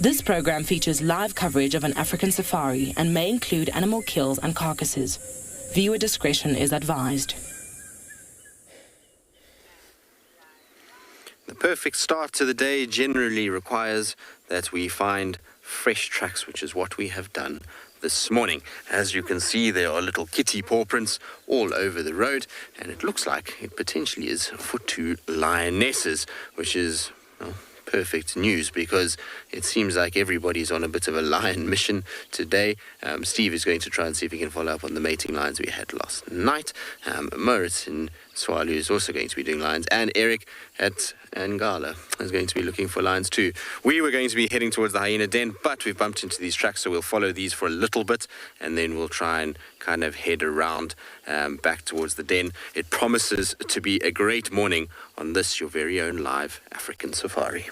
This program features live coverage of an African safari and may include animal kills and carcasses. Viewer discretion is advised. The perfect start to the day generally requires that we find fresh tracks, which is what we have done this morning. As you can see, there are little kitty paw prints all over the road, and it looks like it potentially is for two lionesses, which is, well, perfect news, because it seems like everybody's on a bit of a lion mission today. Steve is going to try and see if he can follow up on the mating lines we had last night. Moritz in Swalu is also going to be doing lions, and Eric at Ngala is going to be looking for lions too. We were going to be heading towards the hyena den, but we've bumped into these tracks, so we'll follow these for a little bit, and then we'll try and kind of head around back towards the den. It promises to be a great morning on this, your very own live African safari.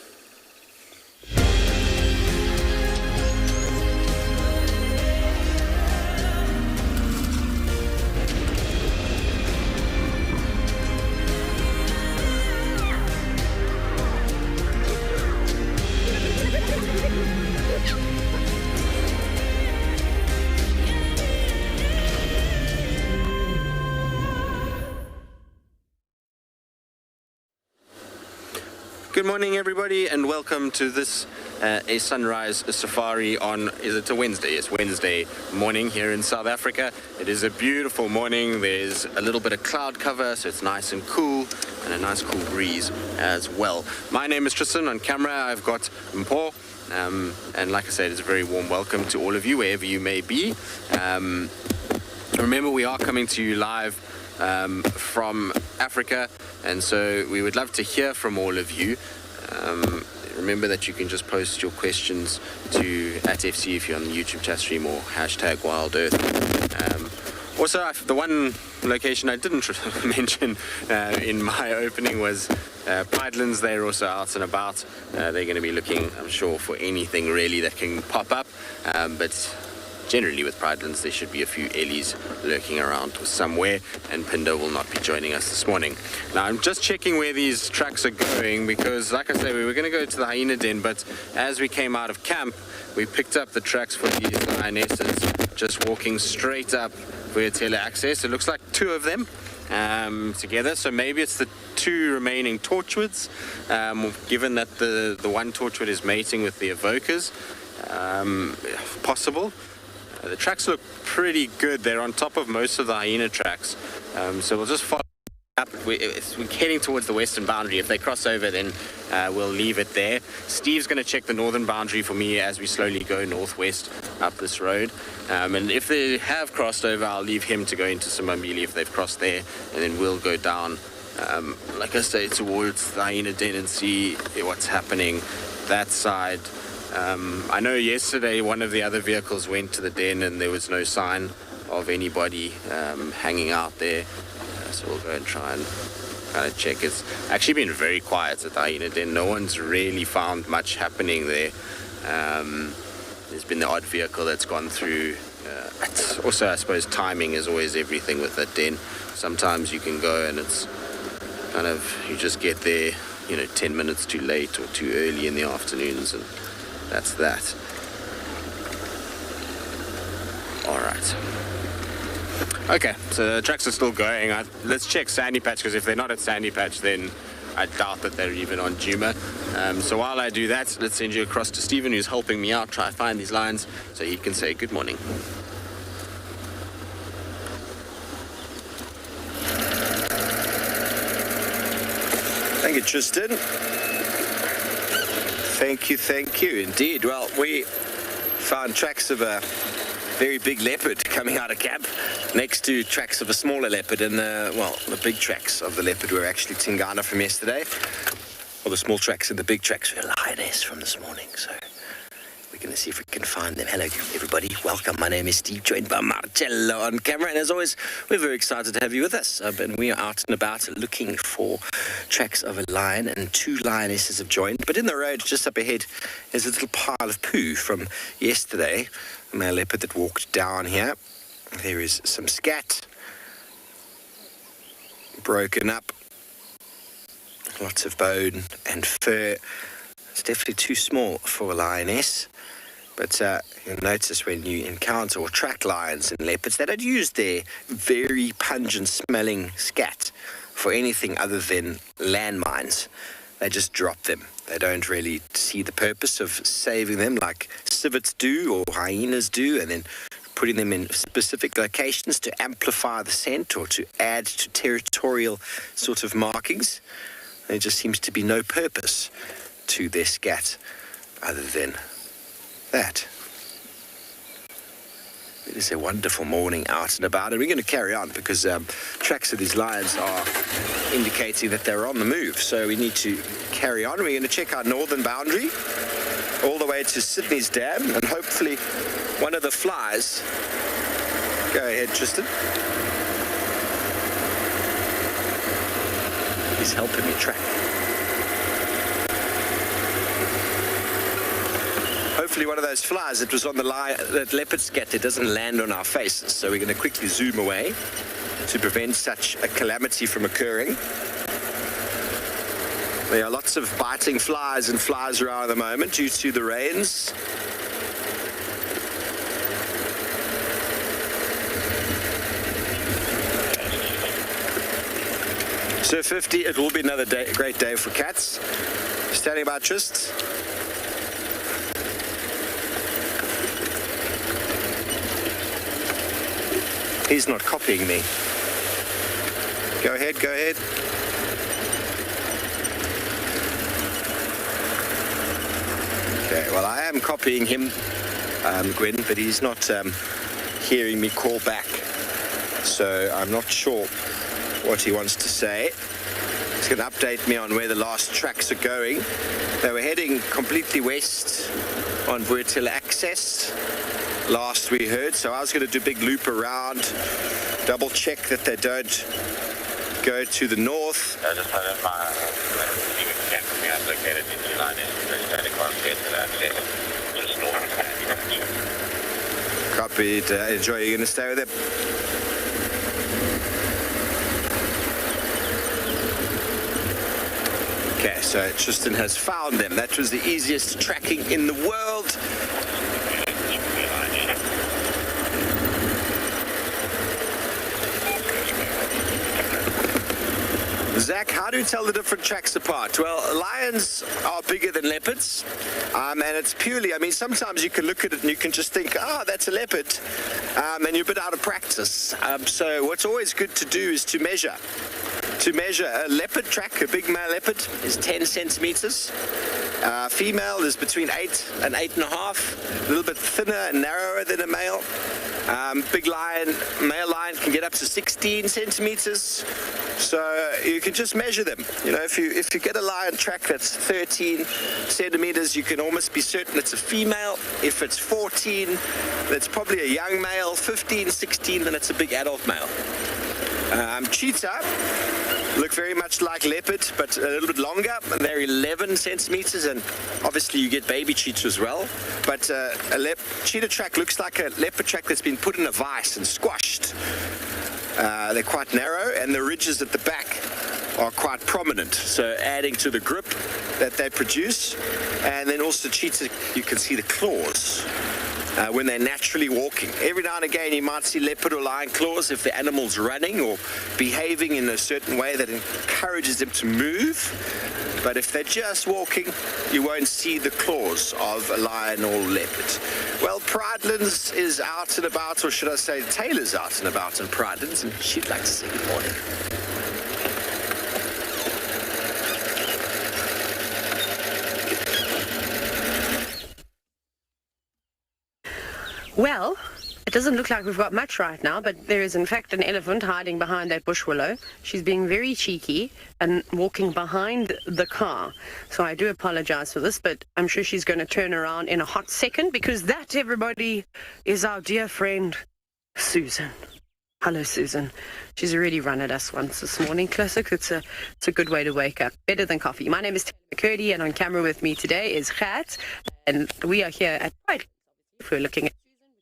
Good morning, everybody, and welcome to this a sunrise safari on, is it a Wednesday? It's Wednesday morning here in South Africa. It is a beautiful morning. There's a little bit of cloud cover, so it's nice and cool, and a nice cool breeze as well. My name is Tristan. On camera, I've got Mpho, and like I said, it's a very warm welcome to all of you, wherever you may be. Remember, we are coming to you live from Africa, and so we would love to hear from all of you. Remember that you can just post your questions to @FC if you're on the YouTube chat stream, or #WildEarth. Also, the one location I didn't mention in my opening was Pridelands. They're also out and about. They're going to be looking, I'm sure, for anything really that can pop up, but generally with Pridelands there should be a few Ellies lurking around somewhere, and Pindo will not be joining us this morning. Now I'm just checking where these tracks are going, because like I say, we were going to go to the hyena den, but as we came out of camp we picked up the tracks for these lionesses just walking straight up Vuyatela access. It looks like two of them together, so maybe it's the two remaining Torchwoods, given that the one Torchwood is mating with the Evokers. Possible. The tracks look pretty good. They're on top of most of the hyena tracks. So we'll just follow up. We're heading towards the western boundary. If they cross over, then we'll leave it there. Steve's going to check the northern boundary for me as we slowly go northwest up this road. And if they have crossed over, I'll leave him to go into Simbambili if they've crossed there. And then we'll go down, like I say, towards the hyena den and see what's happening that side. I know yesterday one of the other vehicles went to the den and there was no sign of anybody hanging out there, so we'll go and try and kind of check. It's actually been very quiet at the hyena den. No one's really found much happening there. There's been the odd vehicle that's gone through. It's also, I suppose, timing is always everything with that den. Sometimes you can go and it's kind of, you just get there, 10 minutes too late or too early in the afternoons, and that's that. All right. Okay, so the tracks are still going. Let's check Sandy Patch, because if they're not at Sandy Patch, then I doubt that they're even on Djuma. So while I do that, let's send you across to Stephen, who's helping me out try to find these lines, so he can say good morning. Thank you, Tristan. Thank you, indeed. Well, we found tracks of a very big leopard coming out of camp, next to tracks of a smaller leopard, and the big tracks of the leopard were actually Tingana from yesterday. Well, the small tracks and the big tracks were lioness from this morning, so we're going to see if we can find them. Hello, everybody. Welcome. My name is Steve, joined by Marcello on camera. And as always, we're very excited to have you with us. And we are out and about looking for tracks of a lion, and two lionesses have joined. But in the road just up ahead is a little pile of poo from yesterday. A male leopard that walked down here. There is some scat. Broken up. Lots of bone and fur. It's definitely too small for a lioness. But you'll notice when you encounter or track lions and leopards, they don't use their very pungent-smelling scat for anything other than landmines. They just drop them. They don't really see the purpose of saving them like civets do or hyenas do, and then putting them in specific locations to amplify the scent or to add to territorial sort of markings. There just seems to be no purpose to their scat other than that. It is a wonderful morning out and about, and we're going to carry on because tracks of these lions are indicating that they're on the move, so we need to carry on. We're going to check our northern boundary all the way to Sydney's Dam, and hopefully one of the flies. Go ahead, Tristan. He's helping me track. Hopefully one of those flies that was on the that leopard scat, it doesn't land on our faces. So we're going to quickly zoom away to prevent such a calamity from occurring. There are lots of biting flies and flies around at the moment due to the rains. So 50, it will be another day, great day for cats. Standing by, Trist. He's not copying me. Go ahead, go ahead. Okay, well, I am copying him, Gwen, but he's not hearing me call back. So I'm not sure what he wants to say. He's going to update me on where the last tracks are going. They were heading completely west on Vuatila Access last we heard, so I was going to do a big loop around, double check that they don't go to the north. I just had my located in July, just north. Copied. Enjoy. You're going to stay with him? Okay, so Tristan has found them. That was the easiest tracking in the world. Zach, how do you tell the different tracks apart? Well, lions are bigger than leopards, and it's purely, I mean, sometimes you can look at it and you can just think, that's a leopard, and you're a bit out of practice. So what's always good to do is to measure. To measure a leopard track, a big male leopard, is 10 centimeters. Female is between 8 and 8.5, a little bit thinner and narrower than a male. Big lion, male lion can get up to 16 centimeters. So you can just measure them. You know, if you get a lion track that's 13 centimeters, you can almost be certain it's a female. If it's 14, that's probably a young male. 15, 16, then it's a big adult male. Cheetah look very much like leopard, but a little bit longer. They're 11 centimeters, and obviously you get baby cheetah as well. But a cheetah track looks like a leopard track that's been put in a vice and squashed. They're quite narrow, and the ridges at the back are quite prominent, so adding to the grip that they produce. And then also cheetah, you can see the claws when they're naturally walking. Every now and again you might see leopard or lion claws if the animal's running or behaving in a certain way that encourages them to move. But if they're just walking, you won't see the claws of a lion or leopard. Well, Pridelands is out and about, or should I say Taylor's out and about in Pridelands, and she'd like to say good morning. Well, it doesn't look like we've got much right now, but there is in fact an elephant hiding behind that bush willow. She's being very cheeky and walking behind the car. So I do apologize for this, but I'm sure she's going to turn around in a hot second, because that, everybody, is our dear friend, Susan. Hello, Susan. She's already run at us once this morning. Classic. It's a good way to wake up. Better than coffee. My name is Taylor McCurdy, and on camera with me today is Gert. And we are here at Pride. We're looking at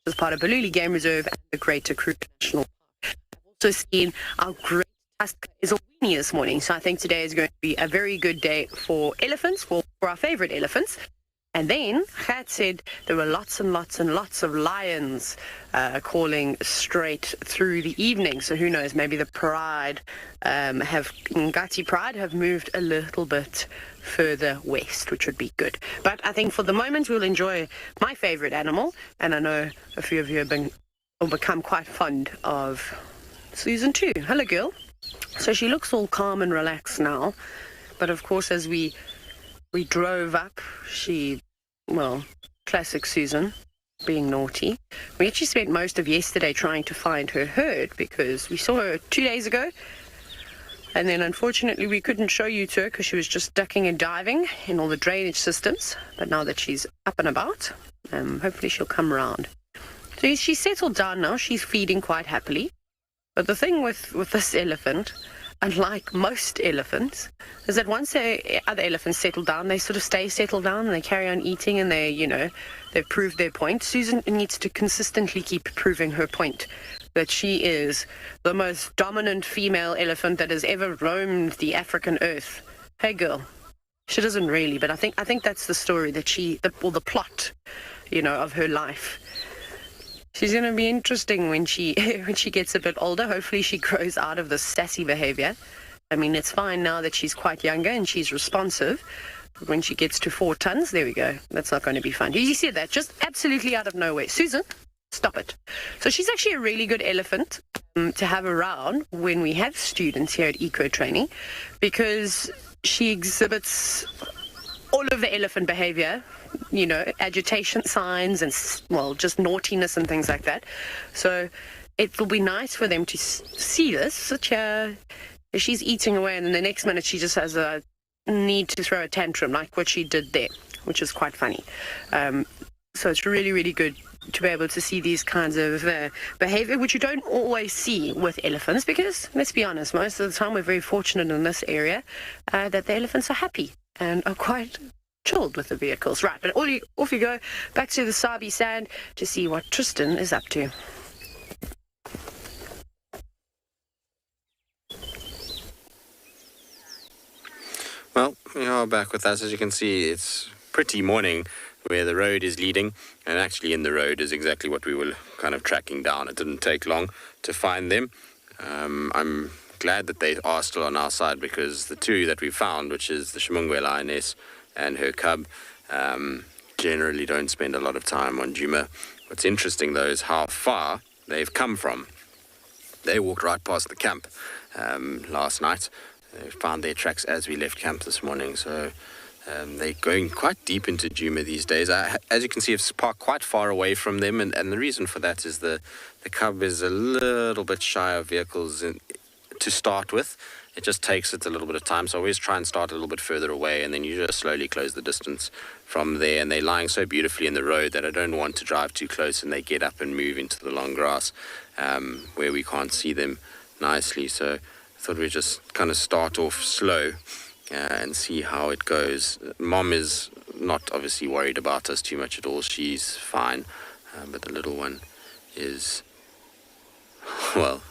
as part of Baluli Game Reserve and the Greater Kruger National Park. I've also seen our great tusk is a weenie this morning, so I think today is going to be a very good day for elephants, for for our favorite elephants. And then Gert said there were lots and lots and lots of lions calling straight through the evening. So who knows, maybe the Pride Ngati Pride have moved a little bit further west, which would be good. But I think for the moment we'll enjoy my favorite animal, and I know a few of you have become quite fond of Susan too. Hello, girl. So she looks all calm and relaxed now, but of course as we drove up, classic Susan, being naughty. We actually spent most of yesterday trying to find her herd because we saw her 2 days ago, and then unfortunately we couldn't show you to her because she was just ducking and diving in all the drainage systems. But now that she's up and about, hopefully she'll come around. So she's settled down now. She's feeding quite happily. But the thing with this elephant, unlike most elephants, is that once other elephants settle down, they sort of stay settled down and they carry on eating, and they've proved their point. Susan needs to consistently keep proving her point that she is the most dominant female elephant that has ever roamed the African earth. Hey, girl. She doesn't really, but I think that's the story that the plot, of her life. She's going to be interesting when she gets a bit older. Hopefully she grows out of this sassy behavior. I mean, it's fine now that she's quite younger and she's responsive. But when she gets to 4 tons, there we go. That's not going to be fun. Did you see that? Just absolutely out of nowhere. Susan, stop it. So she's actually a really good elephant to have around when we have students here at Eco Training, because she exhibits all of the elephant behavior, agitation signs and, just naughtiness and things like that. So it will be nice for them to see this. She's eating away, and then the next minute she just has a need to throw a tantrum, like what she did there, which is quite funny. So it's really, really good to be able to see these kinds of behavior, which you don't always see with elephants, because, let's be honest, most of the time we're very fortunate in this area that the elephants are happy and are quite chilled with the vehicles. Right, but off you go, back to the Sabi Sand to see what Tristan is up to. Well, we are back with us. As you can see, it's pretty morning where the road is leading, and actually in the road is exactly what we were kind of tracking down. It didn't take long to find them. I'm glad that they are still on our side, because the two that we found, which is the Shimungwe lioness and her cub, generally don't spend a lot of time on Djuma. What's interesting, though, is how far they've come from. They walked right past the camp last night. They found their tracks as we left camp this morning, so they're going quite deep into Djuma these days. As you can see, it's parked quite far away from them, and the reason for that is the cub is a little bit shy of vehicles to start with. It just takes it a little bit of time, so I always try and start a little bit further away, and then you just slowly close the distance from there. And they're lying so beautifully in the road that I don't want to drive too close and they get up and move into the long grass where we can't see them nicely. So I thought we'd just kind of start off slow and see how it goes. Mom is not obviously worried about us too much at all. She's fine, but the little one is, well,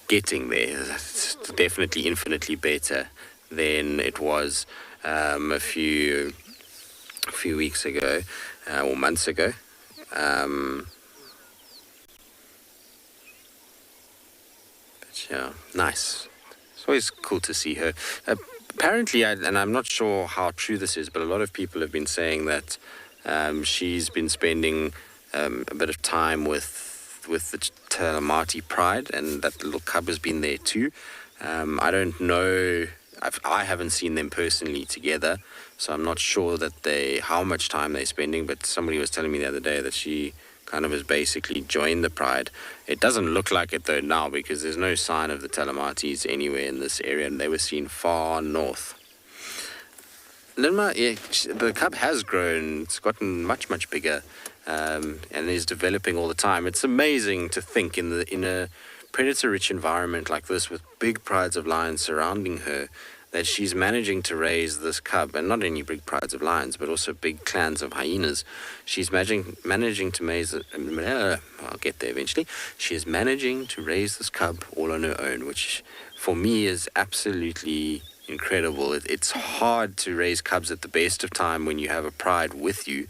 getting there. It's definitely infinitely better than it was a few weeks ago or months ago. But yeah, nice. It's always cool to see her. Apparently, and I'm not sure how true this is, but a lot of people have been saying that she's been spending a bit of time with the Talamati Pride, and that little cub has been there too. I don't know. I haven't seen them personally together, so I'm not sure how much time they're spending, but somebody was telling me the other day that she kind of has basically joined the Pride. It doesn't look like it though now, because there's no sign of the Talamatis anywhere in this area, and they were seen far north. Linma, yeah, the cub has grown. It's gotten much, much bigger, and is developing all the time. It's amazing to think in a predator-rich environment like this, with big prides of lions surrounding her, that she's managing to raise this cub, and not only big prides of lions, but also big clans of hyenas. She's managing to raise I'll get there eventually. She is managing to raise this cub all on her own, which for me is absolutely incredible. It's hard to raise cubs at the best of time when you have a pride with you.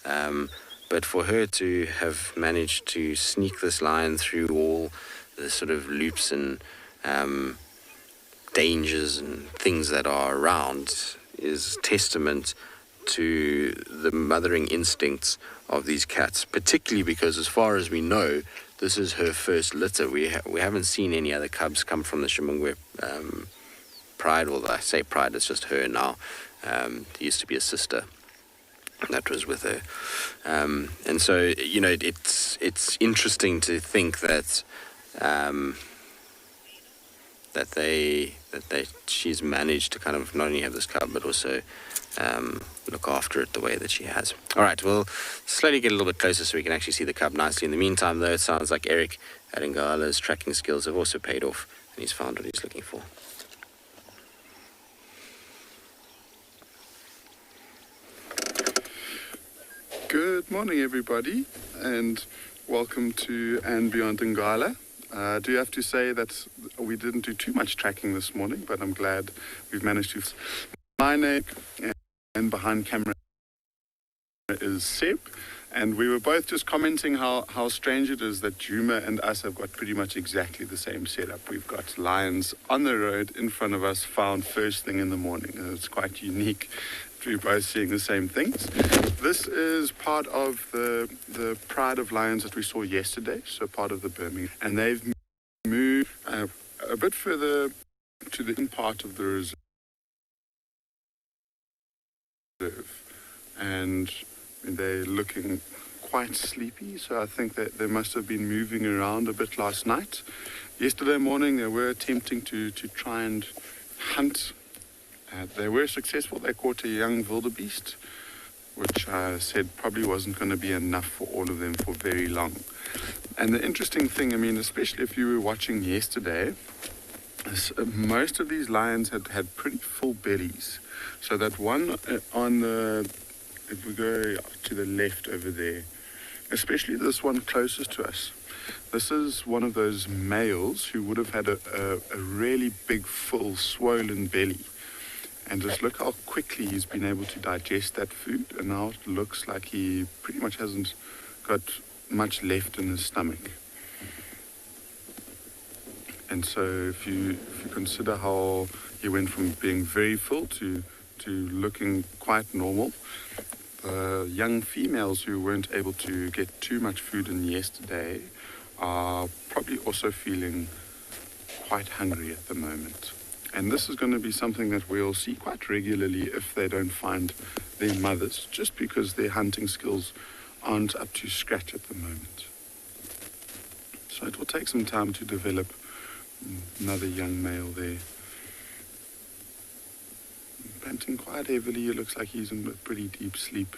But for her to have managed to sneak this lion through all the sort of loops and dangers and things that are around is testament to the mothering instincts of these cats, particularly because, as far as we know, this is her first litter. We haven't seen any other cubs come from the Chimungwe pride. Well, I say pride, it's just her now. There used to be a sister that was with her, and so it's interesting to think that she's managed to kind of not only have this cub but also look after it the way that she has. All right, we'll slowly get a little bit closer so we can actually see the cub nicely. In the meantime, though, it sounds like Eric at Ngala's tracking skills have also paid off, and he's found what he's looking for. Good morning, everybody, and welcome to And Beyond Ngala. I do have to say that we didn't do too much tracking this morning, but I'm glad we've managed to. My name and behind camera is Seb, and we were both just commenting how strange it is that Juma and us have got pretty much exactly the same setup. We've got lions on the road in front of us, found first thing in the morning, and it's quite unique. We're both seeing the same things. This is part of the pride of lions that we saw yesterday, so part of the Birmingham. And they've moved a bit further to the in part of the reserve. And they're looking quite sleepy, so I think that they must have been moving around a bit last night. Yesterday morning they were attempting to try and hunt. They were successful. They caught a young wildebeest, which I said probably wasn't going to be enough for all of them for very long. And the interesting thing, I mean, especially if you were watching yesterday, is most of these lions had pretty full bellies. So that one on the, if we go to the left over there, especially this one closest to us, this is one of those males who would have had a really big, full, swollen belly. And just look how quickly he's been able to digest that food, and now it looks like he pretty much hasn't got much left in his stomach. And so if you consider how he went from being very full to looking quite normal, the young females who weren't able to get too much food in yesterday are probably also feeling quite hungry at the moment. And this is going to be something that we'll see quite regularly if they don't find their mothers, just because their hunting skills aren't up to scratch at the moment. So it will take some time to develop another young male there. Panting quite heavily, it looks like he's in a pretty deep sleep.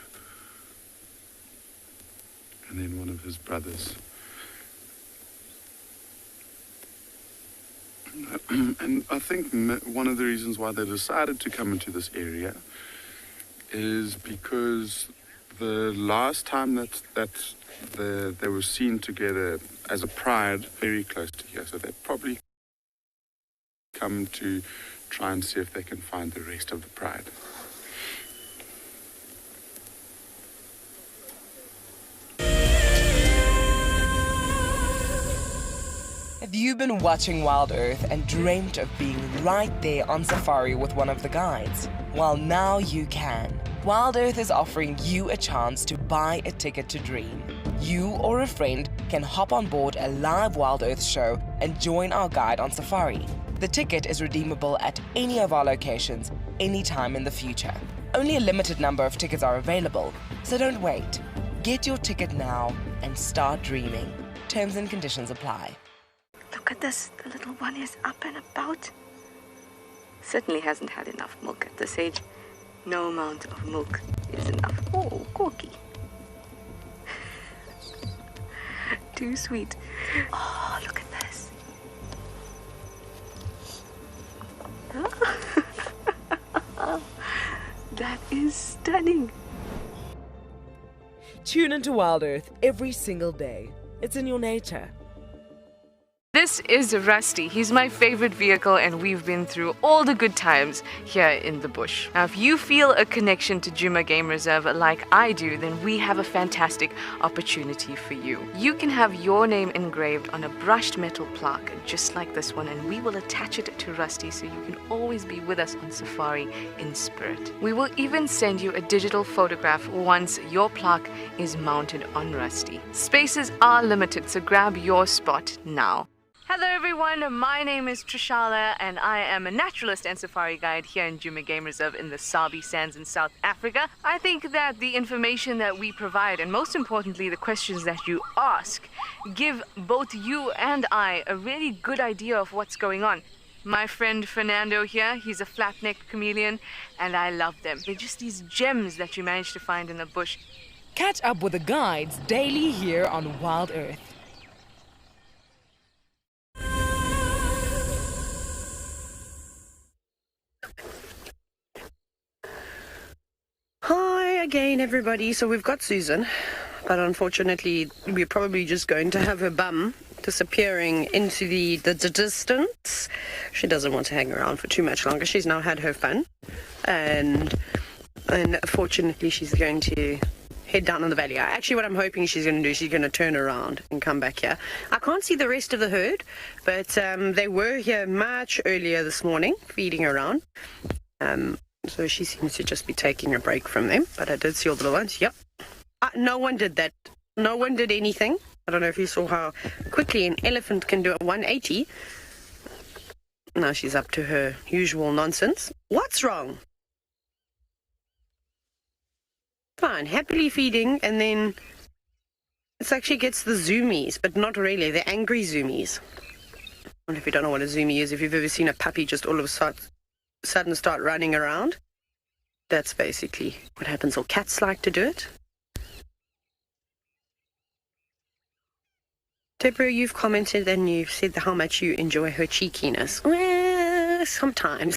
And then one of his brothers. And I think one of the reasons why they decided to come into this area is because the last time that they were seen together as a pride very close to here, so they probably come to try and see if they can find the rest of the pride. Have you been watching Wild Earth and dreamt of being right there on safari with one of the guides? Well, now you can. Wild Earth is offering you a chance to buy a ticket to dream. You or a friend can hop on board a live Wild Earth show and join our guide on safari. The ticket is redeemable at any of our locations, anytime in the future. Only a limited number of tickets are available, so don't wait. Get your ticket now and start dreaming. Terms and conditions apply. Look at this, the little one is up and about. Certainly hasn't had enough milk at this age. No amount of milk is enough. Oh, Corky. Too sweet. Oh, look at this. That is stunning. Tune into Wild Earth every single day. It's in your nature. This is Rusty. He's my favorite vehicle, and we've been through all the good times here in the bush. Now, if you feel a connection to Djuma Game Reserve like I do, then we have a fantastic opportunity for you. You can have your name engraved on a brushed metal plaque just like this one, and we will attach it to Rusty so you can always be with us on safari in spirit. We will even send you a digital photograph once your plaque is mounted on Rusty. Spaces are limited, so grab your spot now. Hello everyone, my name is Trishala and I am a naturalist and safari guide here in Djuma Game Reserve in the Sabi Sands in South Africa. I think that the information that we provide, and most importantly the questions that you ask, give both you and I a really good idea of what's going on. My friend Fernando here, he's a flat-necked chameleon and I love them. They're just these gems that you manage to find in the bush. Catch up with the guides daily here on Wild Earth. Hi again, everybody. So we've got Susan, but unfortunately we're probably just going to have her bum disappearing into the distance. She doesn't want to hang around for too much longer. She's now had her fun, and fortunately she's going to head down in the valley. Actually, what I'm hoping she's going to do, she's going to turn around and come back here. I can't see the rest of the herd, but they were here much earlier this morning, feeding around. So she seems to just be taking a break from them. But I did see all the little ones. Yep. No one did that. No one did anything. I don't know if you saw how quickly an elephant can do a 180. Now she's up to her usual nonsense. What's wrong? Fine. Happily feeding, and then it actually gets the zoomies, but not really. They're angry zoomies. I wonder if you don't know what a zoomie is. If you've ever seen a puppy just all of a sudden start running around, that's basically what happens. Or cats like to do it. Deborah, you've commented and you've said how much you enjoy her cheekiness. Well, sometimes.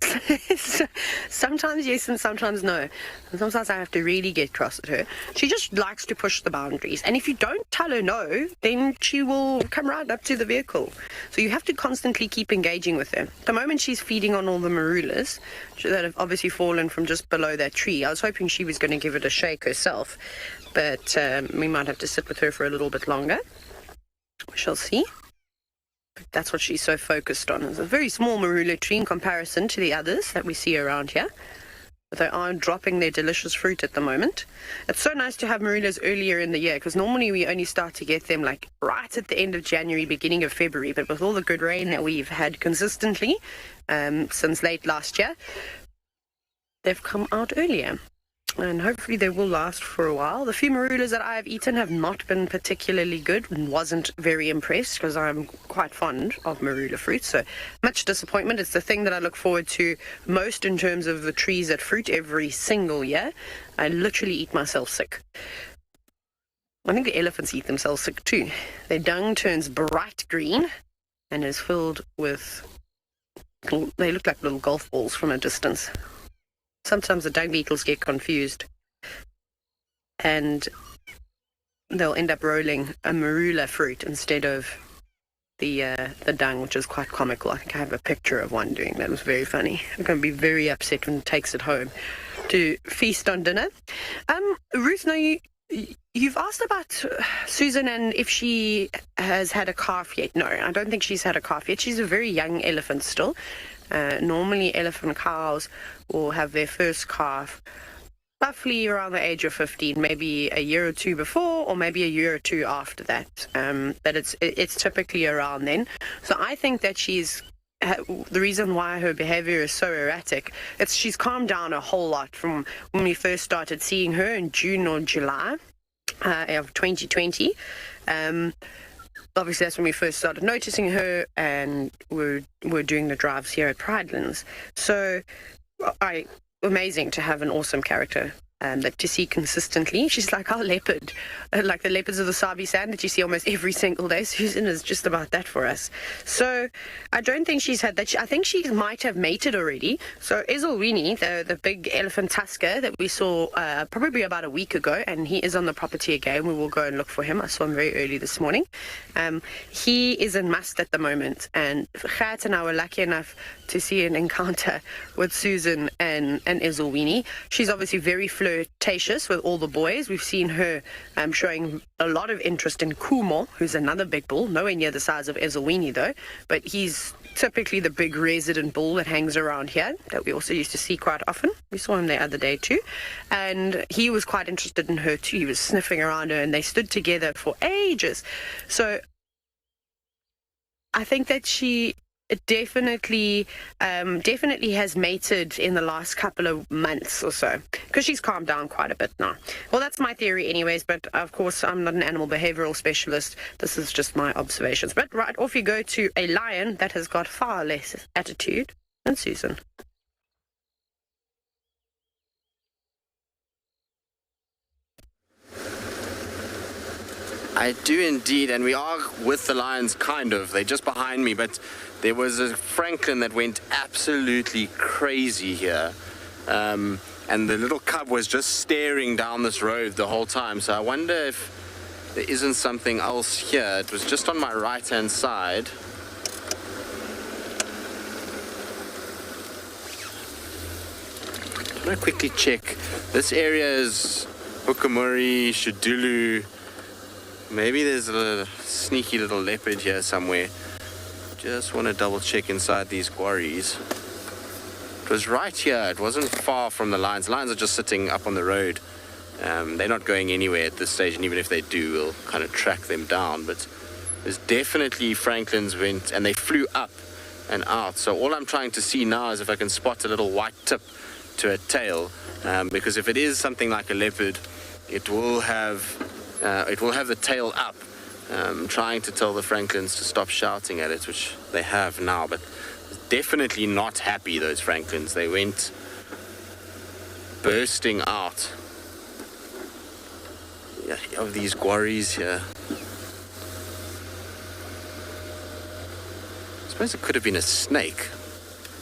Sometimes yes and sometimes no. And sometimes I have to really get cross at her. She just likes to push the boundaries. And if you don't tell her no, then she will come right up to the vehicle. So you have to constantly keep engaging with her. The moment she's feeding on all the marulas that have obviously fallen from just below that tree, I was hoping she was going to give it a shake herself. But we might have to sit with her for a little bit longer. We shall see. That's what she's so focused on. It's a very small marula tree in comparison to the others that we see around here. But they are dropping their delicious fruit at the moment. It's so nice to have marulas earlier in the year, because normally we only start to get them like right at the end of January, beginning of February. But with all the good rain that we've had consistently since late last year, they've come out earlier. And hopefully they will last for a while. The few marulas that I have eaten have not been particularly good and wasn't very impressed, because I'm quite fond of marula fruit. So much disappointment. It's the thing that I look forward to most in terms of the trees that fruit every single year. I literally eat myself sick. I think the elephants eat themselves sick too. Their dung turns bright green and is filled with, they look like little golf balls from a distance. Sometimes the dung beetles get confused and they'll end up rolling a marula fruit instead of the dung, which is quite comical. I think I have a picture of one doing that. It was very funny. I'm going to be very upset when it takes it home to feast on dinner. Ruth, now you've asked about Susan and if she has had a calf yet. No, I don't think she's had a calf yet. She's a very young elephant still. Normally elephant cows will have their first calf roughly around the age of 15, maybe a year or two before, or maybe a year or two after that. But it's typically around then. So I think that the reason why her behavior is so erratic, she's calmed down a whole lot from when we first started seeing her in June or July of 2020. Obviously, that's when we first started noticing her, and we're doing the drives here at Pridelands. So, amazing to have an awesome character that to see consistently. She's like our leopard, like the leopards of the Sabi Sand that you see almost every single day. Susan is just about that for us. So I don't think she's had that. I think she might have mated already. So Ezulwini, the big elephant tusker that we saw probably about a week ago, and he is on the property again. We will go and look for him. I saw him very early this morning. He is in must at the moment, and Gert and I were lucky enough to see an encounter with Susan and Ezulwini. She's obviously very flirtatious with all the boys. We've seen her showing a lot of interest in Kumo, who's another big bull, nowhere near the size of Ezulwini though, but he's typically the big resident bull that hangs around here that we also used to see quite often. We saw him the other day too, and he was quite interested in her too. He was sniffing around her, and they stood together for ages. So I think that she definitely has mated in the last couple of months or so, because she's calmed down quite a bit now. Well, that's my theory anyways, but of course I'm not an animal behavioral specialist. This is just my observations. But right, off you go to a lion that has got far less attitude than Susan. I do indeed, and we are with the lions, kind of. They're just behind me, but there was a Franklin that went absolutely crazy here. And the little cub was just staring down this road the whole time. So I wonder if there isn't something else here. It was just on my right-hand side. I'm going to quickly check. This area is Hukamuri, Shidulu. Maybe there's a sneaky little leopard here somewhere. Just want to double check inside these quarries. It was right here. It wasn't far from the lions. The lions are just sitting up on the road. They're not going anywhere at this stage, and even if they do, we'll kind of track them down. But there's definitely Franklins went, and they flew up and out. So all I'm trying to see now is if I can spot a little white tip to a tail, because if it is something like a leopard, it will have the tail up, trying to tell the Franklins to stop shouting at it, which they have now, but definitely not happy, those Franklins. They went bursting out of these quarries here. I suppose it could have been a snake,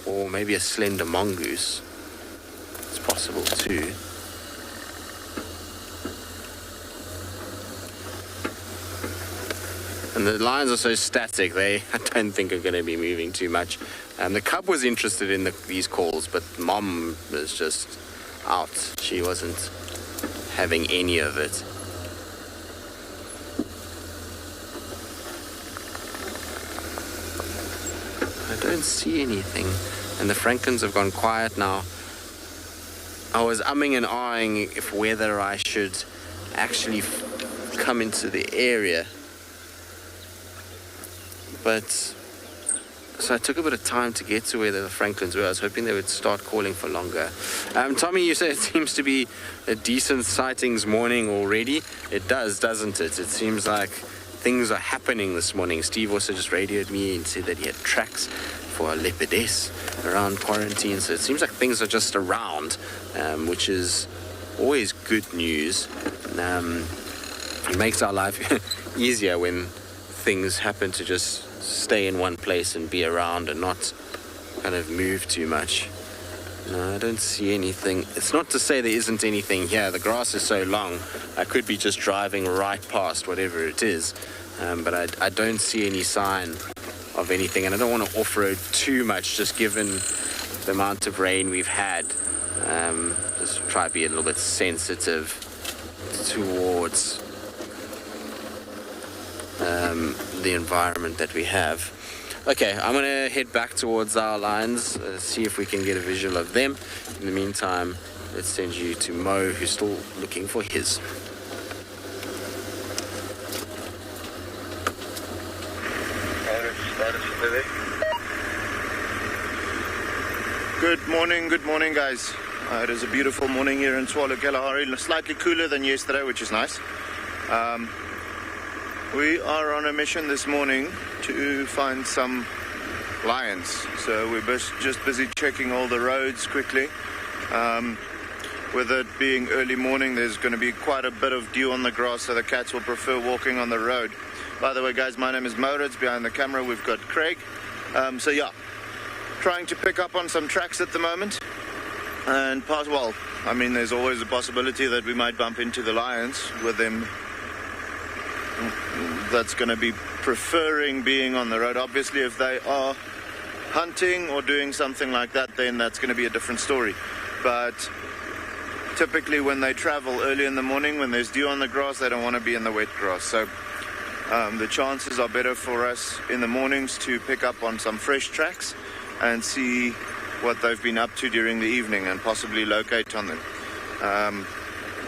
or maybe a slender mongoose. It's possible too. And the lions are so static, I don't think are going to be moving too much. The cub was interested in these calls, but Mom was just out. She wasn't having any of it. I don't see anything. And the Franklins have gone quiet now. I was umming and ahhing if whether I should actually come into the area. But, so I took a bit of time to get to where the Franklins were. I was hoping they would start calling for longer. Tommy, you said it seems to be a decent sightings morning already. It does, doesn't it? It seems like things are happening this morning. Steve also just radioed me and said that he had tracks for a leopardess around quarantine. So it seems like things are just around, which is always good news. It makes our life easier when things happen to just stay in one place and be around and not kind of move too much. No, I don't see anything. It's not to say there isn't anything here. The grass is so long, I could be just driving right past whatever it is. But I don't see any sign of anything. And I don't want to off-road too much, just given the amount of rain we've had. Just try to be a little bit sensitive towards the environment that we have. Okay, I'm going to head back towards our lions, see if we can get a visual of them. In the meantime, let's send you to Mo, who's still looking for his. Good morning guys. It is a beautiful morning here in Tshwalo Kalahari, slightly cooler than yesterday, which is nice. We are on a mission this morning to find some lions. So we're just busy checking all the roads quickly. with it being early morning, there's going to be quite a bit of dew on the grass, so the cats will prefer walking on the road. By the way, guys, my name is Moritz. Behind the camera, we've got Craig. So yeah, trying to pick up on some tracks at the moment. And there's always a possibility that we might bump into the lions with them. That's going to be preferring being on the road. Obviously, if they are hunting or doing something like that, then that's going to be a different story. But typically when they travel early in the morning, when there's dew on the grass, they don't want to be in the wet grass. So the chances are better for us in the mornings to pick up on some fresh tracks and see what they've been up to during the evening and possibly locate on them.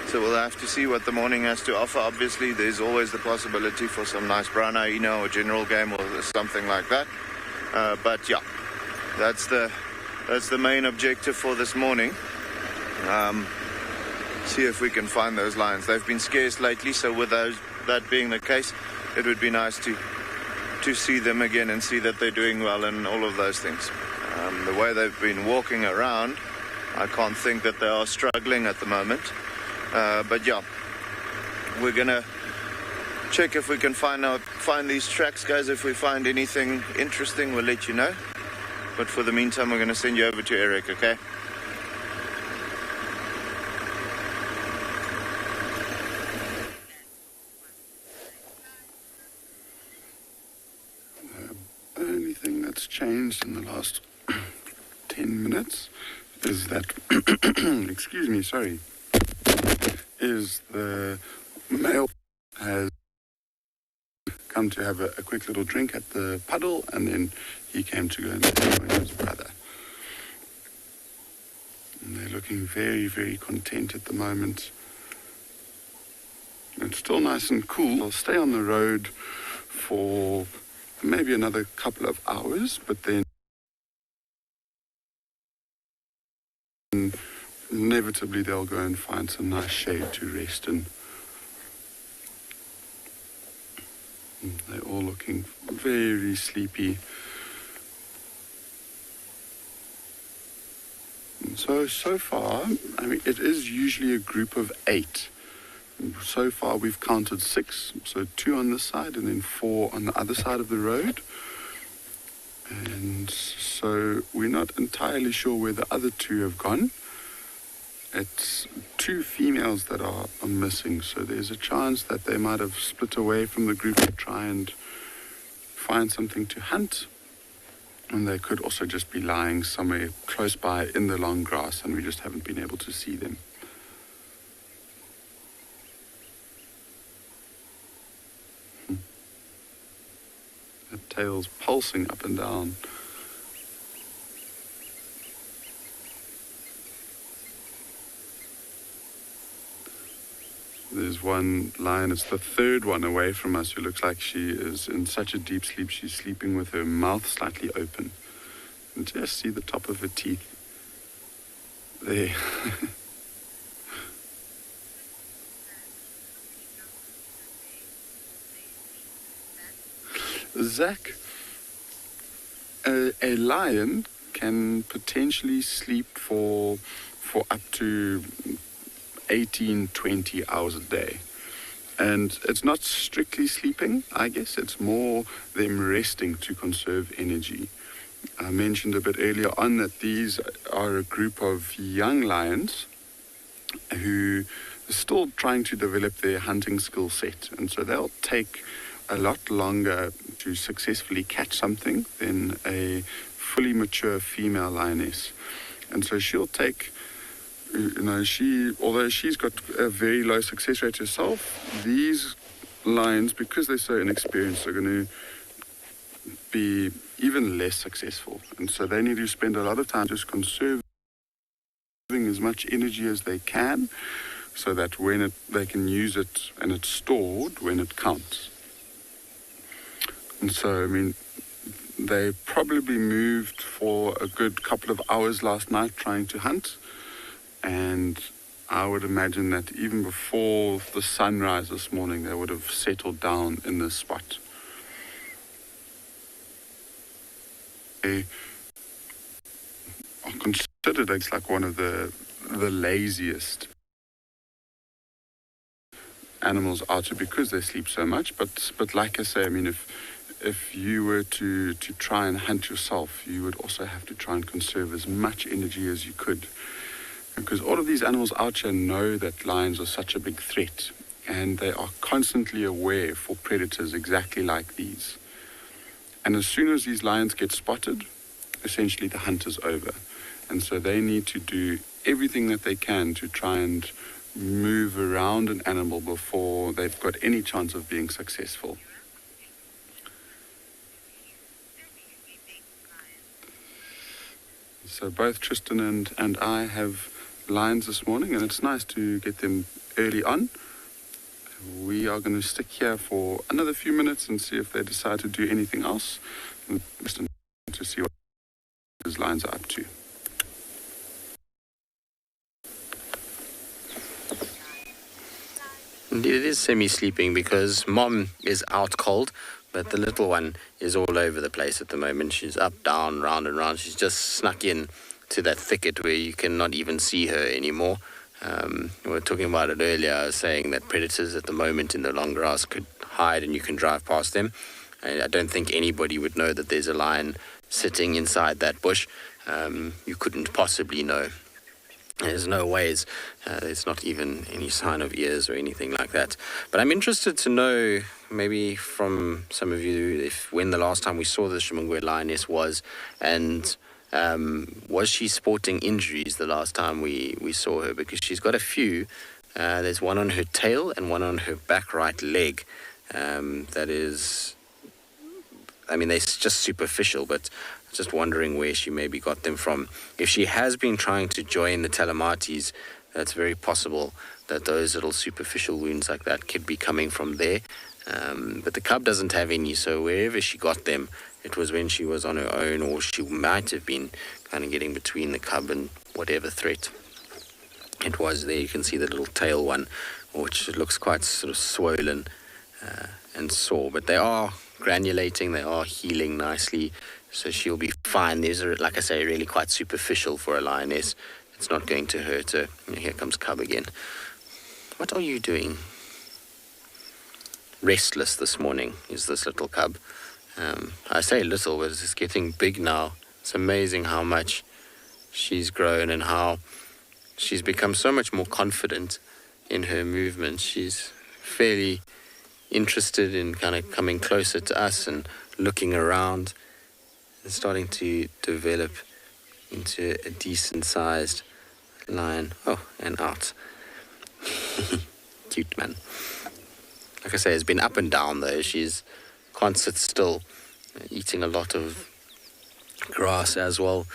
So we'll have to see what the morning has to offer. Obviously, there's always the possibility for some nice brown hyena or general game or something like that. But yeah, that's the main objective for this morning. See if we can find those lions. They've been scarce lately, so with that being the case, it would be nice to see them again and see that they're doing well and all of those things. The way they've been walking around, I can't think that they are struggling at the moment. But yeah, we're gonna check if we can find these tracks, guys. If we find anything interesting, we'll let you know. But for the meantime, we're gonna send you over to Eric, okay? The only thing that's changed in the last 10 minutes is that, excuse me, sorry, is the male has come to have a quick little drink at the puddle, and then he came to go and join his brother. And they're looking very, very content at the moment. It's still nice and cool. They'll stay on the road for maybe another couple of hours, but then inevitably they'll go and find some nice shade to rest in. They're all looking very sleepy. And so far, I mean, it is usually a group of 8. So far we've counted 6, so 2 on this side and then 4 on the other side of the road. And so we're not entirely sure where the other 2 have gone. It's 2 females that are missing, so there's a chance that they might have split away from the group to try and find something to hunt. And they could also just be lying somewhere close by in the long grass, and we just haven't been able to see them. The tail's pulsing up and down. There's one lion, it's the 3rd one away from us, who looks like she is in such a deep sleep. She's sleeping with her mouth slightly open. And just see the top of her teeth. There. Zach, a lion can potentially sleep for up to 18-20 hours a day. And it's not strictly sleeping, I guess. It's more them resting to conserve energy. I mentioned a bit earlier on that these are a group of young lions who are still trying to develop their hunting skill set. And so they'll take a lot longer to successfully catch something than a fully mature female lioness. And so she'll take, although she's got a very low success rate herself, these lions, because they're so inexperienced, are going to be even less successful. And so they need to spend a lot of time just conserving as much energy as they can, so that when they can use it and it's stored when it counts. And so, I mean, they probably moved for a good couple of hours last night trying to hunt. And I would imagine that even before the sunrise this morning, they would have settled down in this spot. They are considered like one of the the laziest animals out there because they sleep so much. But like I say, I mean, if you were to try and hunt yourself, you would also have to try and conserve as much energy as you could. Because all of these animals out here know that lions are such a big threat, and they are constantly aware for predators exactly like these. And as soon as these lions get spotted, essentially the hunt is over. And so they need to do everything that they can to try and move around an animal before they've got any chance of being successful. So both Tristan and I have lions this morning, and it's nice to get them early on. We are going to stick here for another few minutes and see if they decide to do anything else, and listen to see what these lions are up to. Indeed, it is semi-sleeping because Mom is out cold, but the little one is all over the place at the moment. She's up, down, round and round. She's just snuck in to that thicket where you cannot even see her anymore. We were talking about it earlier. I was saying that predators at the moment in the long grass could hide and you can drive past them. I don't think anybody would know that there's a lion sitting inside that bush. You couldn't possibly know. There's no ways. There's not even any sign of ears or anything like that. But I'm interested to know, maybe from some of you, if when the last time we saw the Chimangwe lioness was, and was she sporting injuries the last time we saw her? Because she's got a few. There's one on her tail and one on her back right leg. That is, I mean, they're just superficial, but just wondering where she maybe got them from. If she has been trying to join the Telemates, that's very possible that those little superficial wounds like that could be coming from there. But the cub doesn't have any, so wherever she got them, it was when she was on her own, or she might have been kind of getting between the cub and whatever threat it was. There you can see the little tail one, which looks quite sort of swollen and sore. But they are granulating, they are healing nicely, so she'll be fine. These are, like I say, really quite superficial for a lioness. It's not going to hurt her. Here comes Cub again. What are you doing? Restless this morning is this little cub. I say little, but it's getting big now. It's amazing how much she's grown and how she's become so much more confident in her movements. She's fairly interested in kind of coming closer to us and looking around and starting to develop into a decent-sized lion. Oh, and out. Cute, man. Like I say, it's been up and down, though. She's can't sit still, eating a lot of grass as well,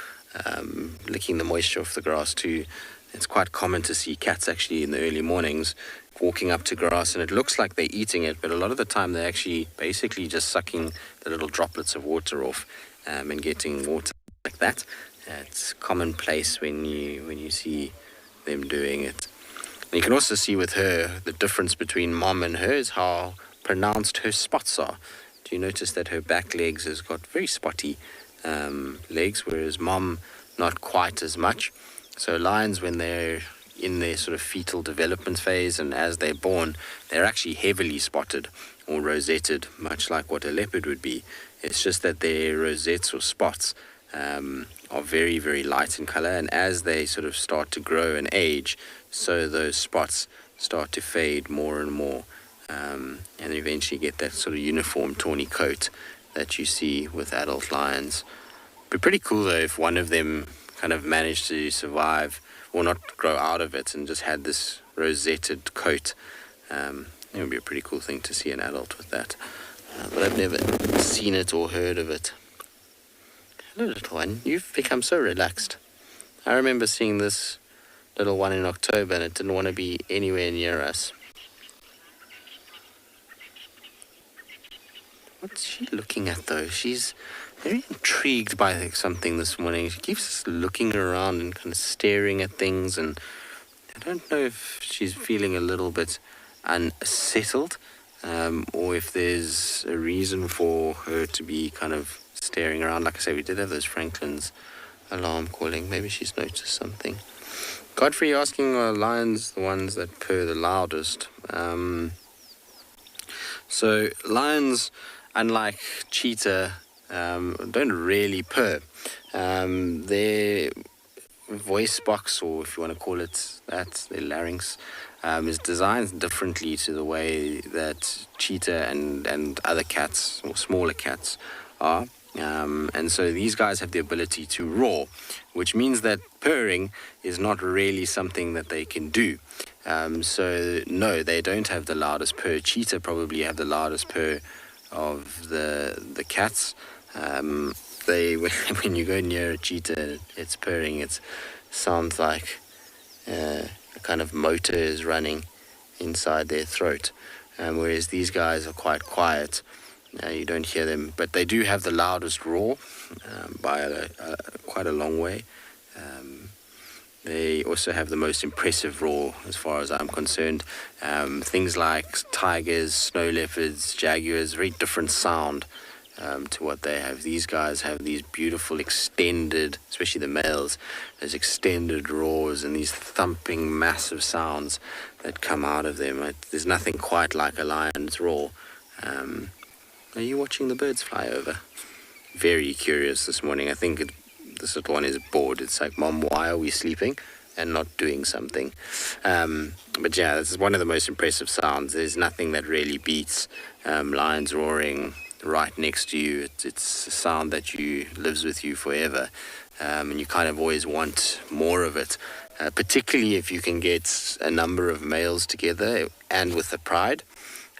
licking the moisture off the grass too. It's quite common to see cats actually in the early mornings walking up to grass, and it looks like they're eating it, but a lot of the time they're actually basically just sucking the little droplets of water off and getting water like that. It's commonplace when you see them doing it. And you can also see with her the difference between Mom and her is how pronounced her spots are. Do you notice that her back legs has got very spotty legs, whereas Mom not quite as much? So lions, when they're in their sort of fetal development phase and as they're born, they're actually heavily spotted or rosetted, much like what a leopard would be. It's just that their rosettes or spots are very, very light in color, and as they sort of start to grow and age, so those spots start to fade more and more, and eventually get that sort of uniform tawny coat that you see with adult lions. It'd be pretty cool though if one of them kind of managed to survive or not grow out of it and just had this rosetted coat. It would be a pretty cool thing to see an adult with that, but I've never seen it or heard of it. Hello, little one. You've become so relaxed. I remember seeing this little one in October and it didn't want to be anywhere near us. What's she looking at though? She's very intrigued by something this morning. She keeps looking around and kind of staring at things, and I don't know if she's feeling a little bit unsettled or if there's a reason for her to be kind of staring around. Like I say, we did have those Franklin's alarm calling. Maybe she's noticed something. Godfrey, you're asking are lions the ones that purr the loudest? So lions, unlike cheetah, don't really purr. Their voice box, or if you want to call it that, their larynx, is designed differently to the way that cheetah and other cats or smaller cats are. And so these guys have the ability to roar, which means that purring is not really something that they can do. So no, they don't have the loudest purr. Cheetah probably have the loudest purr of the cats. When you go near a cheetah, it's purring. It sounds like a kind of motor is running inside their throat. Whereas these guys are quite quiet. You don't hear them, but they do have the loudest roar by quite a long way. They also have the most impressive roar, as far as I'm concerned. Things like tigers, snow leopards, jaguars, very different sound to what they have. These guys have these beautiful extended, especially the males, those extended roars and these thumping, massive sounds that come out of them. There's nothing quite like a lion's roar. Are you watching the birds fly over? Very curious this morning. I think this little one is bored. It's like, Mom, why are we sleeping and not doing something? But yeah, this is one of the most impressive sounds. There's nothing that really beats lions roaring right next to you. It's a sound that lives with you forever, and you kind of always want more of it, particularly if you can get a number of males together and with the pride.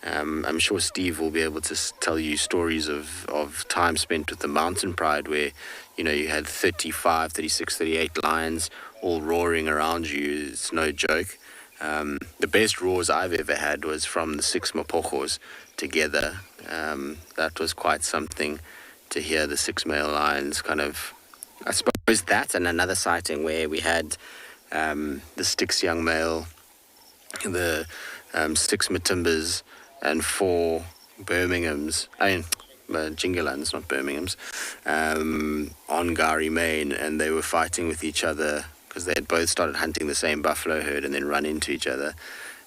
I'm sure Steve will be able to tell you stories of time spent with the mountain pride where, you had 35, 36, 38 lions all roaring around you. It's no joke. The best roars I've ever had was from the 6 Mapogos together. That was quite something to hear the 6 male lions kind of, I suppose that, and another sighting where we had the Styx young male, the 6 Matimbas, and 4 Birminghams, Jingalands, not Birminghams, on Gari Main, and they were fighting with each other because they had both started hunting the same buffalo herd and then run into each other.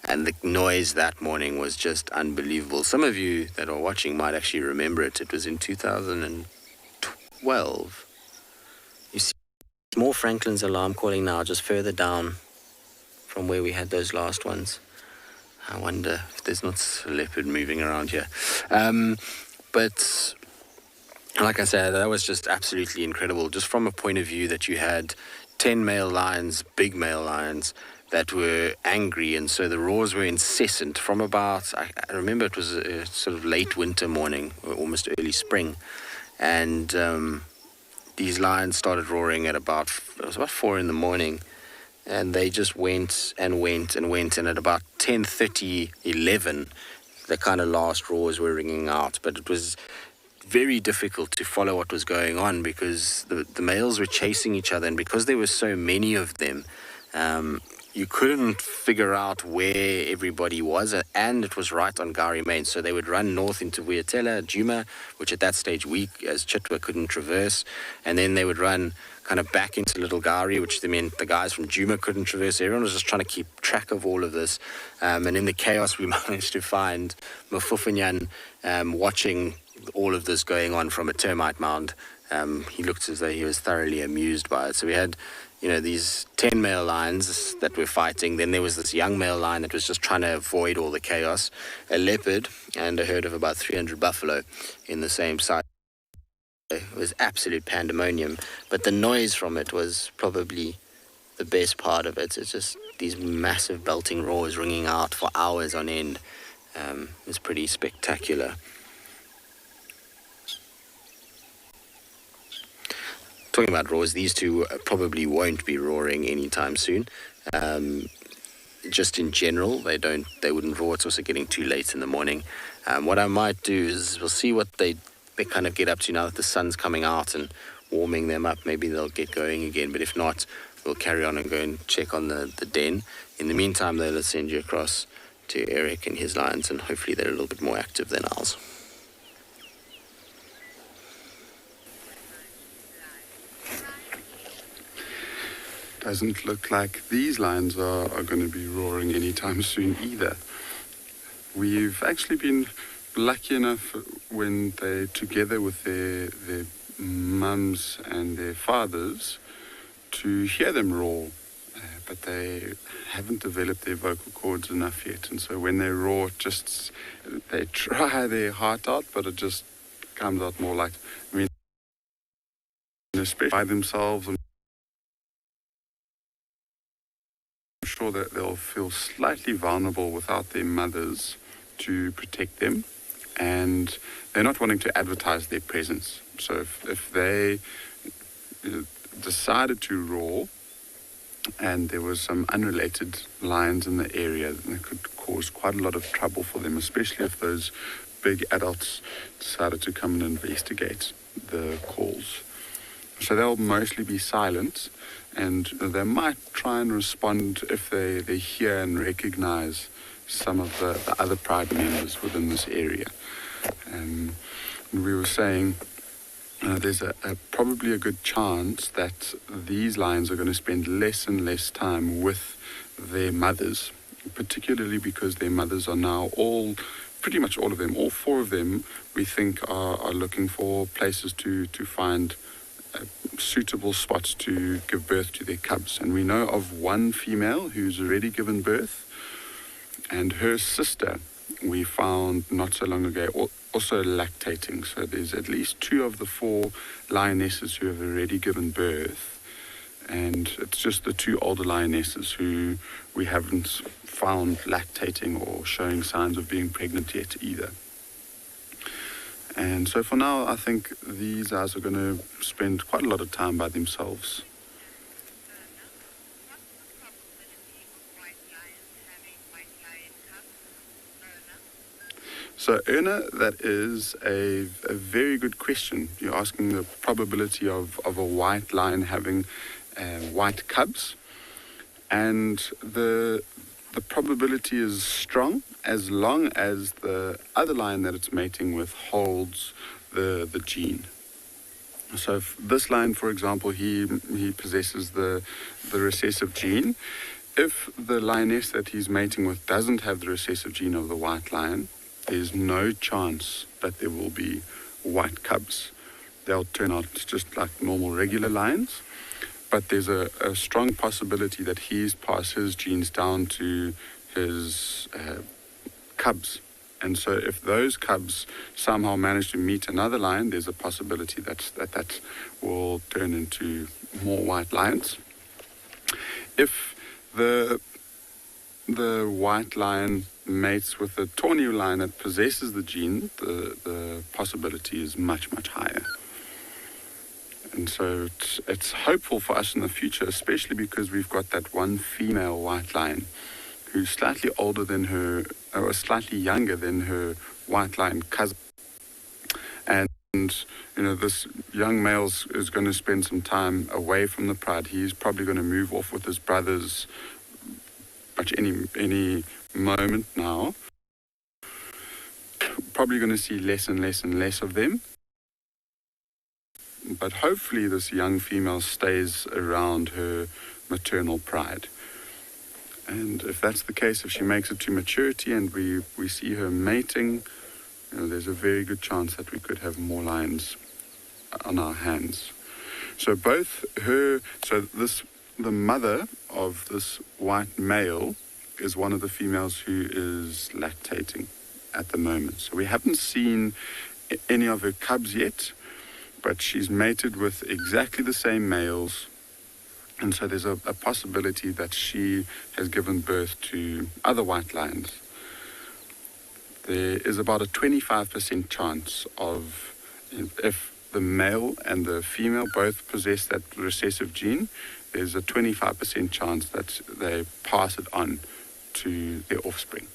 And the noise that morning was just unbelievable. Some of you that are watching might actually remember it. It was in 2012. You see more Franklin's alarm calling now, just further down from where we had those last ones. I wonder if there's not a leopard moving around here. But like I said, that was just absolutely incredible. Just from a point of view that you had 10 male lions, big male lions, that were angry, and so the roars were incessant from about, I remember it was a sort of late winter morning, or almost early spring, and these lions started roaring at about 4 in the morning, and they just went and went and went, and at about 10:30, 11, the kind of last roars were ringing out. But it was very difficult to follow what was going on because the males were chasing each other, and because there were so many of them, you couldn't figure out where everybody was, and it was right on Gari Main. So they would run north into Vuyatela, Djuma, which at that stage we as Chitwa couldn't traverse, and then they would run kind of back into Little Gari, which meant the guys from Djuma couldn't traverse. Everyone was just trying to keep track of all of this, and in the chaos we managed to find Mafufanyan watching all of this going on from a termite mound. He looked as though he was thoroughly amused by it. So we had these 10 male lions that were fighting. Then there was this young male lion that was just trying to avoid all the chaos, a leopard, and a herd of about 300 buffalo in the same site. It was absolute pandemonium, but the noise from it was probably the best part of it. It's just these massive belting roars ringing out for hours on end. It's pretty spectacular. Talking about roars, these two probably won't be roaring anytime soon. Just in general, they wouldn't roar. It's also getting too late in the morning. What I might do is we'll see what they kind of get up to now that the sun's coming out and warming them up. Maybe they'll get going again, but if not, we'll carry on and go and check on the den. In the meantime, they'll send you across to Eric and his lions, and hopefully they're a little bit more active than ours. doesn't look like these lions are going to be roaring anytime soon either. We've actually been lucky enough when they're together with their mums and their fathers to hear them roar, but they haven't developed their vocal cords enough yet, and so when they roar, they try their heart out, but it just comes out more like, especially by themselves. I'm sure that they'll feel slightly vulnerable without their mothers to protect them, and they're not wanting to advertise their presence. So if they decided to roar and there was some unrelated lions in the area, then it could cause quite a lot of trouble for them, especially if those big adults decided to come and investigate the calls. So they'll mostly be silent, and they might try and respond if they hear and recognize some of the other pride members within this area. And we were saying there's probably a good chance that these lions are going to spend less and less time with their mothers, particularly because their mothers are now pretty much all of them, all four of them, we think are looking for places to find suitable spots to give birth to their cubs. And we know of one female who's already given birth, and her sister we found not so long ago also lactating. So there's at least 2 of the 4 lionesses who have already given birth, and it's just the 2 older lionesses who we haven't found lactating or showing signs of being pregnant yet either. And so for now, I think these guys are going to spend quite a lot of time by themselves. So Erna, that is a very good question. You're asking the probability of a white lion having white cubs, and the probability is strong as long as the other lion that it's mating with holds the gene. So if this lion, for example, he possesses the recessive gene. If the lioness that he's mating with doesn't have the recessive gene of the white lion, there's no chance that there will be white cubs. They'll turn out just like normal regular lions, but there's a strong possibility that he's passed his genes down to his cubs. And so if those cubs somehow manage to meet another lion, there's a possibility that will turn into more white lions. If the white lion mates with a tawny lion that possesses the gene, the possibility is much, much higher. And so it's hopeful for us in the future, especially because we've got that one female white lion who's slightly older than her, or slightly younger than her white lion cousin. And, this young male is going to spend some time away from the pride. He's probably going to move off with his brothers much any moment now. Probably going to see less and less and less of them. But hopefully this young female stays around her maternal pride. And if that's the case, if she makes it to maturity and we see her mating, there's a very good chance that we could have more lions on our hands. So the mother of this white male is one of the females who is lactating at the moment. So we haven't seen any of her cubs yet, but she's mated with exactly the same males. And so there's a possibility that she has given birth to other white lions. There is about a 25% chance of, if the male and the female both possess that recessive gene, there's a 25% chance that they pass it on to their offspring.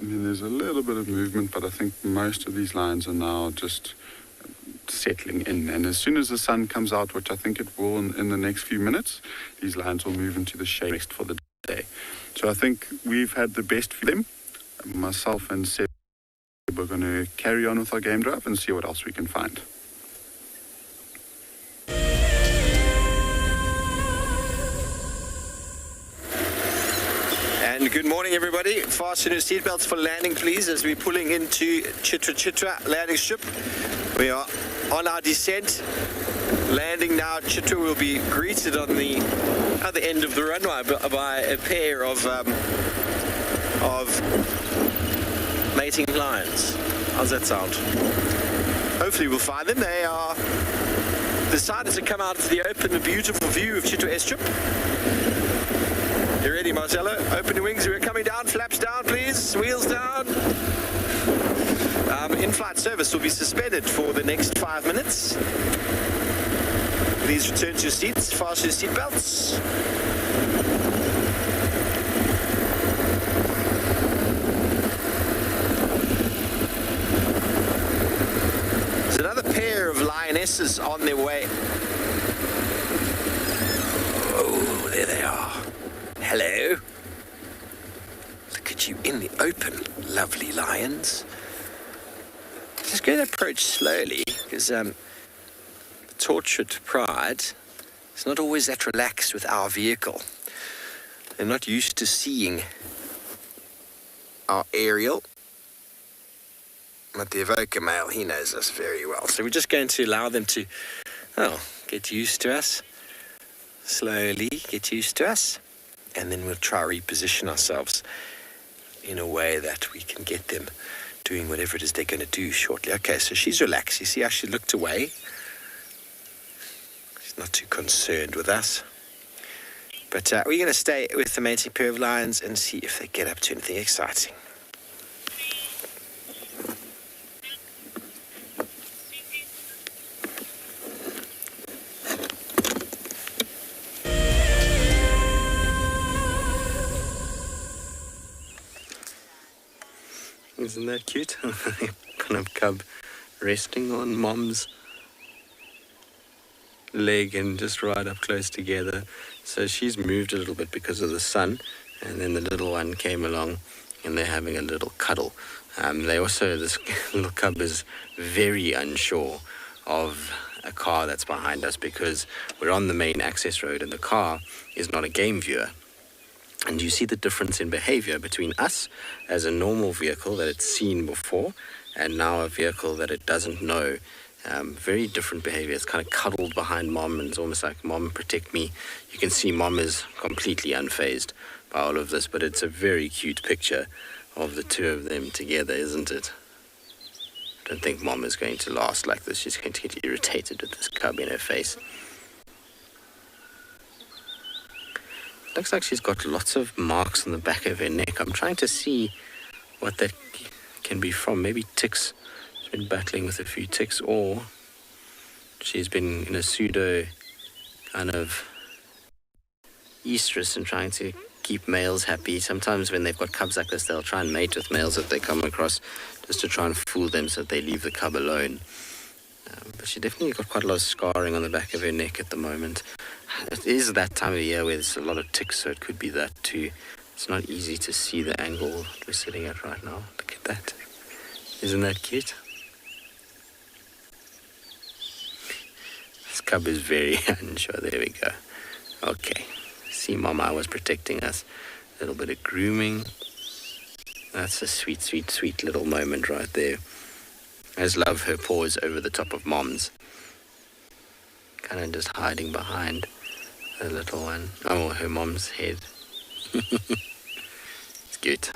There's a little bit of movement, but I think most of these lions are now just settling in. And as soon as the sun comes out, which I think it will in the next few minutes, these lions will move into the shade rest for the day. So I think we've had the best for them. Myself and Seb, we're going to carry on with our game drive and see what else we can find. And good morning, everybody. Fasten your seatbelts for landing, please, as we're pulling into Chitra Chitra landing strip. We are on our descent. Landing now. Chitra will be greeted on the other end of the runway by a pair of mating lions. How's that sound? Hopefully we'll find them. They are decided to come out to the open, a beautiful view of Chitra Airstrip. You ready, Marcelo? Open your wings. We're coming down. Flaps down, please. Wheels down. In-flight service will be suspended for the next 5 minutes. Please return to your seats. Fasten your seatbelts. There's another pair of lionesses on their way. Oh, there they are. Hello. Look at you in the open, lovely lions. Just going to approach slowly, because the tortured pride is not always that relaxed with our vehicle. They're not used to seeing our aerial. But the evoker male, he knows us very well. So we're just going to allow them to, get used to us. Slowly get used to us. And then we'll try to reposition ourselves in a way that we can get them doing whatever it is they're going to do shortly. Okay, so she's relaxed. You see how she looked away? She's not too concerned with us. But we're going to stay with the mating pair of lions and see if they get up to anything exciting. Isn't that cute? Kind of cub resting on mom's leg and just right up close together. So she's moved a little bit because of the sun, and then the little one came along and they're having a little cuddle. This little cub is very unsure of a car that's behind us because we're on the main access road and the car is not a game viewer. And you see the difference in behavior between us as a normal vehicle that it's seen before and now a vehicle that it doesn't know. Very different behavior. It's kind of cuddled behind mom and it's almost like, Mom, protect me. You can see mom is completely unfazed by all of this, but it's a very cute picture of the two of them together, isn't it? I don't think mom is going to last like this. She's going to get irritated with this cub in her face. Looks like she's got lots of marks on the back of her neck. I'm trying to see what that can be from. Maybe ticks. She's been battling with a few ticks, or she's been in a pseudo kind of estrus and trying to keep males happy. Sometimes when they've got cubs like this, they'll try and mate with males that they come across just to try and fool them so that they leave the cub alone. But she definitely got quite a lot of scarring on the back of her neck at the moment. It is that time of the year where there's a lot of ticks, so it could be that too. It's not easy to see the angle we're sitting at right now. Look at that. Isn't that cute? This cub is very unsure. There we go. Okay. See, Mama was protecting us. A little bit of grooming. That's a sweet, sweet, sweet little moment right there. I just love her paws over the top of mom's. Kind of just hiding behind the little one. Oh, her mom's head. It's cute.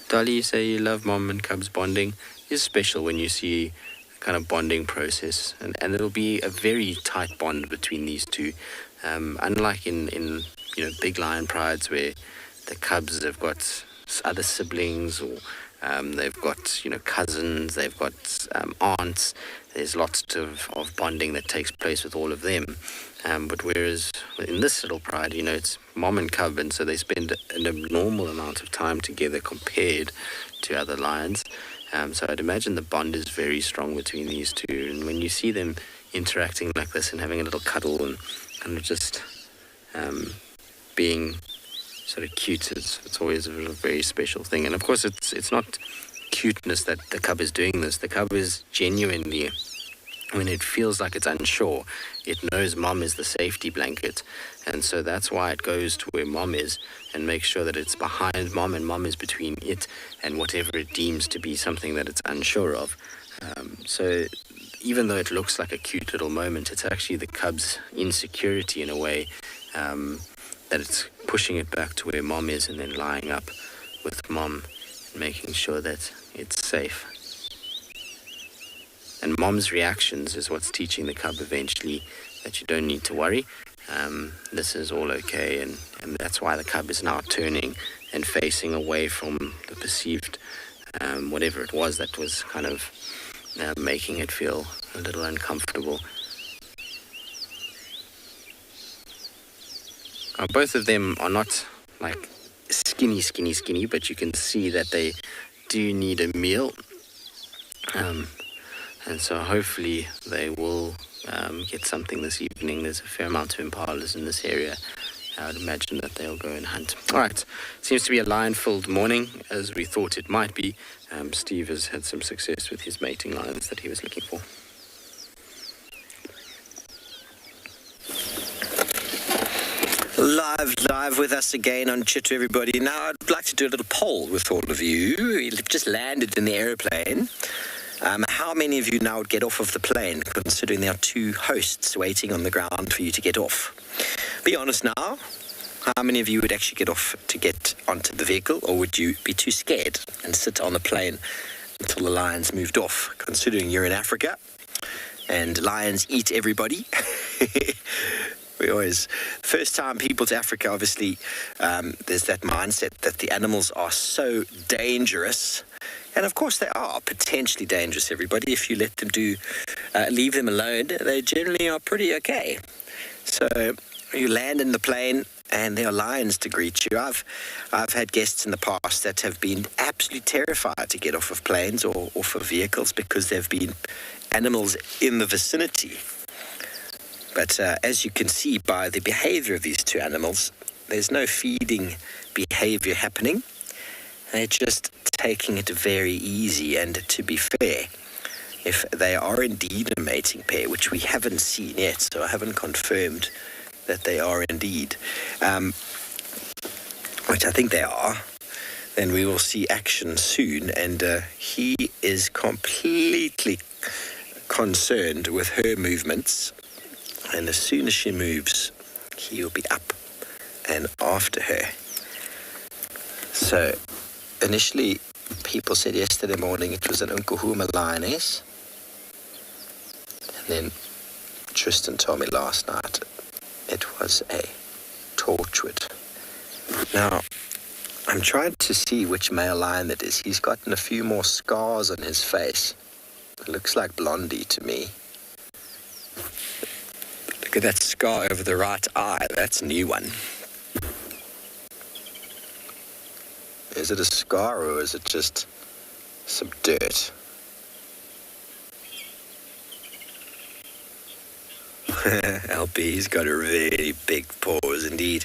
Dolly, you say you love mom and cubs bonding. It's special when you see a kind of bonding process. And it'll be a very tight bond between these two. Unlike in big lion prides where the cubs have got other siblings, or they've got, cousins, they've got aunts. There's lots of bonding that takes place with all of them. But whereas in this little pride, it's mom and cub, and so they spend an abnormal amount of time together compared to other lions. So I'd imagine the bond is very strong between these two. And when you see them interacting like this and having a little cuddle and kind of just being sort of cute, it's always a very special thing. And of course, it's not cuteness that the cub is doing this. The cub is genuinely, when it feels like it's unsure, it knows mom is the safety blanket, and so that's why it goes to where mom is and makes sure that it's behind mom, and mom is between it and whatever it deems to be something that it's unsure of. So even though it looks like a cute little moment, it's actually the cub's insecurity in a way, that it's pushing it back to where mom is and then lying up with mom and making sure that it's safe. And mom's reactions is what's teaching the cub eventually that you don't need to worry. This is all okay, and that's why the cub is now turning and facing away from the perceived whatever it was that was kind of making it feel a little uncomfortable. Both of them are not like skinny, but you can see that they do need a meal. And so hopefully they will get something this evening. There's a fair amount of impalas in this area. I would imagine that they'll go and hunt. All right, seems to be a lion-filled morning, as we thought it might be. Steve has had some success with his mating lions that he was looking for. Live with us again on Chitu, everybody. Now, I'd like to do a little poll with all of you. You've just landed in the aeroplane. How many of you now would get off of the plane, considering there are two hosts waiting on the ground for you to get off? Be honest now. How many of you would actually get off to get onto the vehicle, or would you be too scared and sit on the plane until the lions moved off, considering you're in Africa and lions eat everybody? We always, first time people to Africa, obviously, there's that mindset that the animals are so dangerous. And of course they are potentially dangerous, everybody. If you let them leave them alone, they generally are pretty okay. So you land in the plane and there are lions to greet you. I've had guests in the past that have been absolutely terrified to get off of planes or off of vehicles because there have been animals in the vicinity. But as you can see by the behavior of these two animals, there's no feeding behavior happening. They're just taking it very easy. And to be fair, if they are indeed a mating pair, which we haven't seen yet, so I haven't confirmed that they are indeed, which I think they are, then we will see action soon. And he is completely concerned with her movements. And as soon as she moves, he will be up and after her. So initially, people said yesterday morning it was an Nkuhuma lioness. And then Tristan told me last night it was a Torchwood. Now, I'm trying to see which male lion that is. He's gotten a few more scars on his face. It looks like Blondie to me. Look at that scar over the right eye. That's a new one. Is it a scar or is it just some dirt? LP's got a really big paws indeed.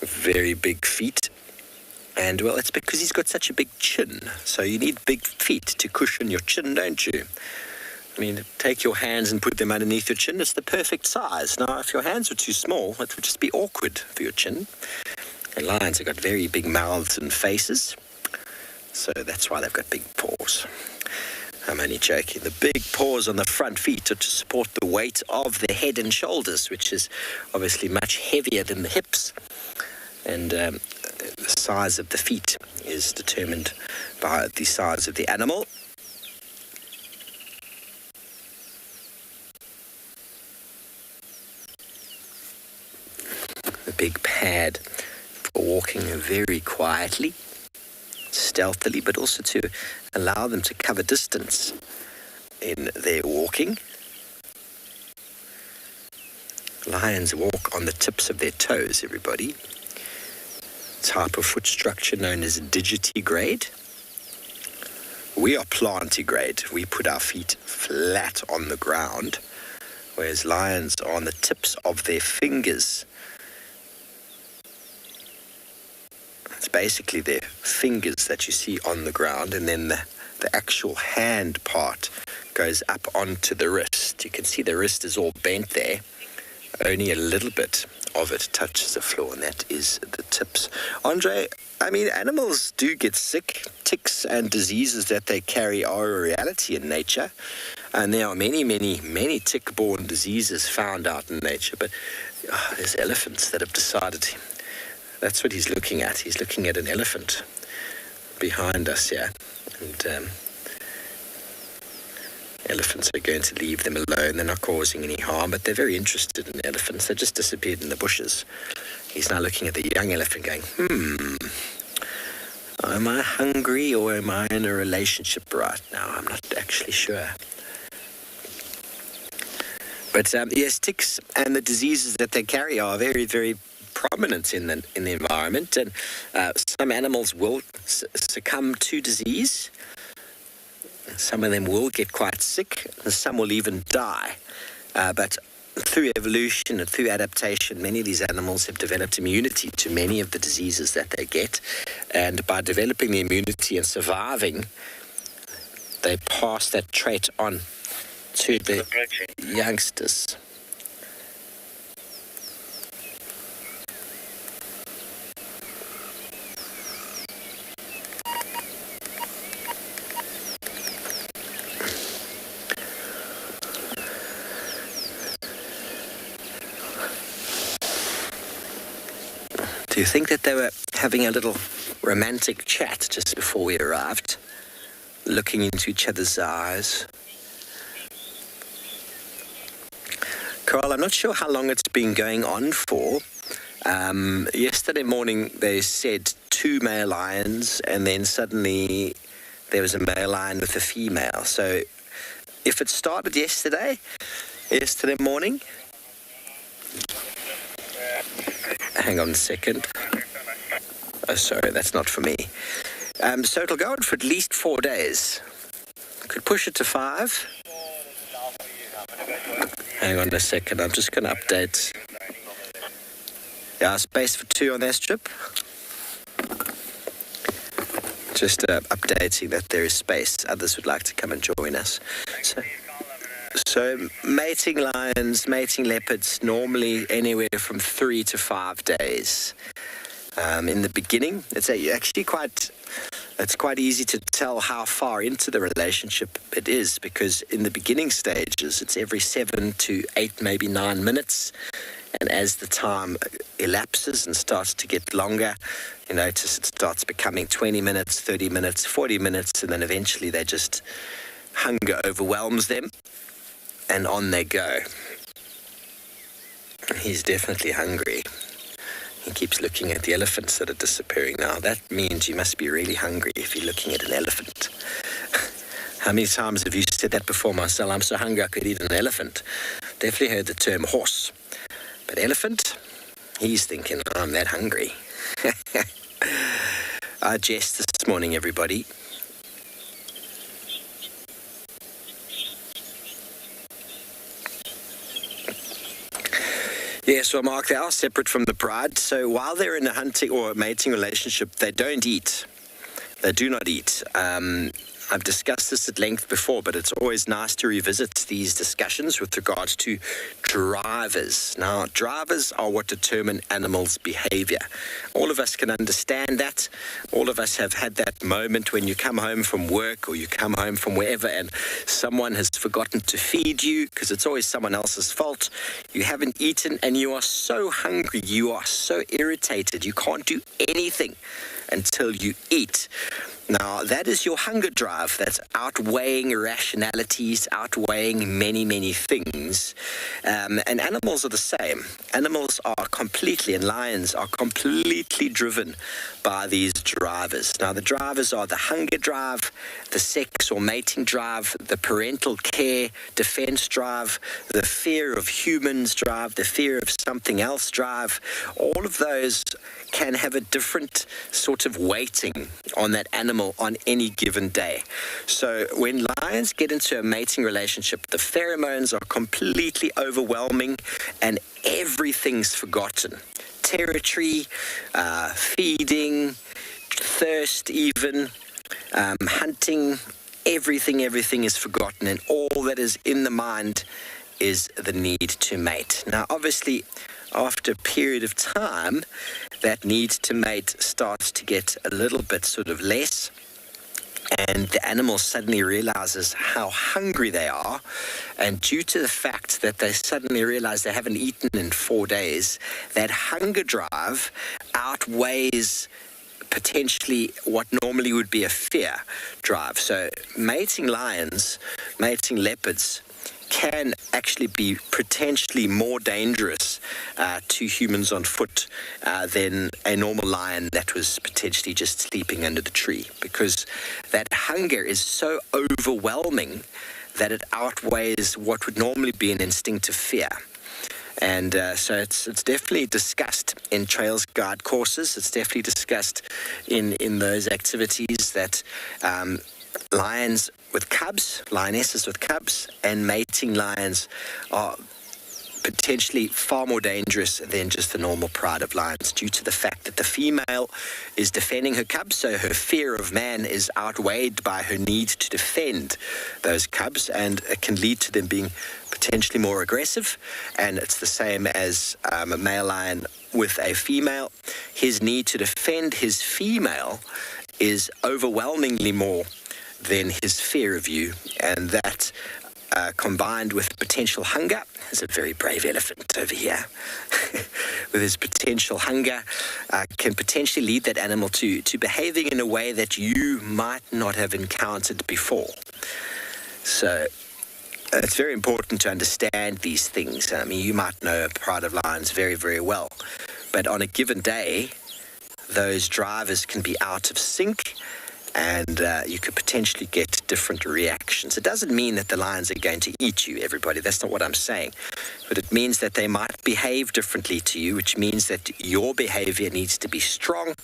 Very big feet. And well, it's because he's got such a big chin. So you need big feet to cushion your chin, don't you? I mean, take your hands and put them underneath your chin. It's the perfect size. Now, if your hands were too small, it would just be awkward for your chin. And lions have got very big mouths and faces. So that's why they've got big paws. I'm only joking. The big paws on the front feet are to support the weight of the head and shoulders, which is obviously much heavier than the hips. And the size of the feet is determined by the size of the animal. The big pad for walking very quietly. stealthily, but also to allow them to cover distance in their walking. Lions walk on the tips of their toes, everybody. Type of foot structure known as digitigrade. We are plantigrade. We put our feet flat on the ground, whereas lions are on the tips of their fingers. It's basically their fingers that you see on the ground, and then the actual hand part goes up onto the wrist. You can see the wrist is all bent there. Only a little bit of it touches the floor, and that is the tips. Andre, I mean, animals do get sick. Ticks and diseases that they carry are a reality in nature. And there are many, many, many tick-borne diseases found out in nature. But there's elephants that have decided. That's what he's looking at. He's looking at an elephant behind us here. And elephants are going to leave them alone. They're not causing any harm, but they're very interested in elephants. They just disappeared in the bushes. He's now looking at the young elephant going, am I hungry or am I in a relationship right now? I'm not actually sure. But yes, ticks and the diseases that they carry are very, very prominent in the environment. And some animals will succumb to disease. Some of them will get quite sick, and some will even die. But through evolution and through adaptation, many of these animals have developed immunity to many of the diseases that they get. And by developing the immunity and surviving, they pass that trait on to the youngsters. Do you think that they were having a little romantic chat just before we arrived, looking into each other's eyes? Carl, I'm not sure how long it's been going on for. Yesterday morning they said 2 male lions, and then suddenly there was a male lion with a female. So if it started yesterday morning, hang on a second. Oh, sorry, that's not for me. So it'll go on for at least 4 days. Could push it to 5. Hang on a second, I'm just going to update. Yeah, space for 2 on their strip. Just updating that there is space. Others would like to come and join us. So mating lions, mating leopards, normally anywhere from 3 to 5 days. In the beginning, it's actually quite easy to tell how far into the relationship it is, because in the beginning stages, it's every 7 to 8, maybe 9 minutes. And as the time elapses and starts to get longer, you notice it starts becoming 20 minutes, 30 minutes, 40 minutes, and then eventually hunger overwhelms them. And on they go. He's definitely hungry. He keeps looking at the elephants that are disappearing now. That means you must be really hungry if you're looking at an elephant. How many times have you said that before, Marcel? I'm so hungry I could eat an elephant. Definitely heard the term horse. But elephant, he's thinking, I'm that hungry. I jest this morning, everybody. Yes, well, Mark, they are separate from the pride. So while they're in a hunting or a mating relationship, they don't eat. They do not eat. I've discussed this at length before, but it's always nice to revisit these discussions with regards to drivers. Now, drivers are what determine animals' behavior. All of us can understand that. All of us have had that moment when you come home from work or you come home from wherever and someone has forgotten to feed you, because it's always someone else's fault. You haven't eaten and you are so hungry. You are so irritated. You can't do anything until you eat. Now, that is your hunger drive. That's outweighing irrationalities, outweighing many, many things. And animals are the same. Animals are completely, and lions are completely driven by these drivers. Now, the drivers are the hunger drive, the sex or mating drive, the parental care, defense drive, the fear of humans drive, the fear of something else drive. All of those can have a different sort of weighting on that animal on any given day. So when lions get into a mating relationship, the pheromones are completely overwhelming and everything's forgotten. Territory, feeding, thirst even, hunting, everything is forgotten, and all that is in the mind is the need to mate. Now, obviously, after a period of time, that need to mate starts to get a little bit sort of less, and the animal suddenly realizes how hungry they are, and due to the fact that they suddenly realize they haven't eaten in 4 days, that hunger drive outweighs potentially what normally would be a fear drive. So mating lions, mating leopards can actually be potentially more dangerous to humans on foot than a normal lion that was potentially just sleeping under the tree, because that hunger is so overwhelming that it outweighs what would normally be an instinctive fear. And so it's definitely discussed in trails guide courses. It's definitely discussed in those activities that lions with cubs, lionesses with cubs, and mating lions are potentially far more dangerous than just the normal pride of lions, due to the fact that the female is defending her cubs, so her fear of man is outweighed by her need to defend those cubs, and it can lead to them being potentially more aggressive. And it's the same as a male lion with a female. His need to defend his female is overwhelmingly more than his fear of you, and that combined with potential hunger, is a very brave elephant over here, with his potential hunger, can potentially lead that animal to behaving in a way that you might not have encountered before. So it's very important to understand these things. I mean, you might know a pride of lions very, very well, but on a given day, those drivers can be out of sync, and you could potentially get different reactions. It doesn't mean that the lions are going to eat you, everybody. That's not what I'm saying. But it means that they might behave differently to you, which means that your behavior needs to be strong.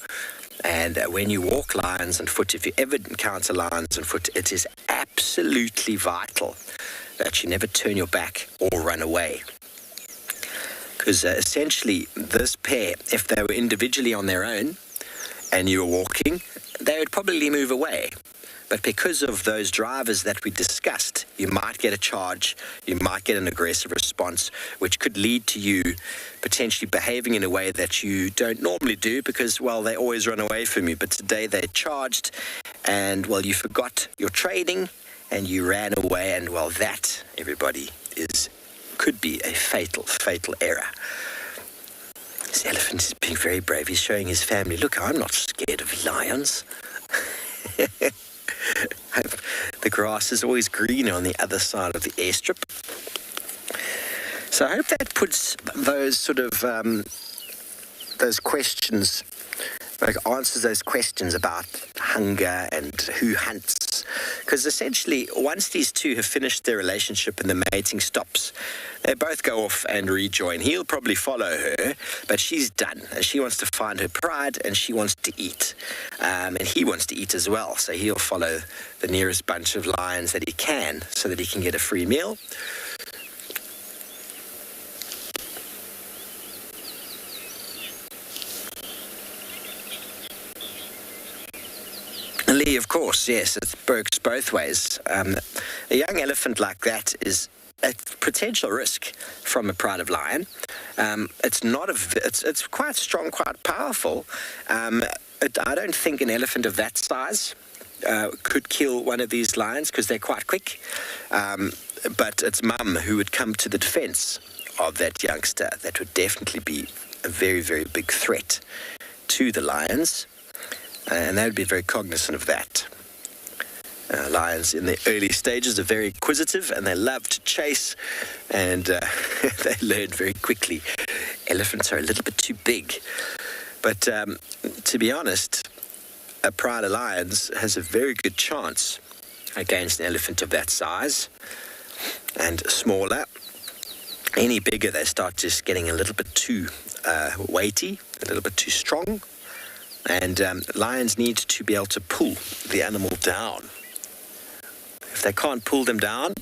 And when you walk lions on foot, if you ever encounter lions on foot, it is absolutely vital that you never turn your back or run away. Because essentially, this pair, if they were individually on their own and you were walking, they would probably move away. But because of those drivers that we discussed, you might get a charge, you might get an aggressive response, which could lead to you potentially behaving in a way that you don't normally do, because, well, they always run away from you. But today they charged, and, well, you forgot your training and you ran away, and, well, that, everybody, could be a fatal error. This elephant is being very brave. He's showing his family, look, I'm not scared of lions. The grass is always greener on the other side of the airstrip. So I hope that puts those sort of, those questions, like answers those questions about hunger and who hunts. Because essentially, once these two have finished their relationship and the mating stops, they both go off and rejoin. He'll probably follow her, but she's done. She wants to find her pride, and she wants to eat. And he wants to eat as well, so he'll follow the nearest bunch of lions that he can, so that he can get a free meal. Lee, of course, yes, it works both ways. A young elephant like that is a potential risk from a pride of lion. It's quite strong, quite powerful. I don't think an elephant of that size could kill one of these lions, because they're quite quick. But it's mum who would come to the defense of that youngster. That would definitely be a very, very big threat to the lions. and they would be very cognizant of that. Lions in the early stages are very inquisitive and they love to chase, and they learn very quickly. Elephants are a little bit too big. But to be honest, a pride of lions has a very good chance against an elephant of that size and smaller. Any bigger, they start just getting a little bit too weighty, a little bit too strong. And lions need to be able to pull the animal down. If they can't pull them down,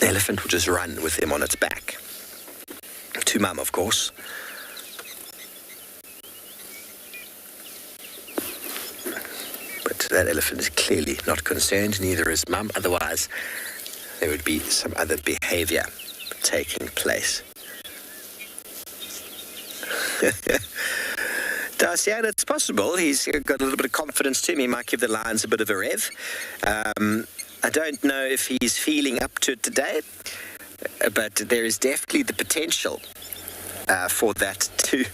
the elephant will just run with them on its back. To mum, of course. But that elephant is clearly not concerned, neither is mum, otherwise there would be some other behavior taking place. Darcy, and it's possible he's got a little bit of confidence to him. He might give the Lions a bit of a rev. I don't know if he's feeling up to it today, but there is definitely the potential for that to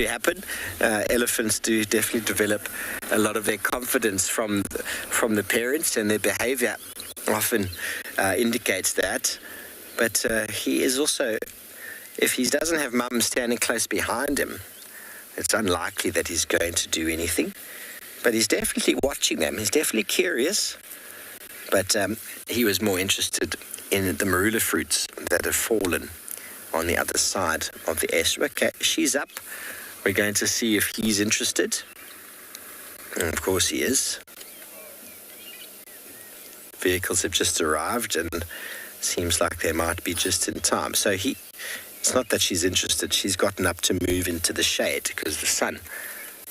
happen. Elephants do definitely develop a lot of their confidence from the parents, and their behavior often indicates that. But he is also, if he doesn't have mum standing close behind him, it's unlikely that he's going to do anything. But he's definitely watching them. He's definitely curious. But he was more interested in the marula fruits that have fallen on the other side of the estuary. Okay, she's up. We're going to see if he's interested. And of course he is. Vehicles have just arrived and seems like they might be just in time. So it's not that she's interested. She's gotten up to move into the shade because the sun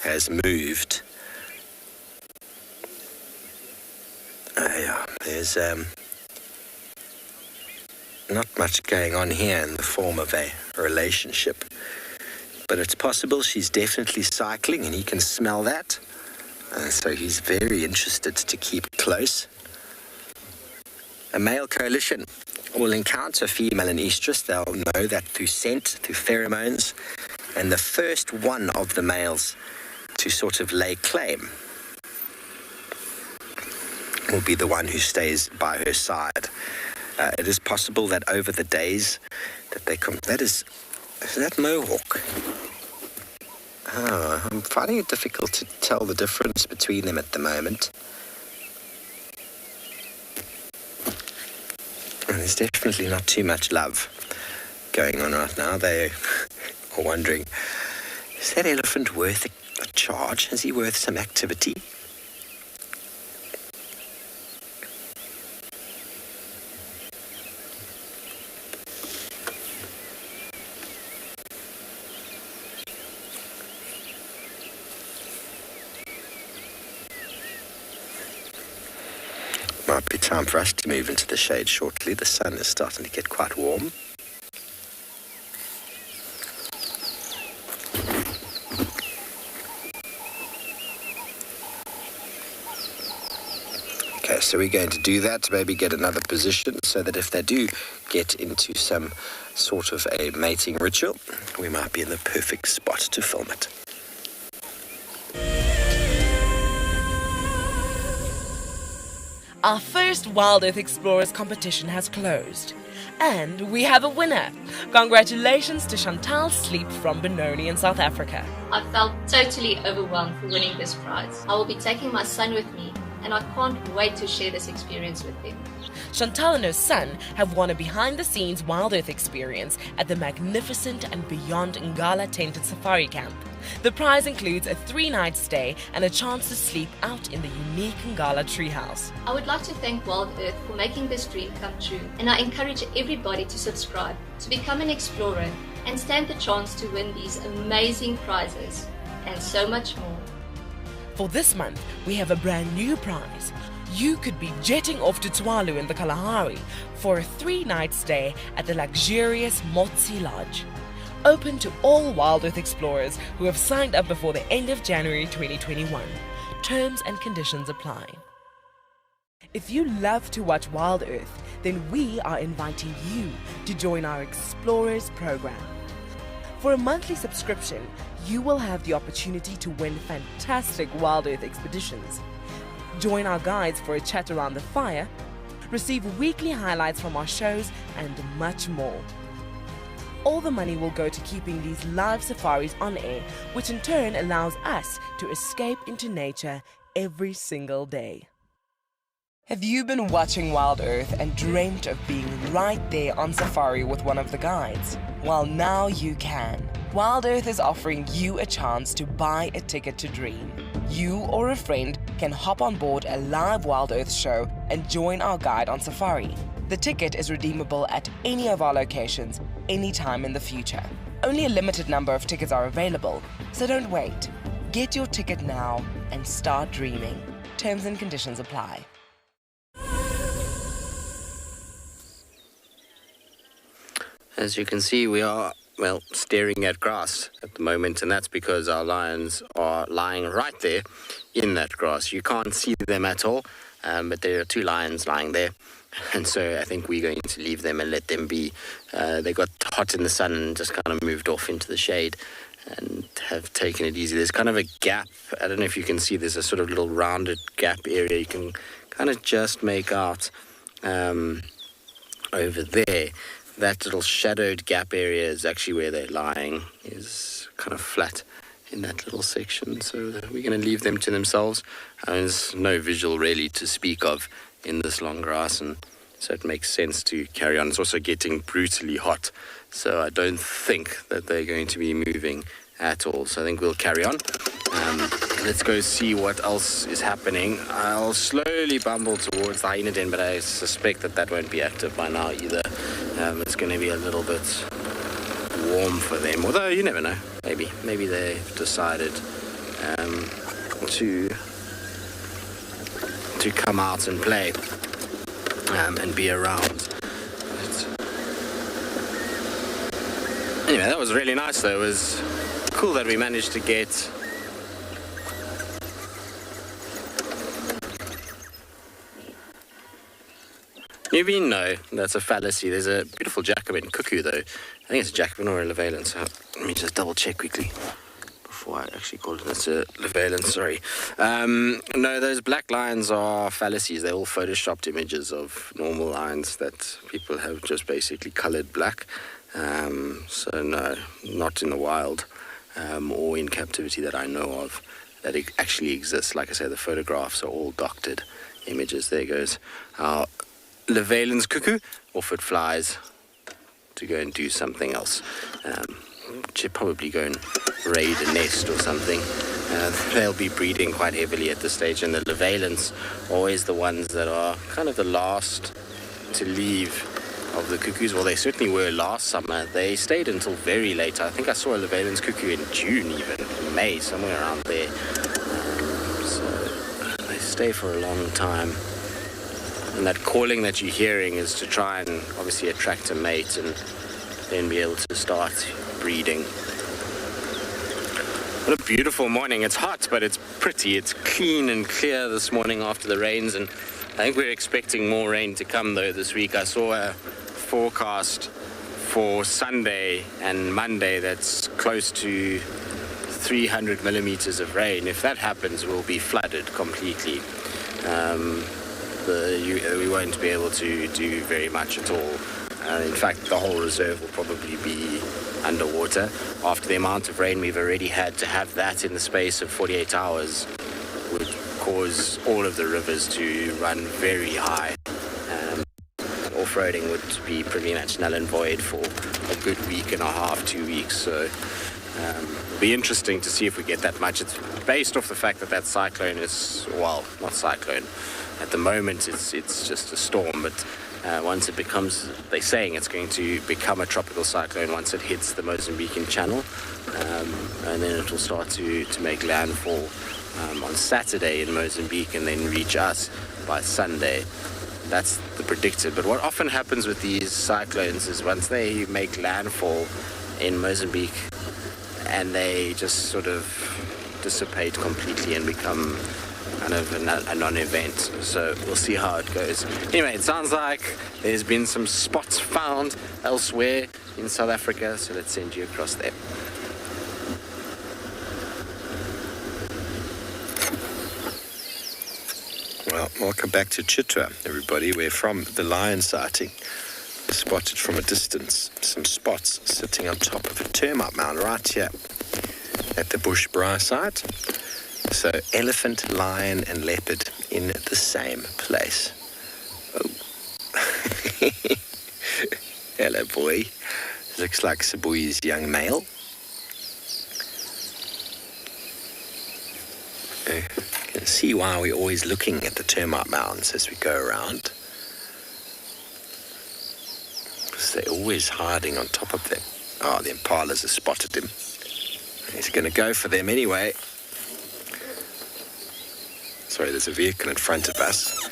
has moved. Yeah, there's not much going on here in the form of a relationship. But it's possible she's definitely cycling, and he can smell that. So he's very interested to keep close. A male coalition will encounter female and estrus. They'll know that through scent, through pheromones. And the first one of the males to sort of lay claim will be the one who stays by her side. It is possible that over the days that they come... Is that Mohawk? Oh, I'm finding it difficult to tell the difference between them at the moment. And there's definitely not too much love going on right now. They are wondering, is that elephant worth a charge? Is he worth some activity? Might be time for us to move into the shade shortly. The sun is starting to get quite warm. Okay, so we're going to do that, maybe get another position so that if they do get into some sort of a mating ritual, we might be in the perfect spot to film it. Our first Wild Earth Explorers competition has closed, and we have a winner. Congratulations to Chantal Sleep from Benoni in South Africa. I felt totally overwhelmed for winning this prize. I will be taking my son with me, and I can't wait to share this experience with him. Chantal and her son have won a behind-the-scenes Wild Earth experience at the magnificent and beyond Ngala Tented Safari Camp. The prize includes a 3-night stay and a chance to sleep out in the unique Ngala treehouse. I would like to thank Wild Earth for making this dream come true, and I encourage everybody to subscribe, to become an explorer, and stand the chance to win these amazing prizes, and so much more. For this month, we have a brand new prize. You could be jetting off to Tswalu in the Kalahari for a 3-night stay at the luxurious Motsi Lodge. Open to all Wild Earth explorers who have signed up before the end of January 2021. Terms and conditions apply. If you love to watch Wild Earth, then we are inviting you to join our Explorers program. For a monthly subscription, you will have the opportunity to win fantastic Wild Earth expeditions. Join our guides for a chat around the fire, receive weekly highlights from our shows, and much more. All the money will go to keeping these live safaris on air, which in turn allows us to escape into nature every single day. Have you been watching Wild Earth and dreamt of being right there on safari with one of the guides? Well, now you can. Wild Earth is offering you a chance to buy a ticket to dream. You or a friend can hop on board a live Wild Earth show and join our guide on safari. The ticket is redeemable at any of our locations, anytime in the future. Only a limited number of tickets are available, so don't wait. Get your ticket now and start dreaming. Terms and conditions apply. As you can see, we are, well, staring at grass at the moment, and that's because our lions are lying right there in that grass. You can't see them at all, but there are two lions lying there, and so I think we're going to leave them and let them be. They got hot in the sun and just kind of moved off into the shade and have taken it easy. There's kind of a gap. I don't know if you can see, there's a sort of little rounded gap area you can kind of just make out over there. That little shadowed gap area is actually where they're lying, is kind of flat in that little section. So we're going to leave them to themselves. There's no visual really to speak of in this long grass, and so it makes sense to carry on. It's also getting brutally hot, so I don't think that they're going to be moving at all. So I think we'll carry on. Let's go see what else is happening. I'll slowly bumble towards the hyena den, but I suspect that that won't be active by now either. It's going to be a little bit warm for them, although you never know. Maybe they've decided to come out and play and be around. Anyway, that was really nice though. It was cool that we managed to get Nubian, no, that's a fallacy. There's a beautiful Jacobin cuckoo, though. I think it's a Jacobin or a Levalence. So let me just double check quickly before I actually call it. It's a Levalence, sorry. No, those black lions are fallacies. They're all photoshopped images of normal lions that people have just basically colored black. So no, not in the wild or in captivity that I know of that it actually exists. Like I say, the photographs are all doctored images. There goes our Levalence cuckoo. Off it flies to go and do something else. Should probably go and raid a nest or something. They'll be breeding quite heavily at this stage, and the Levalence are always the ones that are kind of the last to leave of the cuckoos. Well, they certainly were last summer. They stayed until very late. I think I saw a Levalence cuckoo in June, even May, somewhere around there. So they stay for a long time. And that calling that you're hearing is to try and obviously attract a mate and then be able to start breeding. What a beautiful morning. It's hot, but it's pretty. It's clean and clear this morning after the rains, and I think we're expecting more rain to come though this week. I saw a forecast for Sunday and Monday that's close to 300 millimeters of rain. If that happens, we'll be flooded completely. We won't be able to do very much at all. In fact, the whole reserve will probably be underwater. After the amount of rain we've already had, to have that in the space of 48 hours would cause all of the rivers to run very high. Off-roading would be pretty much null and void for a good week and a half, 2 weeks. So it'll be interesting to see if we get that much. It's based off the fact that cyclone is, well, not cyclone. At the moment, it's just a storm, but once it becomes, they're saying it's going to become a tropical cyclone once it hits the Mozambican Channel, and then it will start to make landfall on Saturday in Mozambique and then reach us by Sunday. That's the predicted. But what often happens with these cyclones is once they make landfall in Mozambique and they just sort of dissipate completely and become kind of a non-event. So we'll see how it goes. Anyway, it sounds like there's been some spots found elsewhere in South Africa, so let's send you across there. Well, welcome back to Chitwa, everybody. We're from the lion sighting. Spotted from a distance some spots sitting on top of a termite mound right here at the Bushbraai site. So elephant, lion and leopard in the same place. Oh. Hello, boy. Looks like Sibuyi's young male. You can see why we're always looking at the termite mounds as we go around. Because they're always hiding on top of them. Oh, the impalas have spotted him. He's going to go for them anyway. Sorry, there's a vehicle in front of us.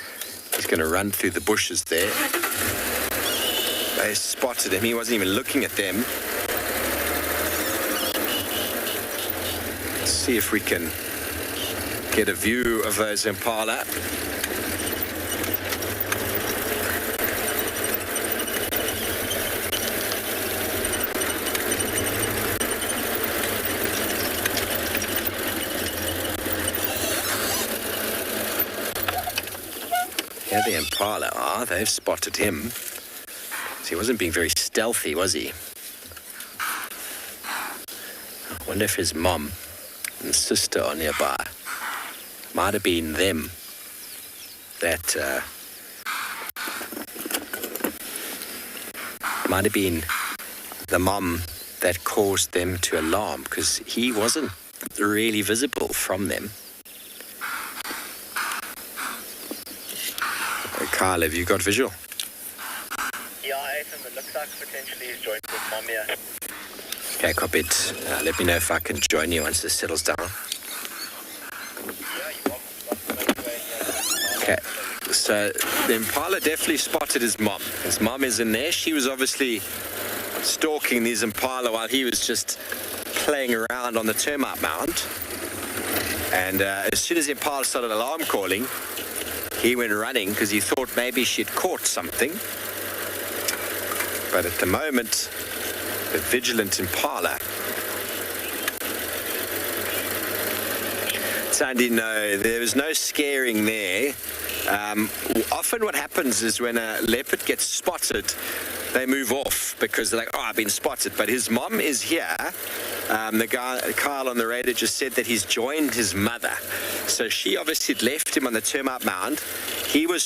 He's going to run through the bushes there. They spotted him. He wasn't even looking at them. Let's see if we can get a view of those impala. Here the impala are. They've spotted him. So he wasn't being very stealthy, was he? I wonder if his mom and sister are nearby. Might have been them that might have been the mom that caused them to alarm, because he wasn't really visible from them. Kyle, have you got visual? Yeah, Ethan, it looks like potentially he's joined with mom here. Okay, copied. Let me know if I can join you once this settles down. Okay, so the impala definitely spotted his mom. His mom is in there. She was obviously stalking these impala while he was just playing around on the termite mound. And as soon as the impala started alarm calling, he went running because he thought maybe she'd caught something. But at the moment, the vigilant impala. Sandy, no, there was no scaring there. Often what happens is when a leopard gets spotted, they move off because they're like, oh, I've been spotted. But his mom is here. The guy, Kyle on the radio, just said that he's joined his mother. So she obviously had left him on the termite mound. She was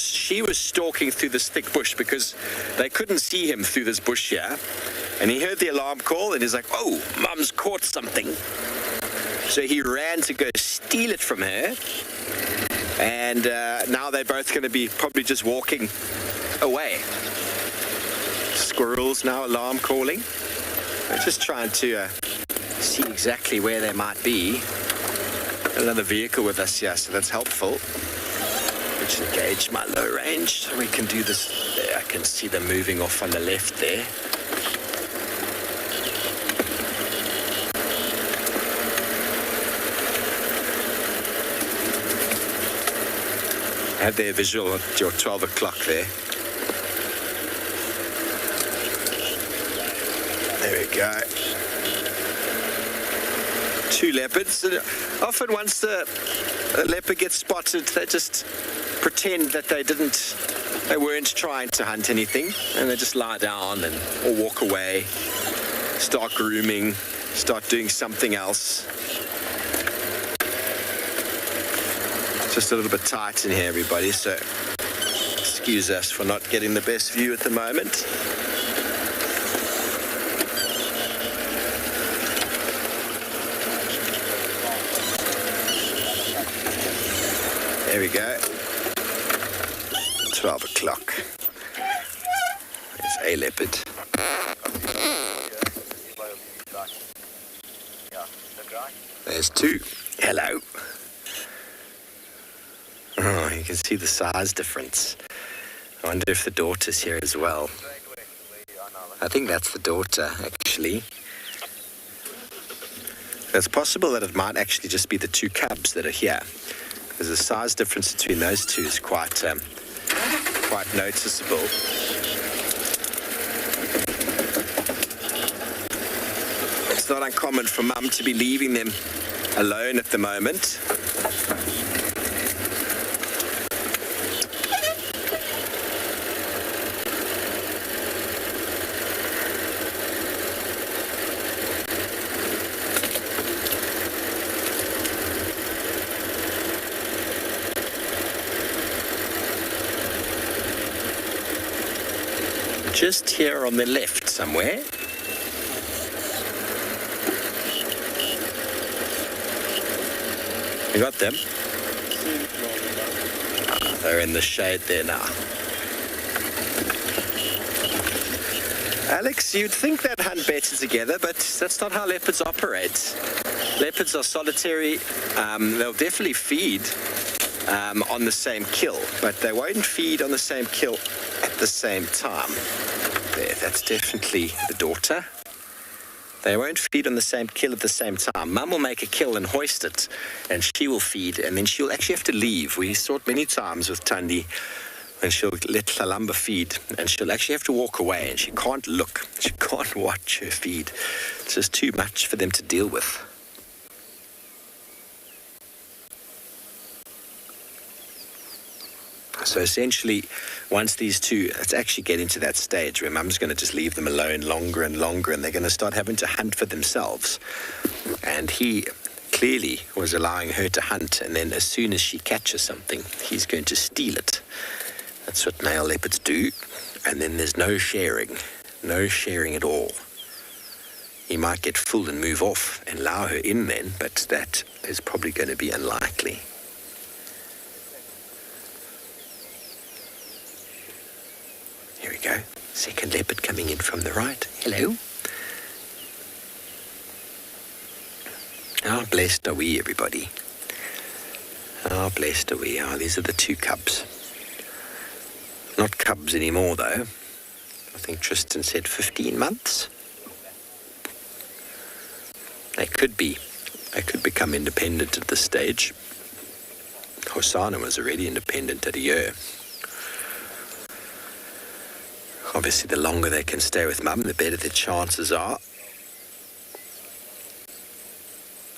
stalking through this thick bush because they couldn't see him through this bush here. And he heard the alarm call and he's like, oh, mum's caught something. So he ran to go steal it from her. And now they're both going to be probably just walking away. Squirrels now alarm calling. They're just trying to see exactly where they might be. Another vehicle with us here, so that's helpful. Let's engage my low range so we can do this. There, I can see them moving off on the left there. I have their visual at your 12 o'clock there. There we go. Two leopards. Often once the leopard gets spotted, they just pretend that they weren't trying to hunt anything, and they just lie down or walk away, start grooming, start doing something else. It's just a little bit tight in here, everybody, so excuse us for not getting the best view at the moment. There we go. 12 o'clock. There's a leopard. There's two. Hello. Oh, you can see the size difference. I wonder if the daughter's here as well. I think that's the daughter, actually. It's possible that it might actually just be the two cubs that are here. Because the size difference between those two is quite noticeable. It's not uncommon for mum to be leaving them alone at the moment. just here on the left somewhere. You got them? They're in the shade there now. Alex, you'd think they'd hunt better together, but that's not how leopards operate. Leopards are solitary. They'll definitely feed on the same kill, but they won't feed on the same kill at the same time. There, that's definitely the daughter. They won't feed on the same kill at the same time. Mum will make a kill and hoist it, and she will feed, and then she'll actually have to leave. We saw it many times with Thandi, and she'll let Tlalamba feed, and she'll actually have to walk away, and she can't look. She can't watch her feed. It's just too much for them to deal with. So essentially, once these two, it's actually getting to that stage where Mum's going to just leave them alone longer and longer, and they're going to start having to hunt for themselves. And he clearly was allowing her to hunt, and then as soon as she catches something, he's going to steal it. That's what male leopards do. And then there's no sharing at all. He might get full and move off and allow her in then, but that is probably going to be unlikely. Here we go. Second leopard coming in from the right. Hello. How blessed are we, everybody? How blessed are we? Oh, these are the two cubs. Not cubs anymore, though. I think Tristan said 15 months. They could be. They could become independent at this stage. Hosana was already independent at a year. Obviously, the longer they can stay with Mum, the better the chances are.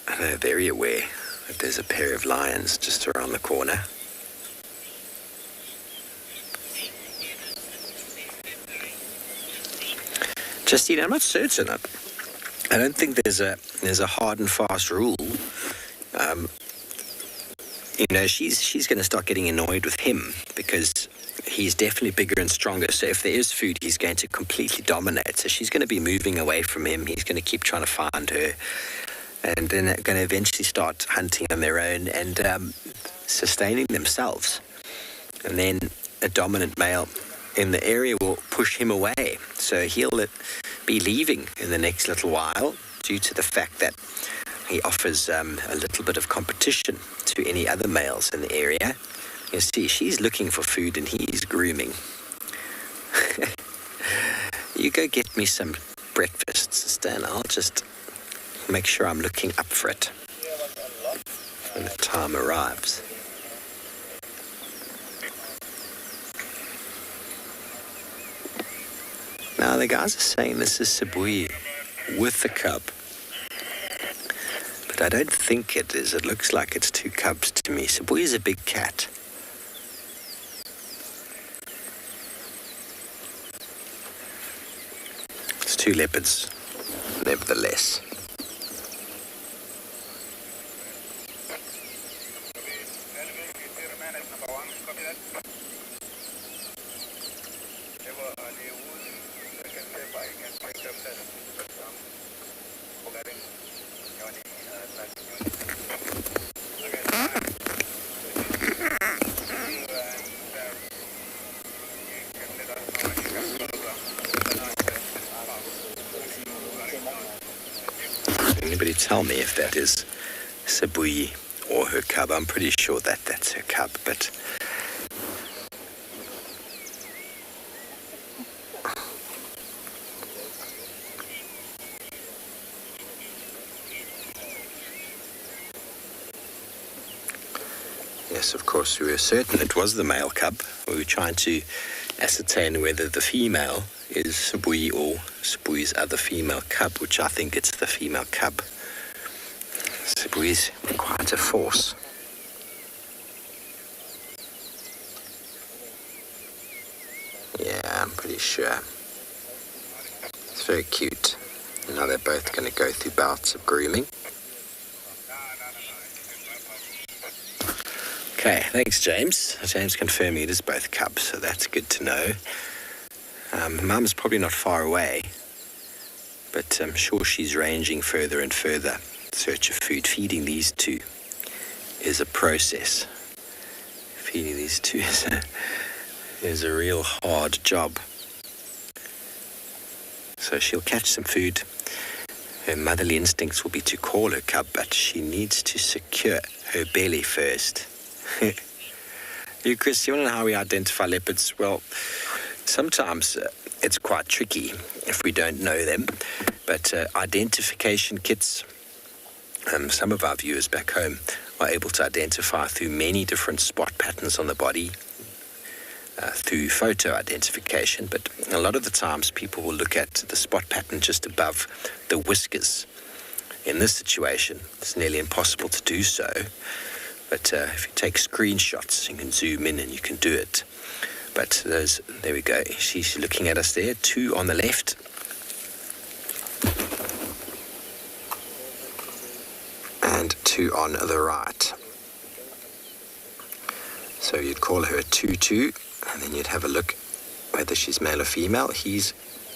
And they're very aware that there's a pair of lions just around the corner. Justine, I'm not certain. I don't think there's a hard and fast rule. She's going to start getting annoyed with him because he's definitely bigger and stronger. So if there is food, he's going to completely dominate. So she's going to be moving away from him. He's going to keep trying to find her. And then they're going to eventually start hunting on their own and sustaining themselves. And then a dominant male in the area will push him away. So he'll be leaving in the next little while due to the fact that he offers a little bit of competition to any other males in the area. You see, she's looking for food and he's grooming. You go get me some breakfast, Stan. I'll just make sure I'm looking up for it when the time arrives. Now the guys are saying this is Sibui with the cub. But I don't think it is. It looks like it's two cubs to me. Sibui is a big cat. It's two leopards, nevertheless. Anybody tell me if that is Sibui or her cub? I'm pretty sure that that's her cub, but yes, of course, we were certain it was the male cub. We were trying to ascertain whether the female is Sibui or Sibui's other female cub, which I think it's the female cub. Sibui's quite a force. Yeah, I'm pretty sure. It's very cute. Now they're both going to go through bouts of grooming. Okay, thanks, James. James confirming it is both cubs, so that's good to know. Mum's probably not far away, but I'm sure she's ranging further and further in search of food. Feeding these two is a process. Feeding these two is a real hard job. So she'll catch some food. Her motherly instincts will be to call her cub, but she needs to secure her belly first. You, Chris, you want to know how we identify leopards? Well, sometimes it's quite tricky if we don't know them, but identification kits, some of our viewers back home are able to identify through many different spot patterns on the body, through photo identification, but a lot of the times people will look at the spot pattern just above the whiskers. In this situation, it's nearly impossible to do so, but if you take screenshots, you can zoom in and you can do it. But there we go. She's looking at us there. 2 on the left. And 2 on the right. So you'd call her a 2-2, and then you'd have a look whether she's male or female. He's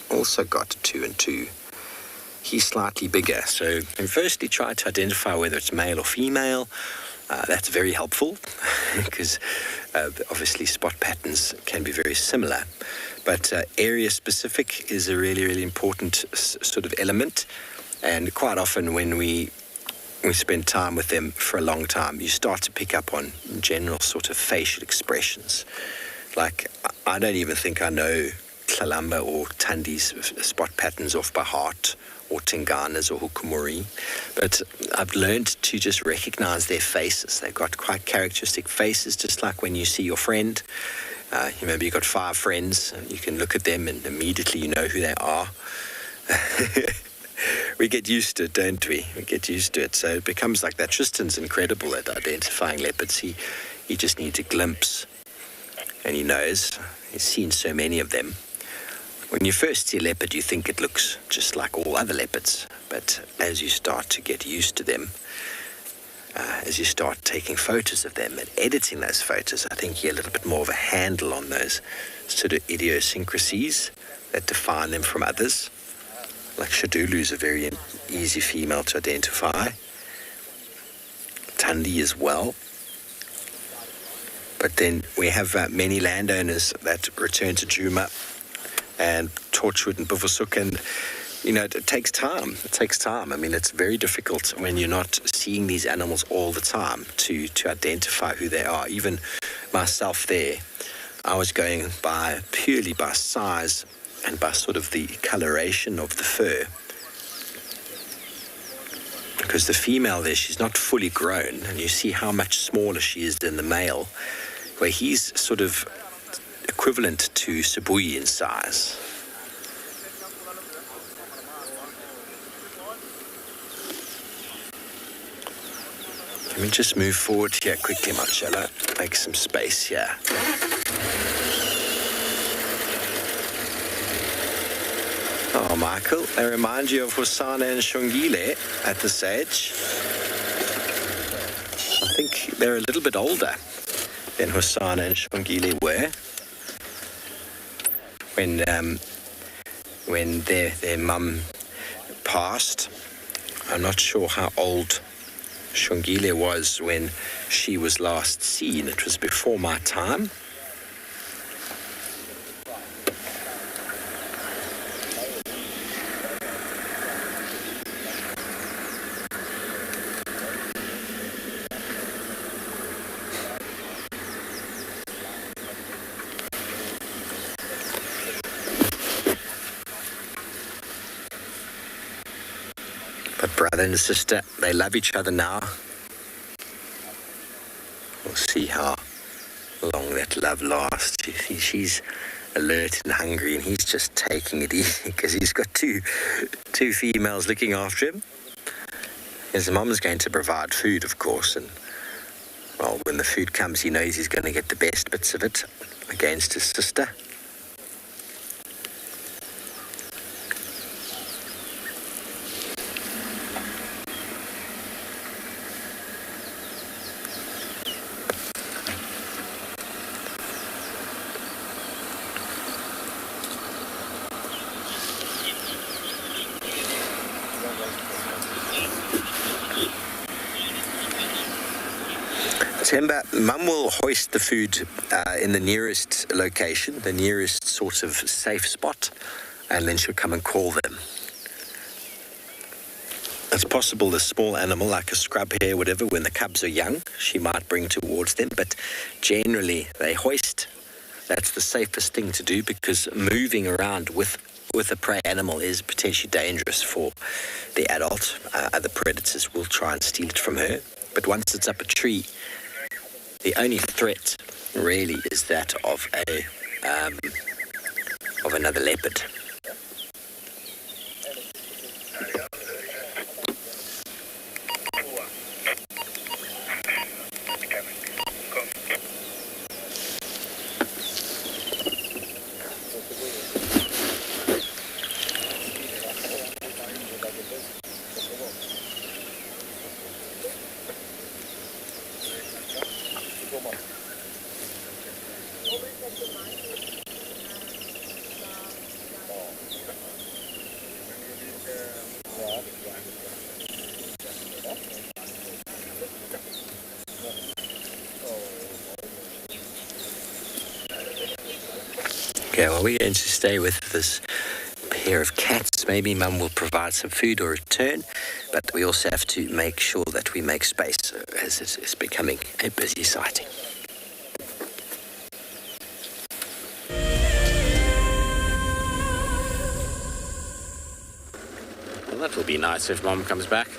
also got 2 and 2. He's slightly bigger. So you firstly try to identify whether it's male or female. That's very helpful because obviously spot patterns can be very similar. But area specific is a really, really important sort of element. And quite often when we spend time with them for a long time, you start to pick up on general sort of facial expressions. Like, I don't even think I know Tlalamba or Tandi's spot patterns off by heart, or Tingana's or Hukumuri, but I've learned to just recognize their faces. They've got quite characteristic faces, just like when you see your friend. Maybe you've got 5 friends, and you can look at them and immediately you know who they are. We get used to it, don't we? We get used to it. So it becomes like that. Tristan's incredible at identifying leopards. He just needs a glimpse, and he knows. He's seen so many of them. When you first see a leopard, you think it looks just like all other leopards. But as you start to get used to them, as you start taking photos of them and editing those photos, I think you get a little bit more of a handle on those sort of idiosyncrasies that define them from others. Like Shadulu is a very easy female to identify. Tandi as well. But then we have many landowners that return to Djuma and Torchwood and Buffelshoek, and it takes time. It takes time. I mean, it's very difficult when you're not seeing these animals all the time to identify who they are. Even myself there, I was going purely by size and by sort of the coloration of the fur. Because the female there, she's not fully grown, and you see how much smaller she is than the male, where he's sort of equivalent to Sibui in size. Let me just move forward here quickly, Marcella. Make some space here. Oh, Michael, they remind you of Hosana and Shongile at this age. I think they're a little bit older than Hosana and Shongile were when their mum passed. I'm not sure how old Shongile was when she was last seen. It was before my time. Brother and sister, they love each other now. We'll see how long that love lasts. She's alert and hungry, and he's just taking it easy because he's got two females looking after him. His mum's going to provide food, of course, and well, when the food comes, he knows he's going to get the best bits of it against his sister. Temba, Mum will hoist the food in the nearest location, the nearest sort of safe spot, and then she'll come and call them. It's possible the small animal, like a scrub hare, whatever, when the cubs are young, she might bring towards them, but generally they hoist. That's the safest thing to do, because moving around with a prey animal is potentially dangerous for the adult. Other predators will try and steal it from her. But once it's up a tree, the only threat really is that of another leopard. Okay, well, we're going to stay with this pair of cats. Maybe Mum will provide some food or return, but we also have to make sure that we make space as it is becoming a busy sighting. Well, that will be nice if Mum comes back.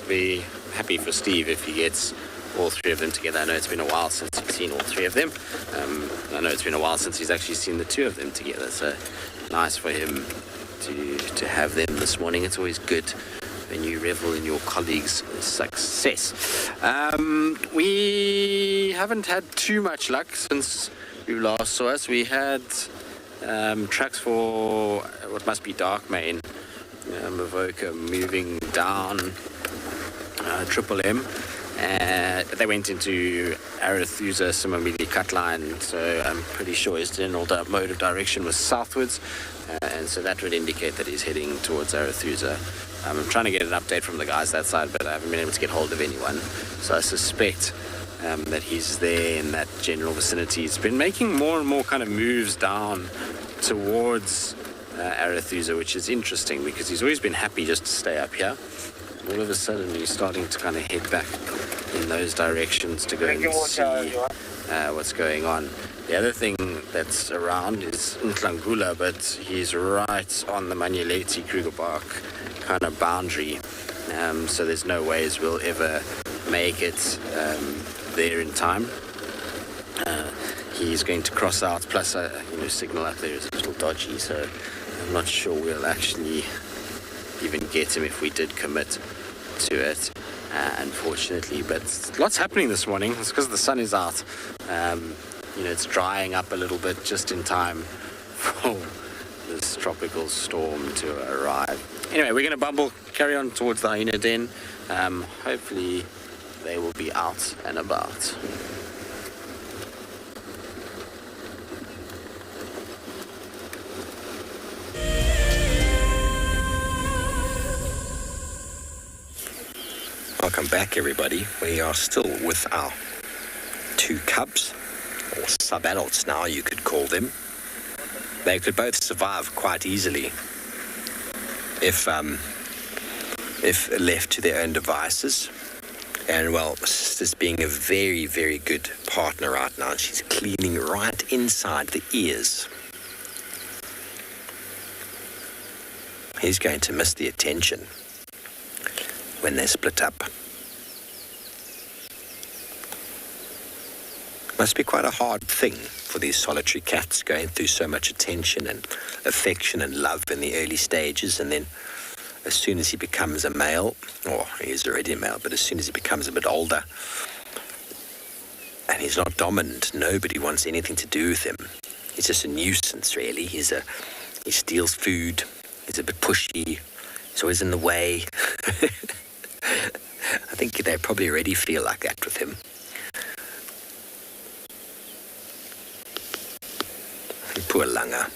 Be happy for Steve if he gets all three of them together. I know it's been a while since he's seen all three of them. I know it's been a while since he's actually seen the two of them together, so nice for him to have them this morning. It's always good when you revel in your colleagues' success. We haven't had too much luck since you last saw us. We had tracks for what must be Darkmane, Mavoka moving down Triple M. They went into Arethusa, Simamili cut line, so I'm pretty sure his general mode of direction was southwards, and so that would indicate that he's heading towards Arethusa. I'm trying to get an update from the guys that side, but I haven't been able to get hold of anyone, so I suspect that he's there in that general vicinity. He's been making more and more kind of moves down towards Arethusa, which is interesting because he's always been happy just to stay up here. All of a sudden he's starting to kind of head back in those directions to go and see what's going on. The other thing that's around is Ntlangula, but he's right on the Manyeleti Krugerpark kind of boundary, so there's no ways we'll ever make it there in time. He's going to cross out, plus signal up there is a little dodgy, so I'm not sure we'll actually even get him if we did commit to it, unfortunately. But lots happening this morning. It's because the sun is out. It's drying up a little bit just in time for this tropical storm to arrive. Anyway, we're going to carry on towards the hyena den. Hopefully they will be out and about. Welcome back, everybody. We are still with our two cubs, or sub-adults now, you could call them. They could both survive quite easily if left to their own devices. And, well, sister's being a very, very good partner right now. She's cleaning right inside the ears. He's going to miss the attention when they split up. Must be quite a hard thing for these solitary cats, going through so much attention and affection and love in the early stages, and then as soon as he becomes a male, or he is already a male, but as soon as he becomes a bit older and he's not dominant, nobody wants anything to do with him. He's just a nuisance, really. He steals food, he's a bit pushy, he's always in the way. I think they probably already feel like that with him. Poor Langa.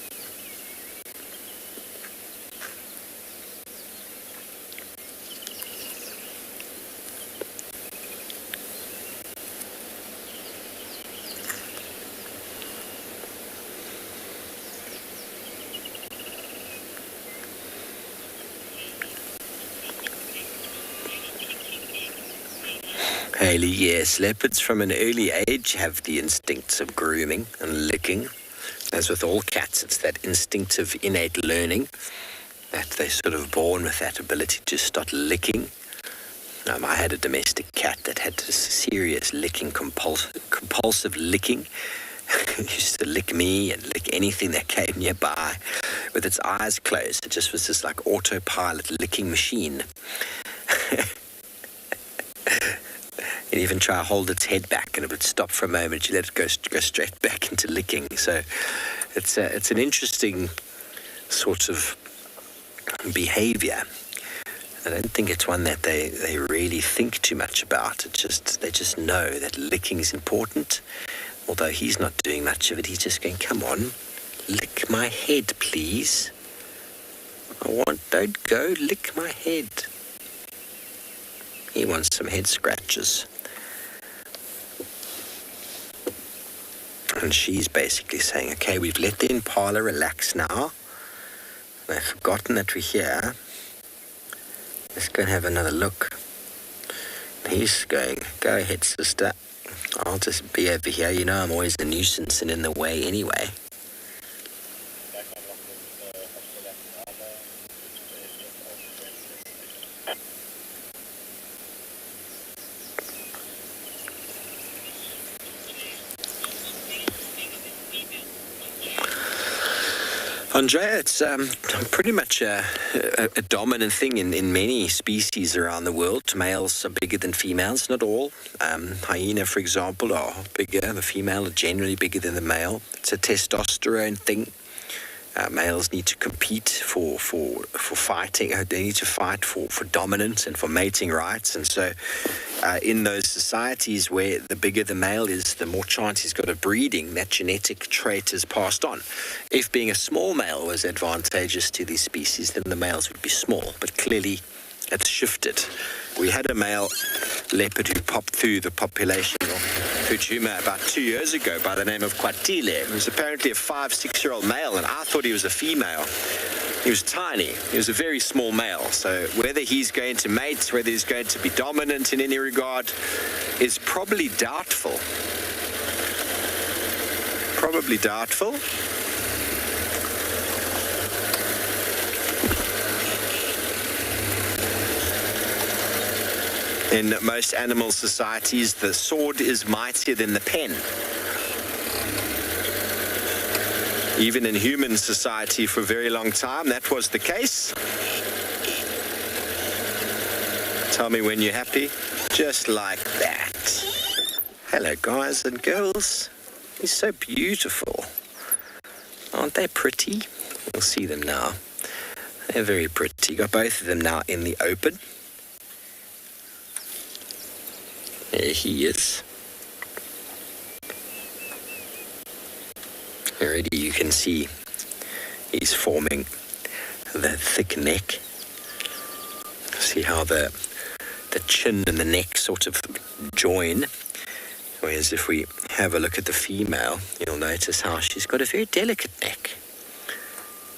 Hayley, yes, leopards from an early age have the instincts of grooming and licking. As with all cats, it's that instinctive innate learning that they're sort of born with that ability to start licking. I had a domestic cat that had this serious licking, compulsive licking. It used to lick me and lick anything that came nearby with its eyes closed. It just was this like autopilot licking machine. It even try to hold its head back, and it would stop for a moment. You let it go straight back into licking. So it's an interesting sort of behavior. I don't think it's one that they really think too much about. They just know that licking is important. Although he's not doing much of it, he's just going, come on, lick my head, please. Don't go, lick my head. He wants some head scratches. And she's basically saying, okay, we've let the impala relax now. They've forgotten that we're here. Let's go and have another look. And he's going, go ahead, sister. I'll just be over here. You know I'm always a nuisance and in the way anyway. Andrea, it's pretty much a dominant thing in many species around the world. Males are bigger than females, not all. Hyena, for example, are bigger. The female are generally bigger than the male. It's a testosterone thing. Males need to compete for fighting. They need to fight for dominance and for mating rights. And so in those societies where the bigger the male is, the more chance he's got of breeding, that genetic trait is passed on. If being a small male was advantageous to these species, then the males would be small. But clearly, it's shifted. We had a male leopard who popped through the population of Pujuma about 2 years ago by the name of Kwatile. He was apparently a 5-6-year-old male, and I thought he was a female. He was tiny. He was a very small male. So whether he's going to mate, whether he's going to be dominant in any regard, is probably doubtful. Probably doubtful. In most animal societies, the sword is mightier than the pen. Even in human society for a very long time, that was the case. Tell me when you're happy. Just like that. Hello, guys and girls. He's so beautiful. Aren't they pretty? We'll see them now. They're very pretty. Got both of them now in the open. There he is. Already you can see he's forming the thick neck. See how the chin and the neck sort of join. Whereas if we have a look at the female, you'll notice how she's got a very delicate neck.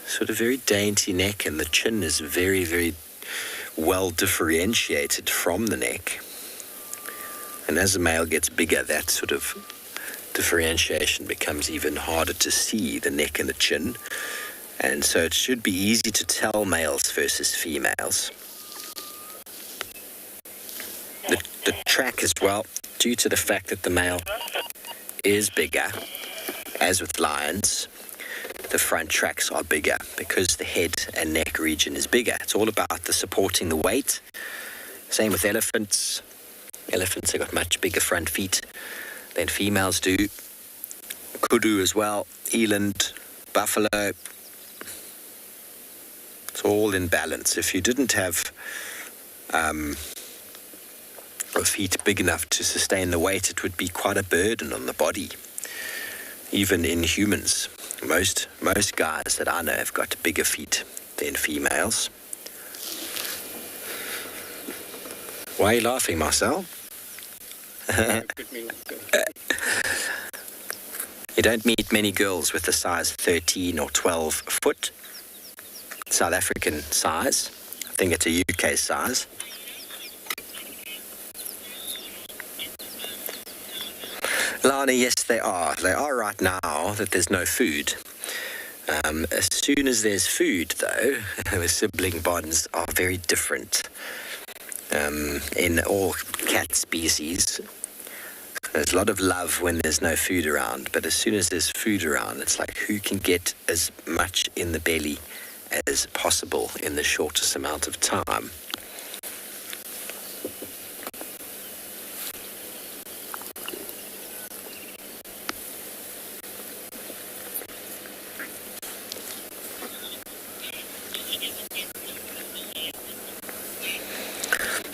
Sort of very dainty neck, and the chin is very, very well differentiated from the neck. And as the male gets bigger, that sort of differentiation becomes even harder to see, the neck and the chin. And so it should be easy to tell males versus females. The track as well, due to the fact that the male is bigger, as with lions, the front tracks are bigger because the head and neck region is bigger. It's all about the supporting the weight. Same with elephants. Elephants have got much bigger front feet than females do. Kudu as well, eland, buffalo. It's all in balance. If you didn't have feet big enough to sustain the weight, it would be quite a burden on the body. Even in humans, most guys that I know have got bigger feet than females. Why are you laughing, Marcel? You don't meet many girls with a size 13 or 12 foot. South African size. I think it's a UK size. Lana, yes, they are. They are right now that there's no food. As soon as there's food, though, the sibling bonds are very different. In all cat species, there's a lot of love when there's no food around, but as soon as there's food around, it's like who can get as much in the belly as possible in the shortest amount of time.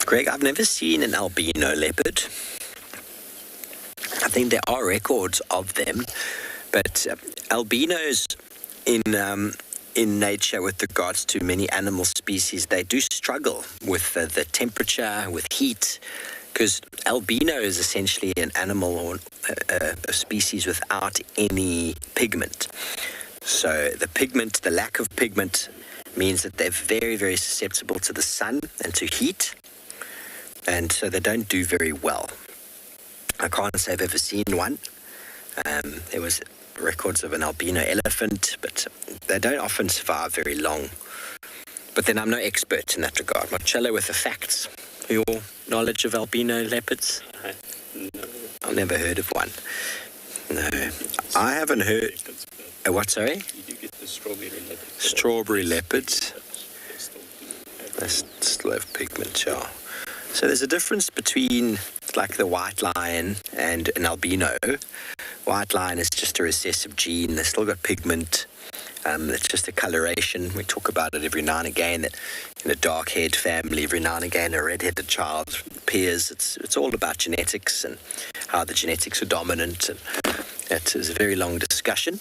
Greg, I've never seen an albino leopard. I think there are records of them, but albinos in nature with regards to many animal species, they do struggle with the temperature, with heat, because albino is essentially an animal or a species without any pigment. So the lack of pigment means that they're very, very susceptible to the sun and to heat. And so they don't do very well. I can't say I've ever seen one. There was records of an albino elephant, but they don't often survive very long. But then I'm no expert in that regard. Marcello with the facts. Your knowledge of albino leopards? No. I've never heard of one. No. I haven't heard... what, sorry? You do get the strawberry leopards. Strawberry leopards. They still have pigment, yeah. So there's a difference between like the white lion and an albino. White lion is just a recessive gene. They've still got pigment. It's just a coloration. We talk about it every now and again, that in a dark-haired family, every now and again, a red-headed child appears. It's all about genetics and how the genetics are dominant. And that is a very long discussion.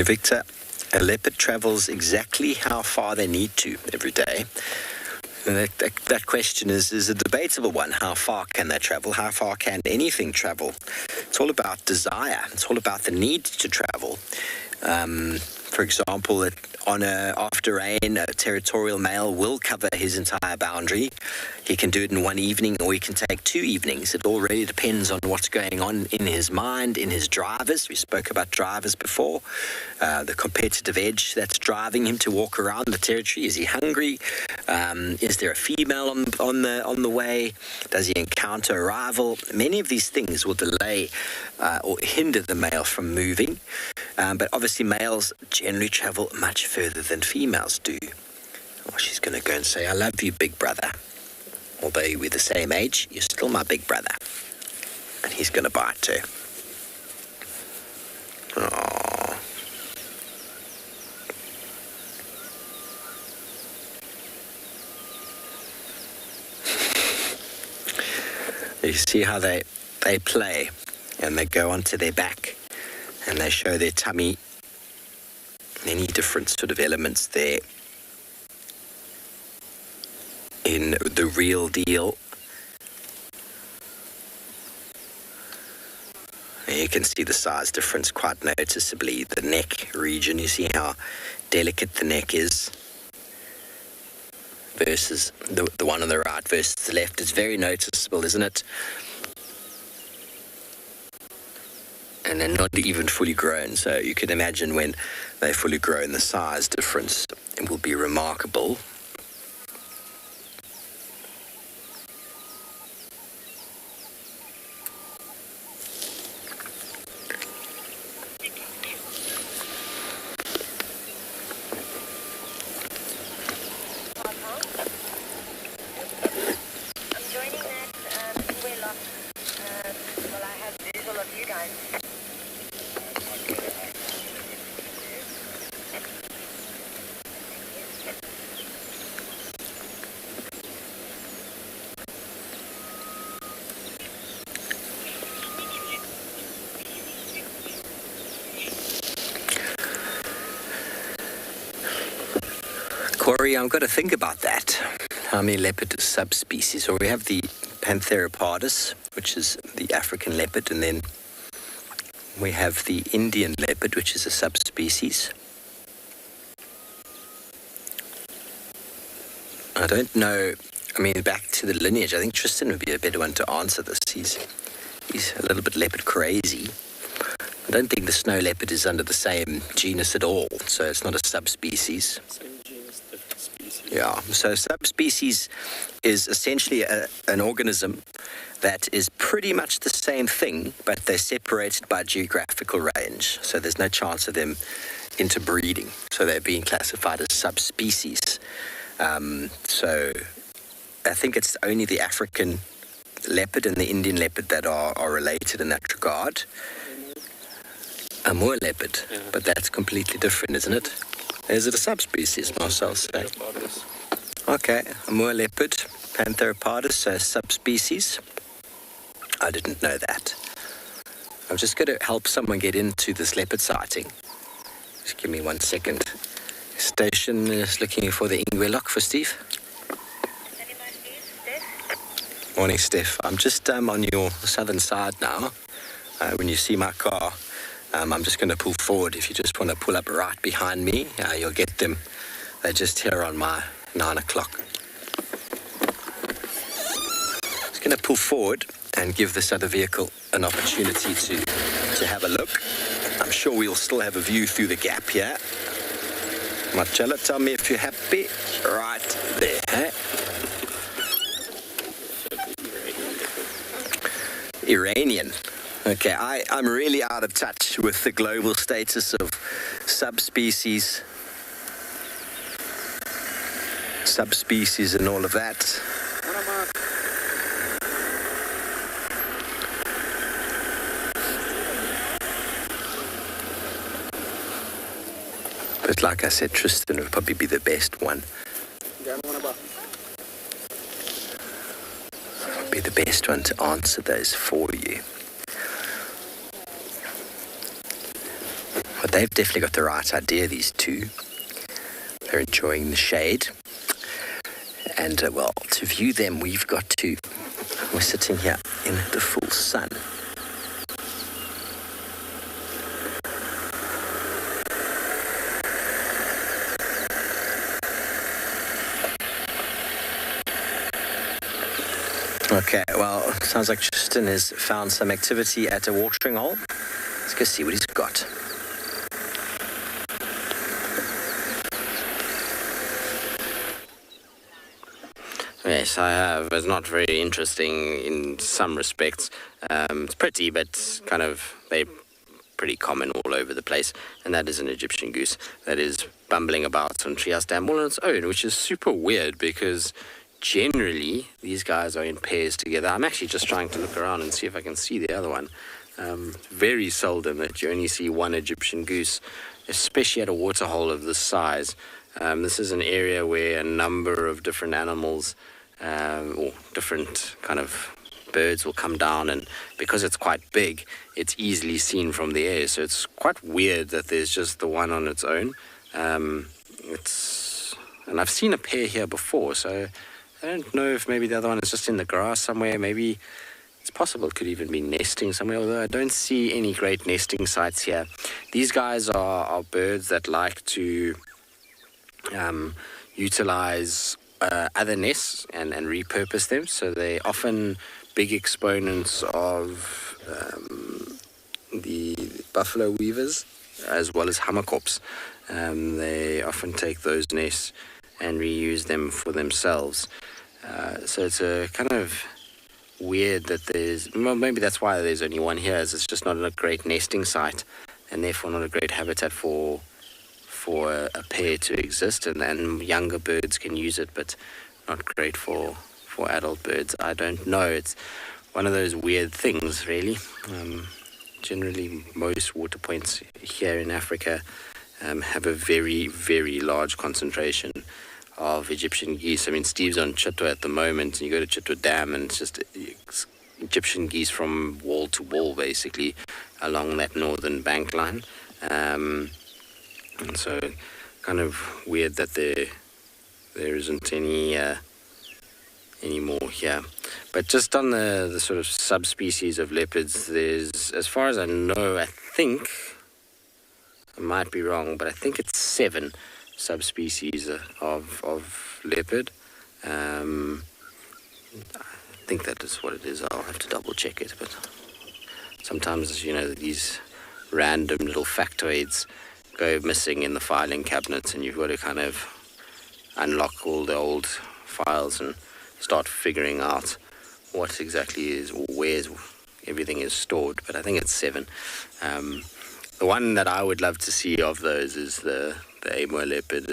Victor, a leopard travels exactly how far they need to every day. That question is a debatable one. How far can they travel? How far can anything travel? It's all about desire. It's all about the need to travel. For example, after rain, a territorial male will cover his entire boundary. He can do it in one evening, or he can take 2 evenings. It all really depends on what's going on in his mind, in his drivers. We spoke about drivers before. The competitive edge that's driving him to walk around the territory. Is he hungry? Is there a female on the way? Does he encounter a rival? Many of these things will delay or hinder the male from moving. But obviously males generally travel much further than females do. Oh, she's going to go and say, I love you, big brother. Although we're the same age, you're still my big brother. And he's going to bite too. Aww. You see how they play, and they go onto their back, and they show their tummy. Many different sort of elements there in the real deal. And you can see the size difference quite noticeably. The neck region, you see how delicate the neck is versus the one on the right versus the left. It's very noticeable, isn't it? And they're not even fully grown, so you can imagine when they're fully grown, the size difference will be remarkable. Corey, I've got to think about that. How many leopard subspecies? Well, we have the Pantheropardus, which is the African leopard, and then we have the Indian leopard, which is a subspecies. I don't know. I mean, back to the lineage, I think Tristan would be a better one to answer this. He's a little bit leopard crazy. I don't think the snow leopard is under the same genus at all, so it's not a subspecies. Same genus, different species. Yeah, so subspecies is essentially an organism that is pretty much the same thing, but they're separated by geographical range, so there's no chance of them interbreeding, so they're being classified as subspecies. So I think it's only the African leopard and the Indian leopard that are related in that regard. A Moor leopard, yeah. But that's completely different, isn't it? Is it a subspecies, Marcel say? Okay, a Moor leopard, Pantheropardus, a subspecies. I didn't know that. I'm just going to help someone get into this leopard sighting. Just give me 1 second. Station is looking for the Ingwe Lock for Steve. Morning, Steph. I'm just on your southern side now. When you see my car, I'm just going to pull forward. If you just want to pull up right behind me, you'll get them. They're just here on my 9 o'clock. Just going to pull forward and give this other vehicle an opportunity to have a look. I'm sure we'll still have a view through the gap here. Marcella, tell me if you're happy. Right there, eh? Iranian. Okay, I'm really out of touch with the global status of subspecies and all of that. But like I said, Tristan would probably be the best one. Be the best one to answer those for you. But they've definitely got the right idea, these two. They're enjoying the shade. And, well, to view them, we're sitting here in the full sun. Okay, well, it sounds like Tristan has found some activity at a watering hole. Let's go see what he's got. Yes, I have. It's not very interesting in some respects. It's pretty, but kind of they're pretty common all over the place. And that is an Egyptian goose that is bumbling about on Treehouse Dam all on its own, which is super weird because generally these guys are in pairs together. I'm actually just trying to look around and see if I can see the other one. Very seldom that you only see one Egyptian goose, especially at a waterhole of this size. This is an area where a number of different animals or different kind of birds will come down, and because it's quite big, it's easily seen from the air. So it's quite weird that there's just the one on its own. And I've seen a pair here before, so I don't know if maybe the other one is just in the grass somewhere. Maybe it's possible it could even be nesting somewhere, although I don't see any great nesting sites here. These guys are birds that like to utilize other nests and repurpose them. So they're often big exponents of the buffalo weavers as well as hammerkops. They often take those nests and reuse them for themselves. So it's a kind of weird that maybe that's why there's only one here, is it's just not a great nesting site and therefore not a great habitat for a pair to exist, and younger birds can use it, but not great for adult birds. I don't know. It's one of those weird things, really. Generally, most water points here in Africa have a very, very large concentration of Egyptian geese. I mean, Steve's on Chitwa at the moment, and you go to Chitwa Dam, and it's just Egyptian geese from wall to wall, basically, along that northern bank line. And so, kind of weird that they're there isn't any more here. But just on the sort of subspecies of leopards, there's, as far as I know, I think, I might be wrong, but I think it's 7 subspecies of leopard. I think that is what it is. I'll have to double check it, but sometimes, you know, these random little factoids go missing in the filing cabinets, and you've got to kind of unlock all the old files and start figuring out what exactly is, or where everything is stored. But I think it's 7. The one that I would love to see of those is the Amur leopard.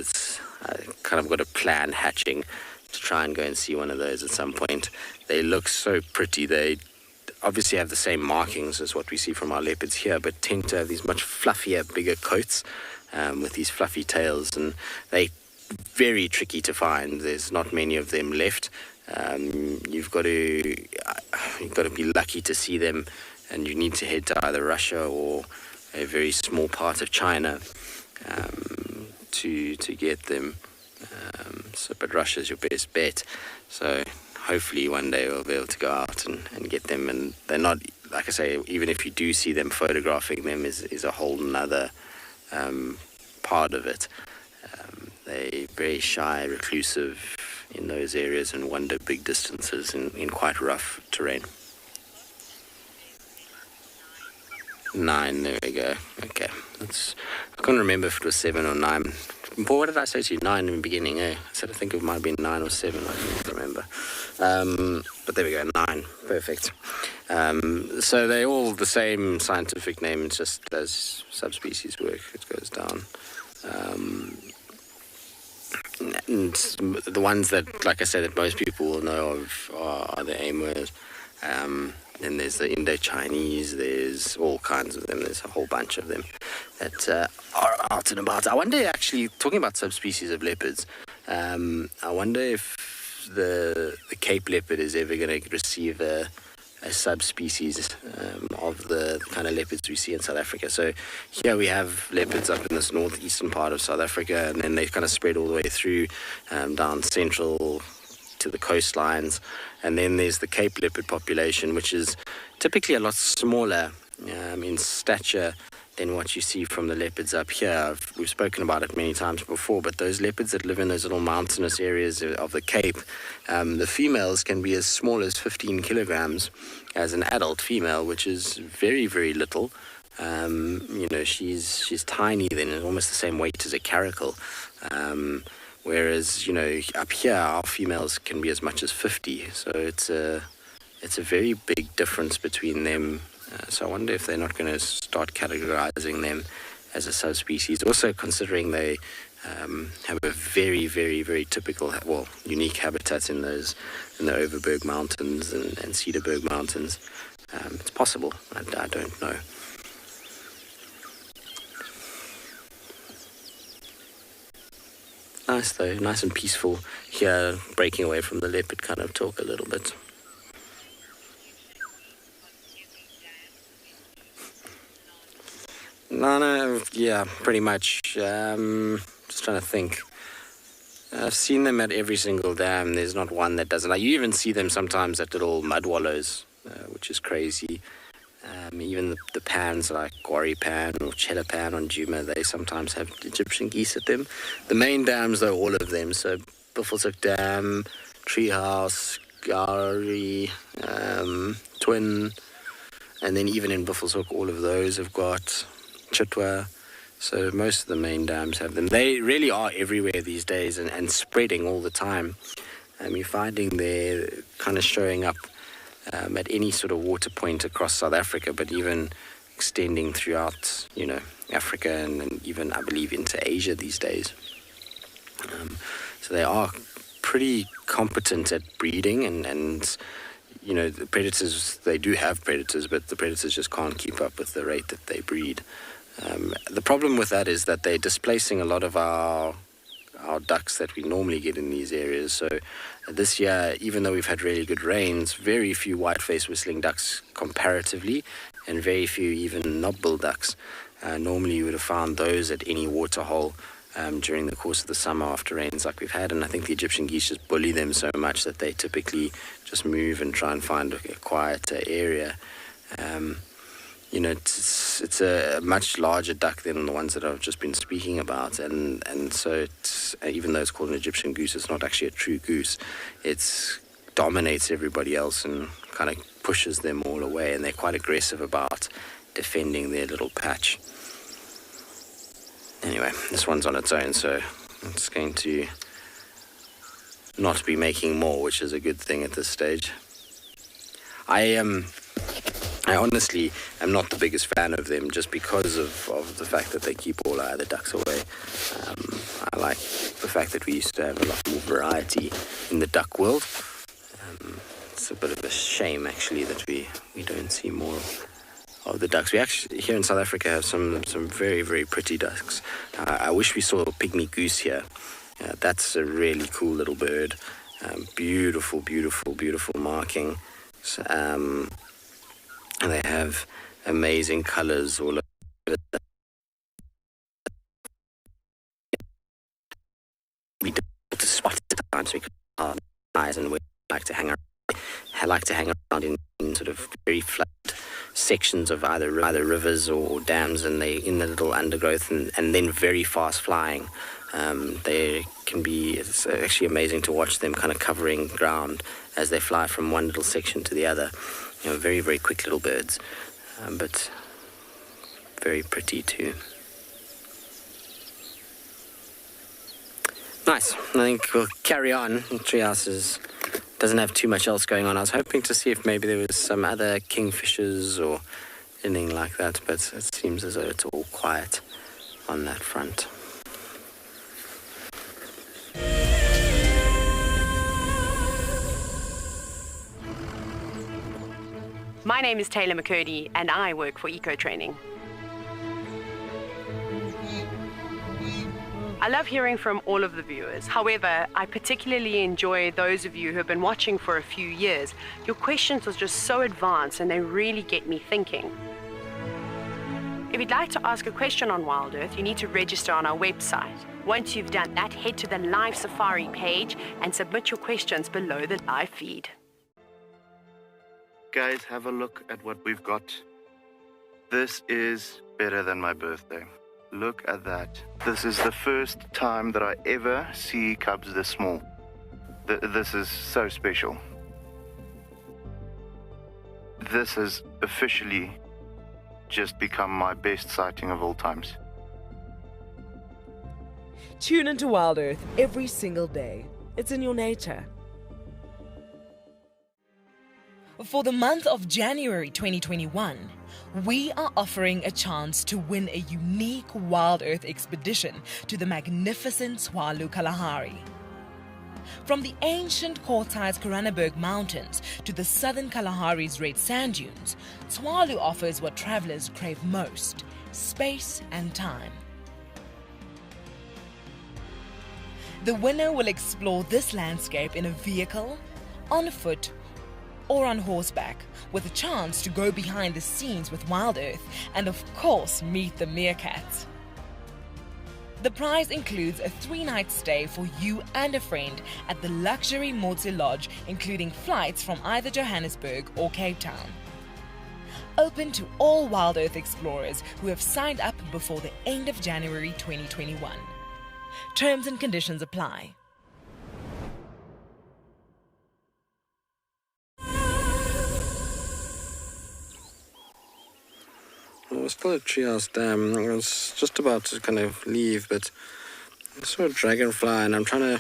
I kind of got a plan hatching to try and go and see one of those at some point. They look so pretty. They obviously have the same markings as what we see from our leopards here, but tend to have these much fluffier, bigger coats with these fluffy tails, and they're very tricky to find. There's not many of them left. You've got to be lucky to see them, and you need to head to either Russia or a very small part of China to get them. But Russia's your best bet. So hopefully one day we'll be able to go out and get them. And they're not, like I say, even if you do see them, photographing them is a whole nother part of it. They're very shy, reclusive in those areas, and wander big distances in quite rough terrain. 9, there we go. Okay, I can't remember if it was 7 or 9. But what did I say to you? 9 in the beginning, eh? I said I think it might have been 9 or 7, I don't remember. But there we go, 9, perfect. So they're all the same scientific name, it's just as subspecies work, it goes down. And the ones that, like I said, that most people will know of are the Amurs. Then there's the Indo-Chinese, there's all kinds of them, there's a whole bunch of them that are out and about. I wonder, actually, talking about subspecies of leopards, I wonder if the Cape leopard is ever going to receive a subspecies of the kind of leopards we see in South Africa. So here we have leopards up in this northeastern part of South Africa, and then they kind of spread all the way through down central to the coastlines. And then there's the Cape leopard population, which is typically a lot smaller in stature than what you see from the leopards up here. We've spoken about it many times before, but those leopards that live in those little mountainous areas of the Cape, the females can be as small as 15 kilograms as an adult female, which is very, very little. You know, she's tiny then, almost the same weight as a caracal. Whereas, you know, up here, our females can be as much as 50. So it's a very big difference between them. So I wonder if they're not going to start categorizing them as a subspecies. Also considering they have a very, very, very typical, unique habitat in the Overberg Mountains and Cedarburg Mountains. It's possible. I don't know. Nice though, nice and peaceful here, breaking away from the leopard kind of talk a little bit. No, yeah, pretty much. Just trying to think. I've seen them at every single dam. There's not one that doesn't. You even see them sometimes at little mud wallows, which is crazy. Even the pans like Quarry Pan or Cheddar Pan on Djuma, they sometimes have Egyptian geese at them. The main dams, though, all of them. So Buffelshoek Dam, Treehouse, Gowrie, Twin, and then even in Buffelshoek, all of those have got Chitwa. So most of the main dams have them. They really are everywhere these days and spreading all the time. You're finding they're kind of showing up at any sort of water point across South Africa, but even extending throughout, Africa and even, I believe, into Asia these days. So they are pretty competent at breeding and the predators, they do have predators, but the predators just can't keep up with the rate that they breed. The problem with that is that they're displacing a lot of our ducks that we normally get in these areas. So this year, even though we've had really good rains, very few white-faced whistling ducks comparatively, and very few even knob-billed ducks. Normally you would have found those at any water hole during the course of the summer after rains like we've had, and I think the Egyptian geese just bully them so much that they typically just move and try and find a quieter area. It's a much larger duck than the ones that I've just been speaking about, and so even though it's called an Egyptian goose, it's not actually a true goose. It dominates everybody else and kind of pushes them all away, and they're quite aggressive about defending their little patch. Anyway, this one's on its own, so it's going to not be making more, which is a good thing at this stage. I honestly am not the biggest fan of them just because of the fact that they keep all our other ducks away. I like the fact that we used to have a lot more variety in the duck world. It's a bit of a shame, actually, that we don't see more of the ducks. We actually, here in South Africa, have some very, very pretty ducks. I wish we saw a pygmy goose here. That's a really cool little bird. Beautiful, beautiful, beautiful marking. And they have amazing colors all over. We don't to spot it at times because our eyes, and we like to hang around. I like to hang around in sort of very flat sections of either rivers or dams, and they in the little undergrowth, and then very fast flying. It's actually amazing to watch them kind of covering ground as they fly from one little section to the other. Very, very quick little birds, but very pretty too. Nice. I think we'll carry on. Treehouse doesn't have too much else going on. I was hoping to see if maybe there was some other kingfishers or anything like that, but it seems as though it's all quiet on that front. My name is Taylor McCurdy, and I work for Eco Training. I love hearing from all of the viewers. However, I particularly enjoy those of you who have been watching for a few years. Your questions are just so advanced, and they really get me thinking. If you'd like to ask a question on Wild Earth, you need to register on our website. Once you've done that, head to the Live Safari page and submit your questions below the live feed. Guys, have a look at what we've got. This is better than my birthday. Look at that. This is the first time that I ever see cubs this small. This is so special. This has officially just become my best sighting of all times. Tune into Wild Earth every single day. It's in your nature. For the month of January 2021, we are offering a chance to win a unique Wild Earth expedition to the magnificent Tswalu Kalahari. From the ancient quartzite Koranenberg Mountains to the southern Kalahari's red sand dunes, Tswalu offers what travelers crave most: space and time. The winner will explore this landscape in a vehicle, on foot, or on horseback, with a chance to go behind the scenes with Wild Earth and of course meet the meerkats. The prize includes a 3-night stay for you and a friend at the luxury Motse Lodge, including flights from either Johannesburg or Cape Town. Open to all Wild Earth explorers who have signed up before the end of January 2021. Terms and conditions apply. We're still at Treehouse Dam. I was just about to kind of leave, but I saw a dragonfly and I'm trying to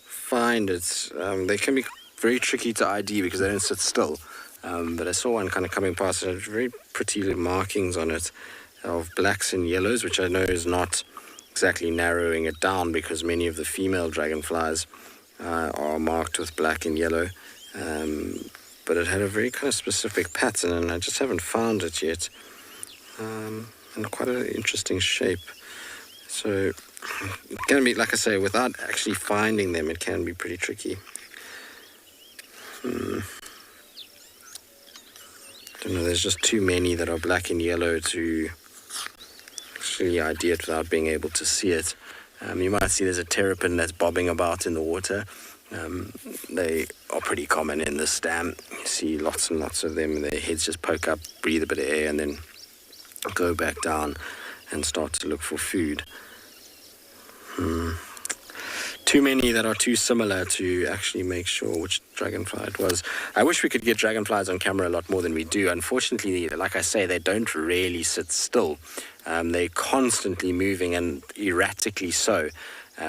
find it. They can be very tricky to ID because they don't sit still. But I saw one kind of coming past. It had very pretty markings on it of blacks and yellows, which I know is not exactly narrowing it down because many of the female dragonflies are marked with black and yellow. But it had a very kind of specific pattern, and I just haven't found it yet. And quite an interesting shape. So it can be, like I say, without actually finding them, it can be pretty tricky. I don't know, there's just too many that are black and yellow to actually ID it without being able to see it. You might see there's a terrapin that's bobbing about in the water. They are pretty common in this dam. You see lots and lots of them. Their heads just poke up, breathe a bit of air, and then go back down and start to look for food. Too many that are too similar to actually make sure which dragonfly it was. I wish we could get dragonflies on camera a lot more than we do. Unfortunately, like I say, they don't really sit still. They're constantly moving, and erratically so,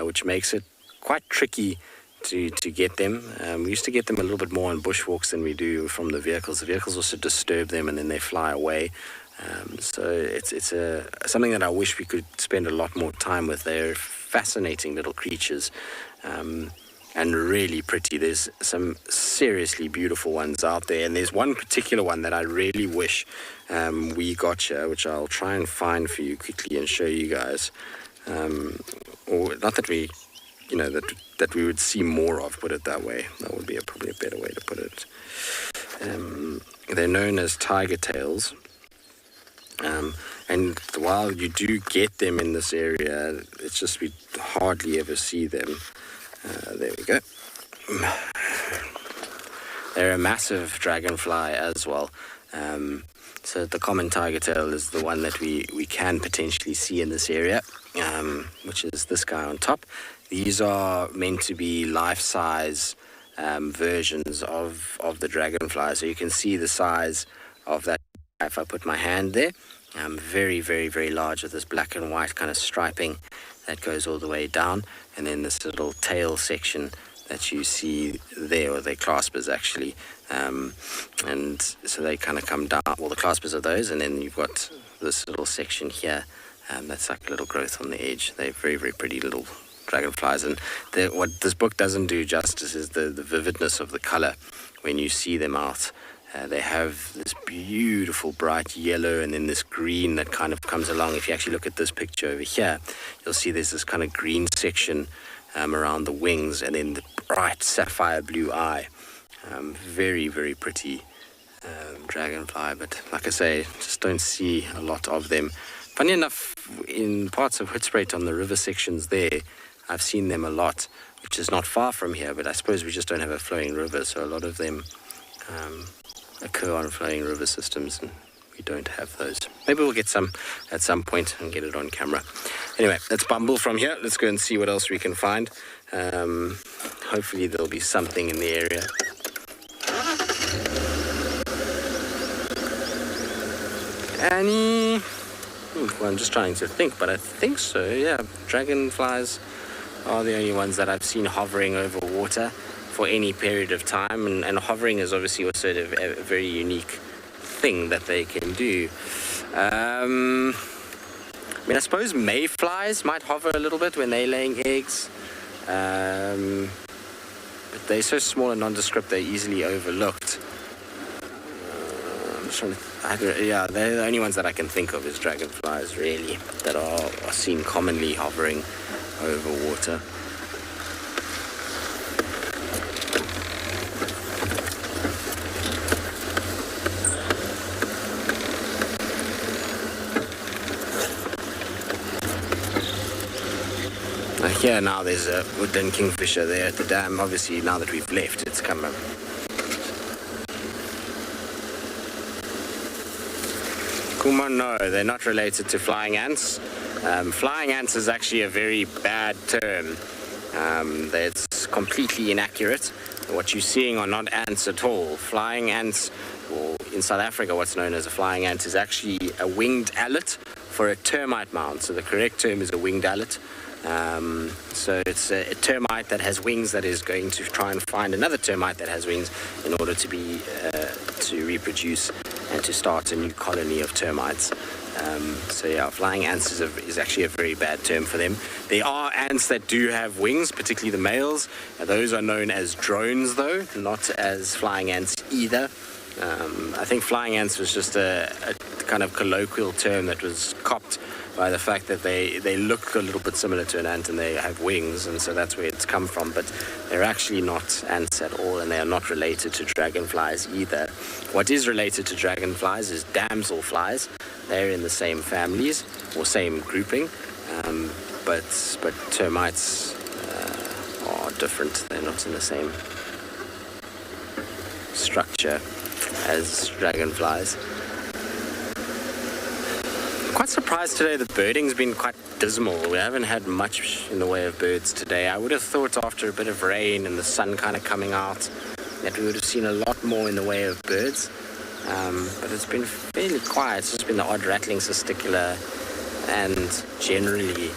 which makes it quite tricky to get them. We used to get them a little bit more on bushwalks than we do from the vehicles. The vehicles also disturb them and then they fly away. So it's something that I wish we could spend a lot more time with. They're fascinating little creatures, and really pretty. There's some seriously beautiful ones out there, and there's one particular one that I really wish we got here, which I'll try and find for you quickly and show you guys. Or not that we, that we would see more of, put it that way. That would be probably a better way to put it. They're known as tiger tails. And while you do get them in this area, it's just we hardly ever see them. There we go. They're a massive dragonfly as well. So the common tiger tail is the one that we can potentially see in this area, which is this guy on top. These are meant to be life-size versions of the dragonfly. So you can see the size of that if I put my hand there. Very, very, very large with this black and white kind of striping that goes all the way down. And then this little tail section that you see there, or their claspers actually. And so they kind of come down, well, the claspers are those, and then you've got this little section here that's like a little growth on the edge. They're very, very pretty little dragonflies. And what this book doesn't do justice is the vividness of the color when you see them out. They have this beautiful bright yellow and then this green that kind of comes along. If you actually look at this picture over here, you'll see there's this kind of green section around the wings, and then the bright sapphire blue eye. Very, very pretty dragonfly, but like I say, just don't see a lot of them. Funny enough, in parts of Hoedspruit on the river sections there, I've seen them a lot, which is not far from here, but I suppose we just don't have a flowing river, so a lot of them occur on flowing river systems, and we don't have those. Maybe we'll get some at some point and get it on camera. Anyway, let's bumble from here. Let's go and see what else we can find. Hopefully there'll be something in the area. Annie? Well, I'm just trying to think, but I think so, yeah. Dragonflies are the only ones that I've seen hovering over water for any period of time, and hovering is obviously also a very unique thing that they can do. I mean, I suppose mayflies might hover a little bit when they're laying eggs, but they're so small and nondescript they're easily overlooked. I'm trying to, yeah, they're the only ones that I can think of as dragonflies, really, that are seen commonly hovering over water. Here now there's a woodland kingfisher there at the dam. Obviously now that we've left, it's come up. Kuma, no, they're not related to flying ants. Flying ants is actually a very bad term. It's completely inaccurate. What you're seeing are not ants at all. Flying ants, or in South Africa what's known as a flying ant, is actually a winged allet for a termite mound. So the correct term is a winged allet. So it's a termite that has wings that is going to try and find another termite that has wings in order to reproduce and to start a new colony of termites. So yeah, flying ants is actually a very bad term for them. There are ants that do have wings, particularly the males. Those are known as drones, though, not as flying ants either. I think flying ants was just a kind of colloquial term that was copped by the fact that they look a little bit similar to an ant and they have wings, and so that's where it's come from. But they're actually not ants at all, and they are not related to dragonflies either. What is related to dragonflies is damselflies. They're in the same families or same grouping, but termites are different. They're not in the same structure as dragonflies. Quite surprised today the birding's been quite dismal. We haven't had much in the way of birds today. I would have thought after a bit of rain and the sun kind of coming out that we would have seen a lot more in the way of birds. But it's been fairly quiet. It's just been the odd rattling cisticola and generally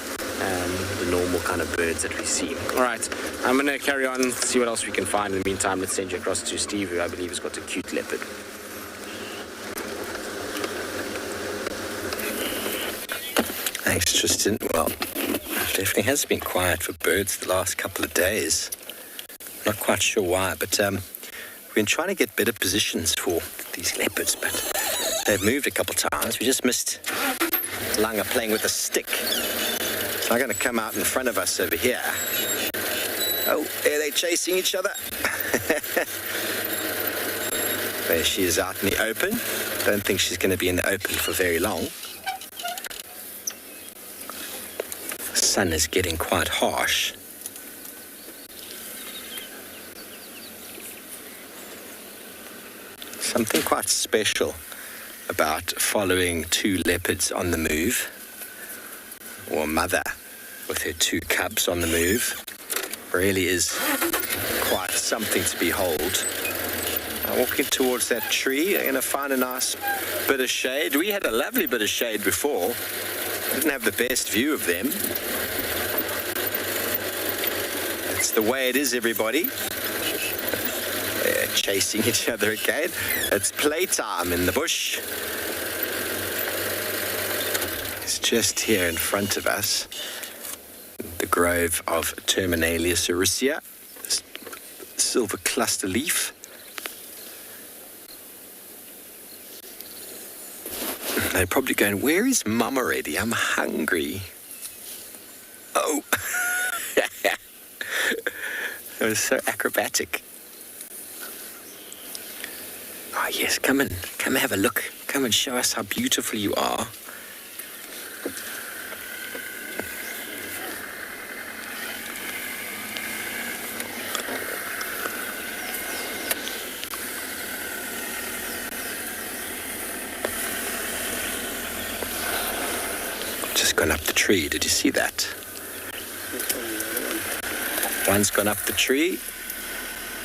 the normal kind of birds that we see. All right, I'm going to carry on, see what else we can find. In the meantime, let's send you across to Steve, who I believe has got a cute leopard. Thanks, Tristan. Well, it definitely has been quiet for birds the last couple of days. Not quite sure why, but we've been trying to get better positions for these leopards, but they've moved a couple times. We just missed Langa playing with a stick. So I'm going to come out in front of us over here. Oh, are they chasing each other? There she is out in the open. Don't think she's going to be in the open for very long. The sun is getting quite harsh. Something quite special about following two leopards on the move, or a mother with her two cubs on the move, really is quite something to behold. I'm walking towards that tree. I'm going to find a nice bit of shade. We had a lovely bit of shade before. Didn't have the best view of them. That's the way it is, everybody. They're chasing each other again. It's playtime in the bush. It's just here in front of us. The grove of Terminalia sericea, silver cluster leaf. They're probably going, where is Mum already? I'm hungry. Oh. It was so acrobatic. Oh, yes, come and have a look. Come and show us how beautiful you are. Just gone up the tree. Did you see that? One's gone up the tree.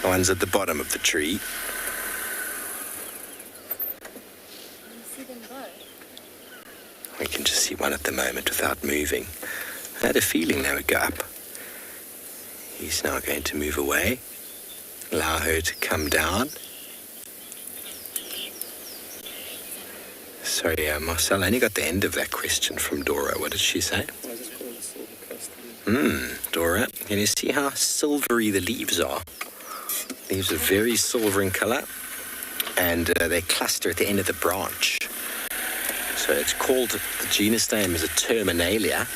One's at the bottom of the tree. We can just see one at the moment without moving. I had a feeling they would go up. He's now going to move away. Allow her to come down. Sorry, Marcel, I only got the end of that question from Dora. What did she say? Dora, can you see how silvery the leaves are? Leaves are very silver in color, and they cluster at the end of the branch. So it's called, the genus name is a Terminalia.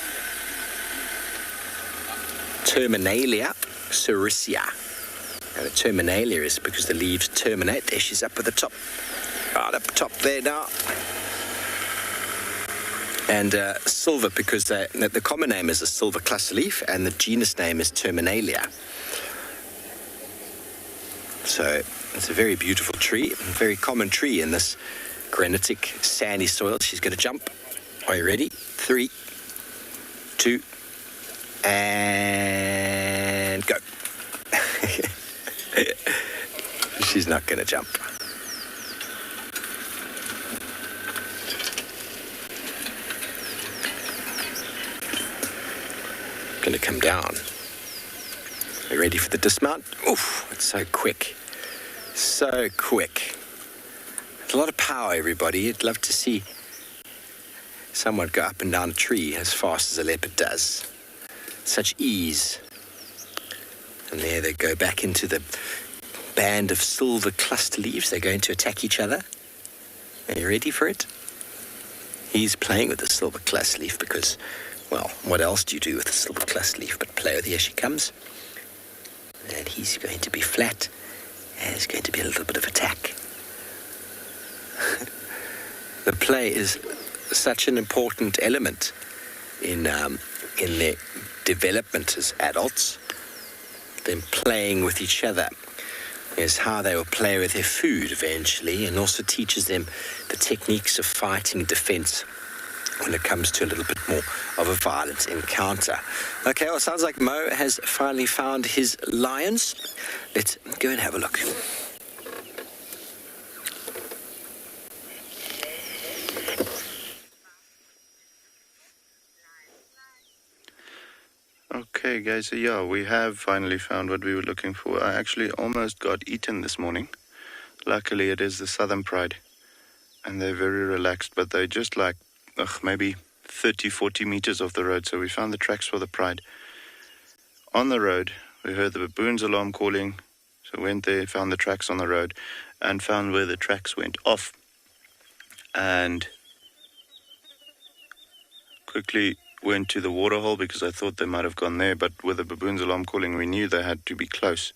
Terminalia sericea. And the Terminalia is because the leaves terminate. There she's up at the top. Right up top there now. And silver, because the common name is a silver cluster leaf, and the genus name is Terminalia. So it's a very beautiful tree, a very common tree in this granitic, sandy soil. She's going to jump. Are you ready? 3, 2, and go. She's not going to jump. Going to come down. Are you ready for the dismount? Oof, it's so quick. So quick. It's a lot of power, everybody. You'd love to see someone go up and down a tree as fast as a leopard does. Such ease. And there they go back into the band of silver cluster leaves. They're going to attack each other. Are you ready for it? He's playing with the silver cluster leaf because, well, what else do you do with a silver cluster leaf but play with it? Here she comes. And he's going to be flat. And it's going to be a little bit of attack. The play is such an important element in their development as adults. Them playing with each other is how they will play with their food eventually, and also teaches them the techniques of fighting defense when it comes to a little bit more of a violent encounter. Okay, well, it sounds like Mo has finally found his lions. Let's go and have a look. Okay, guys, so yeah, we have finally found what we were looking for. I actually almost got eaten this morning. Luckily, it is the Southern Pride, and they're very relaxed, but they're just like maybe 30, 40 meters off the road. So we found the tracks for the Pride. On the road, we heard the baboon's alarm calling. So went there, found the tracks on the road, and found where the tracks went off. And quickly went to the waterhole because I thought they might have gone there. But with the baboon's alarm calling, we knew they had to be close.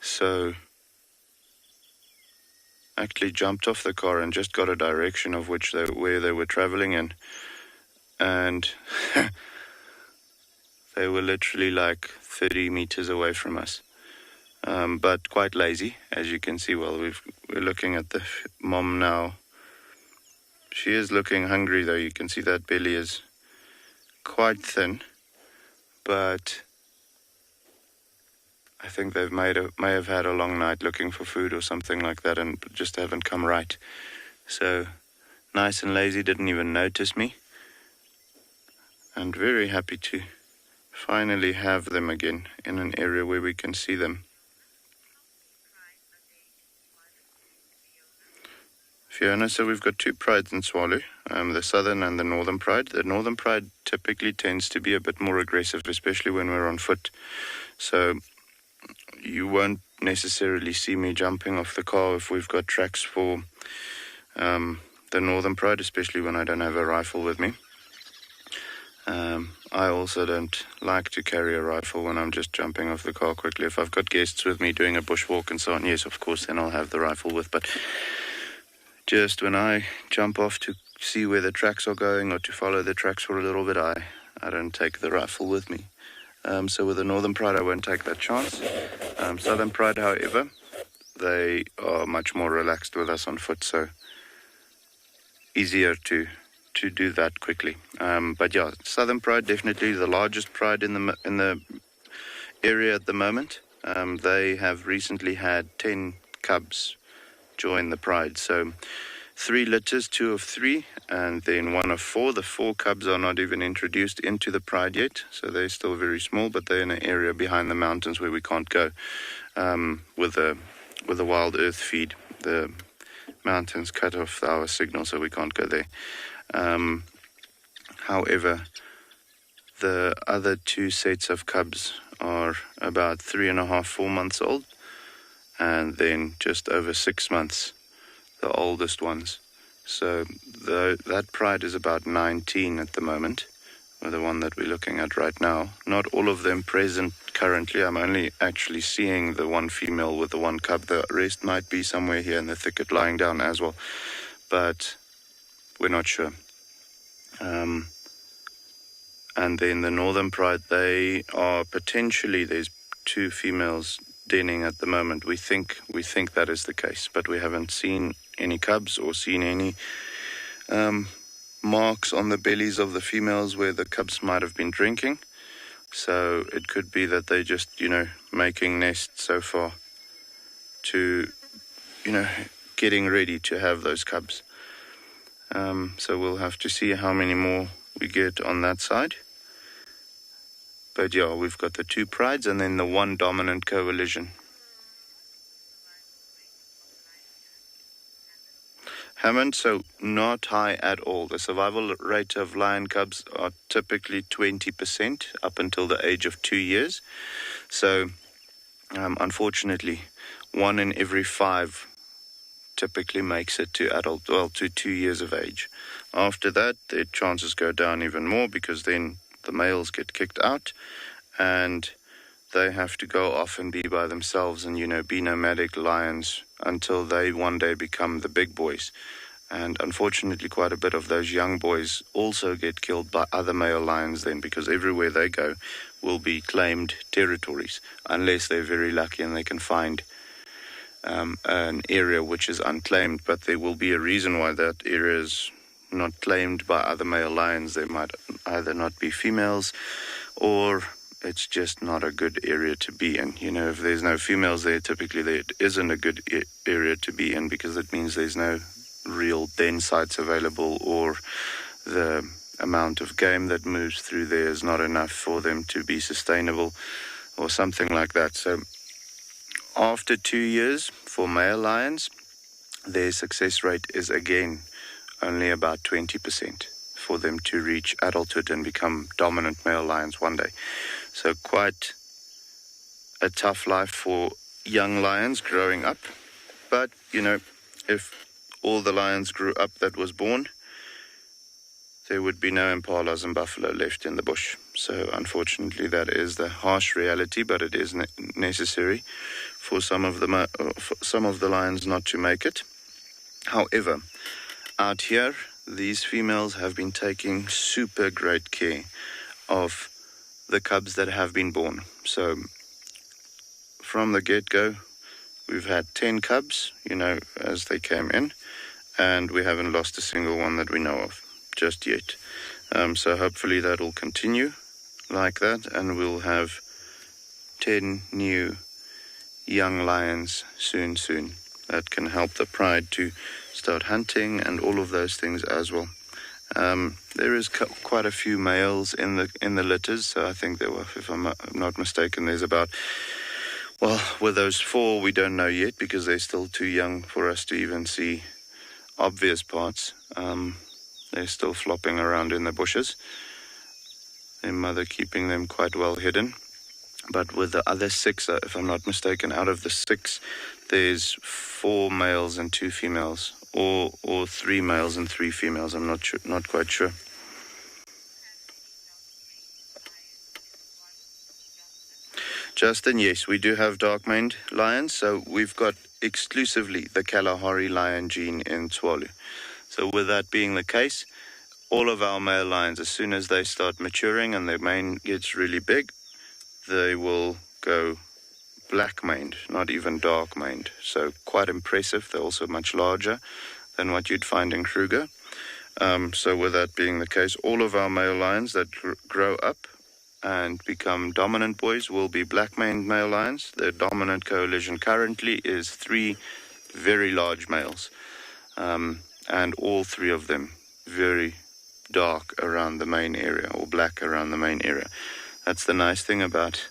So actually jumped off the car and just got a direction of where they were traveling in, and they were literally like 30 meters away from us, but quite lazy, as you can see. Well, we're looking at the mom now. She is looking hungry, though. You can see that belly is quite thin, but I think they may have had a long night looking for food or something like that, and just haven't come right. So nice and lazy, didn't even notice me. And very happy to finally have them again in an area where we can see them. Fiona, so we've got two prides in Tswalu, the Southern and the Northern Pride. The Northern Pride typically tends to be a bit more aggressive, especially when we're on foot. So you won't necessarily see me jumping off the car if we've got tracks for the Northern Pride, especially when I don't have a rifle with me. I also don't like to carry a rifle when I'm just jumping off the car quickly. If I've got guests with me doing a bushwalk and so on, yes, of course, then I'll have the rifle with. But just when I jump off to see where the tracks are going or to follow the tracks for a little bit, I don't take the rifle with me. So with the Northern Pride, I won't take that chance. Southern Pride, however, they are much more relaxed with us on foot, so easier to do that quickly. But yeah, Southern Pride, definitely the largest pride in the area at the moment. They have recently had 10 cubs join the pride, so 3 litters, 2 of 3, and then 1 of 4. The 4 cubs are not even introduced into the pride yet, so they're still very small, but they're in an area behind the mountains where we can't go with the wild earth feed. The mountains cut off our signal, so we can't go there. However, the other 2 sets of cubs are about 3.5, 4 months old, and then just over 6 months, the oldest ones. So that pride is about 19 at the moment, or the one that we're looking at right now. Not all of them present currently. I'm only actually seeing the one female with the 1 cub. The rest might be somewhere here in the thicket lying down as well, but we're not sure. And then the Northern Pride, they are potentially, there's 2 females denning at the moment. We think that is the case, but we haven't seen any cubs or seen any marks on the bellies of the females where the cubs might have been drinking. So it could be that they're just, making nests so far to, getting ready to have those cubs. So we'll have to see how many more we get on that side. But yeah, we've got the 2 prides and then the 1 dominant coalition. Hammond, so not high at all. The survival rate of lion cubs are typically 20% up until the age of 2 years. So, unfortunately, 1 in every 5 typically makes it to to 2 years of age. After that, their chances go down even more because then the males get kicked out and they have to go off and be by themselves and, be nomadic lions until they one day become the big boys. And unfortunately, quite a bit of those young boys also get killed by other male lions then, because everywhere they go will be claimed territories, unless they're very lucky and they can find an area which is unclaimed. But there will be a reason why that area is not claimed by other male lions. They might either not be females, or it's just not a good area to be in. You know, if there's no females there, typically there isn't a good area to be in, because it means there's no real den sites available, or the amount of game that moves through there is not enough for them to be sustainable, or something like that. So after 2 years for male lions, their success rate is again only about 20% for them to reach adulthood and become dominant male lions one day. So quite a tough life for young lions growing up. But, you know, if all the lions grew up that was born, there would be no impalas and buffalo left in the bush. So unfortunately, that is the harsh reality, but it is necessary for some of the lions not to make it. However, out here, these females have been taking super great care of the cubs that have been born. So from the get-go, we've had 10 cubs, you know, as they came in, and we haven't lost a single one that we know of just yet. So hopefully that will continue like that, and we'll have 10 new young lions soon that can help the pride to start hunting and all of those things as well. There is quite a few males in the litters, so I think there were, if I'm not mistaken, there's about, well, with those 4 we don't know yet, because they're still too young for us to even see obvious parts. They're still flopping around in the bushes, their mother keeping them quite well hidden. But with the other 6, if I'm not mistaken, out of the 6, there's 4 males and 2 females, or 3 males and 3 females. I'm not quite sure. Justin, yes, we do have dark-maned lions, so we've got exclusively the Kalahari lion gene in Tswalu. So with that being the case, all of our male lions, as soon as they start maturing and their mane gets really big, they will go black-maned, not even dark-maned. So quite impressive. They're also much larger than what you'd find in Kruger. So with that being the case, all of our male lions that grow up and become dominant boys will be black-maned male lions. The dominant coalition currently is 3 very large males, and all 3 of them very dark around the main area, or black around the main area. That's the nice thing about,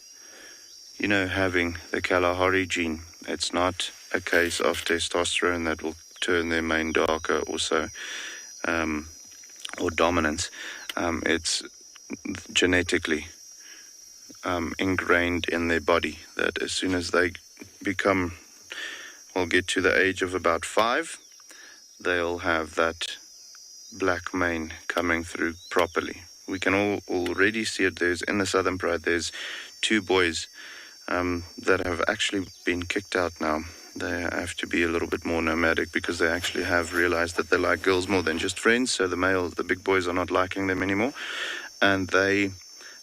you know, having the Kalahari gene. It's not a case of testosterone that will turn their mane darker or so, or dominance. It's genetically ingrained in their body that as soon as they get to the age of about 5, they'll have that black mane coming through properly. We can already see it. There's in the Southern Pride, there's 2 boys that have actually been kicked out now. They have to be a little bit more nomadic, because they actually have realized that they like girls more than just friends. So the big boys are not liking them anymore, and they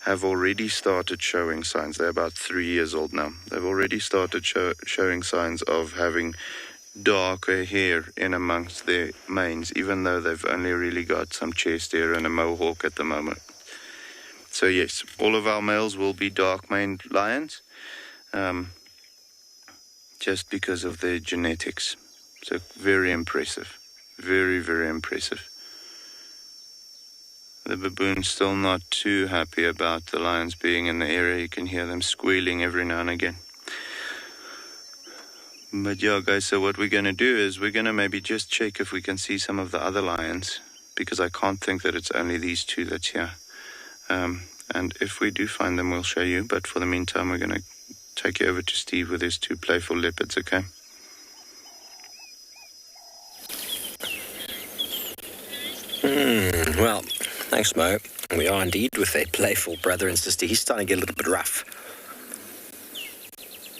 have already started showing signs. They're about 3 years old now. They've already started showing signs of having darker hair in amongst their manes, even though they've only really got some chest hair and a mohawk at the moment. So yes, all of our males will be dark-maned lions, just because of their genetics. So very impressive. Very, very impressive. The baboon's still not too happy about the lions being in the area. You can hear them squealing every now and again. But yeah, guys, so what we're going to do is we're going to maybe just check if we can see some of the other lions, because I can't think that it's only these 2 that's here. And if we do find them, we'll show you. But for the meantime, we're going to take you over to Steve with his 2 playful leopards, okay? Well, thanks, Mo. We are indeed with a playful brother and sister. He's starting to get a little bit rough.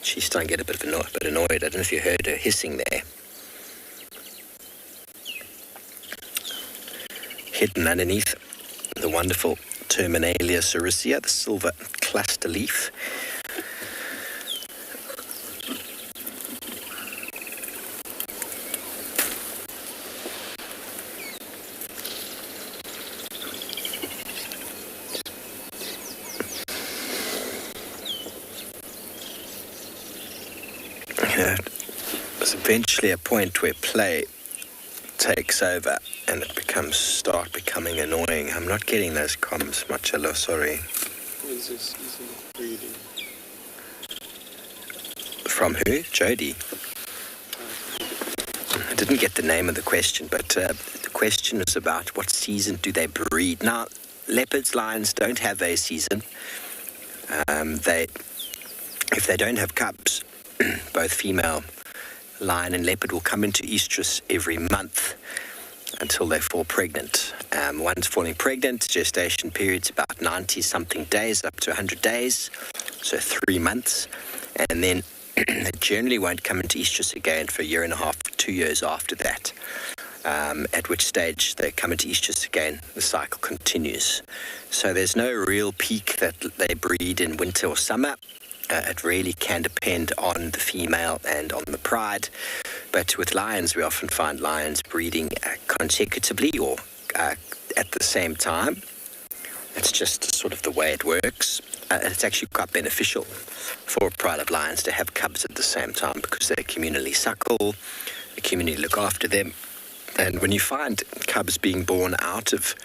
She's starting to get a bit annoyed. I don't know if you heard her hissing there. hidden underneath the wonderful Terminalia sericea, the silver cluster leaf. There's eventually a point where play takes over and it start becoming annoying. I'm not getting those comms, Marcello, sorry. Is this breeding? From who? Jody. I didn't get the name of the question, but the question is about what season do they breed. Now, leopards, lions don't have a season. If they don't have cubs, both female lion and leopard will come into estrus every month until they fall pregnant. Once falling pregnant, gestation period's about 90-something days, up to 100 days, so 3 months. And then they generally won't come into estrus again for a year and a half, 2 years after that, at which stage they come into estrus again. The cycle continues. So there's no real peak that they breed in winter or summer. It really can depend on the female and on the pride. But with lions, we often find lions breeding consecutively or at the same time. It's just sort of the way it works. It's actually quite beneficial for a pride of lions to have cubs at the same time because they communally suckle, the community look after them. And when you find cubs being born out of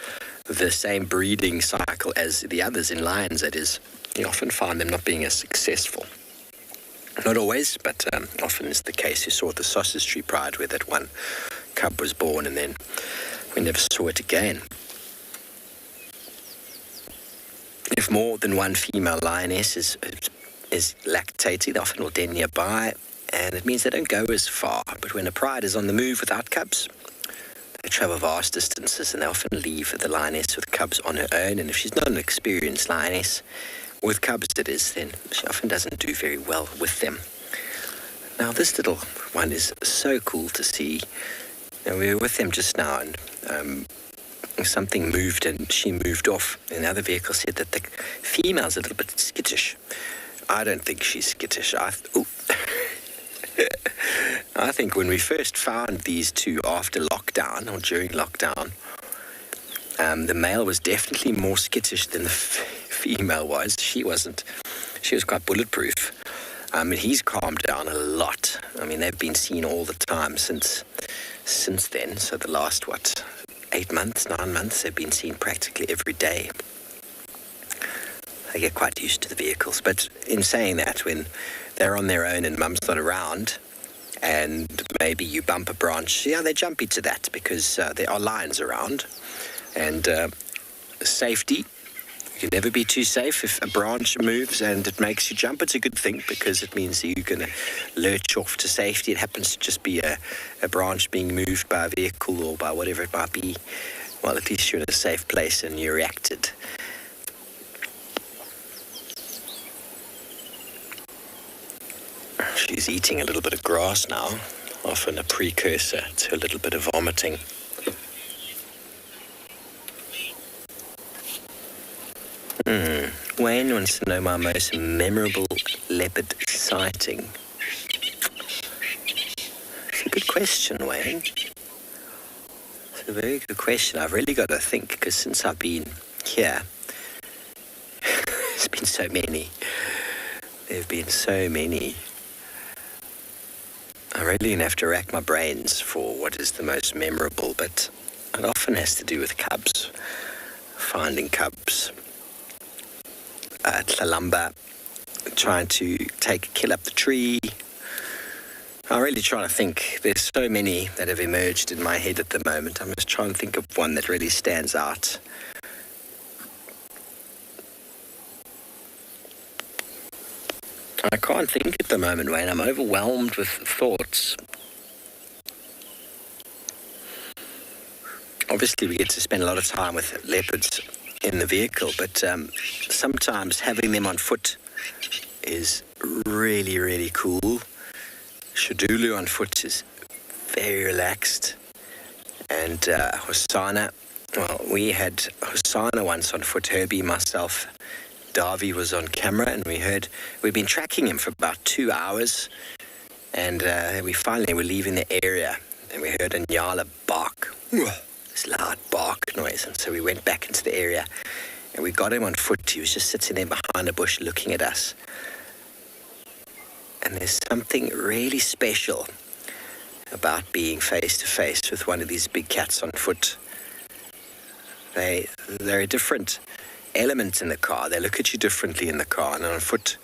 the same breeding cycle as the others in lions, that is, you often find them not being as successful. Not always, but often is the case. You saw the Sausage Tree Pride where that one cub was born and then we never saw it again. If more than one female lioness is lactating, they often will den nearby, and it means they don't go as far. But when a pride is on the move without cubs, they travel vast distances, and they often leave the lioness with cubs on her own. And if she's not an experienced lioness, with cubs that is, then she often doesn't do very well with them. Now this little one is so cool to see. Now, we were with them just now and something moved and she moved off. And the other vehicle said that the female's a little bit skittish. I don't think she's skittish. I think when we first found these two after lockdown or during lockdown, the male was definitely more skittish than the female was. She wasn't. She was quite bulletproof. And he's calmed down a lot. I mean, they've been seen all the time since then. So the last, 8 months, 9 months, they've been seen practically every day. They get quite used to the vehicles. But in saying that, when they're on their own and mum's not around, and maybe you bump a branch, they jump into that because there are lions around. And safety, you can never be too safe. If a branch moves and it makes you jump, it's a good thing because it means that you're going to lurch off to safety. It happens to just be a branch being moved by a vehicle or by whatever it might be. Well, at least you're in a safe place and you reacted. She's eating a little bit of grass now, often a precursor to a little bit of vomiting. Wayne wants to know my most memorable leopard sighting. It's a good question, Wayne. It's a very good question. I've really got to think because since I've been here, there's been so many. There have been so many. I really have to rack my brains for what is the most memorable, but it often has to do with cubs, finding cubs. At Lalamba, trying to take a kill up the tree. I'm really trying to think. There's so many that have emerged in my head at the moment. I'm just trying to think of one that really stands out. I can't think at the moment, Wayne. I'm overwhelmed with thoughts. Obviously, we get to spend a lot of time with leopards in the vehicle, but sometimes having them on foot is really, really cool. Shadulu on foot is very relaxed, and Hosanna Well, we had Hosana once on foot, Herbie, myself, Darby was on camera, and we'd been tracking him for about 2 hours, and we finally were leaving the area, and we heard a Nyala bark, this loud bark noise, and so we went back into the area, and we got him on foot. He was just sitting there behind a bush looking at us. And there's something really special about being face to face with one of these big cats on foot. There are different elements in the car. They look at you differently in the car, and on foot,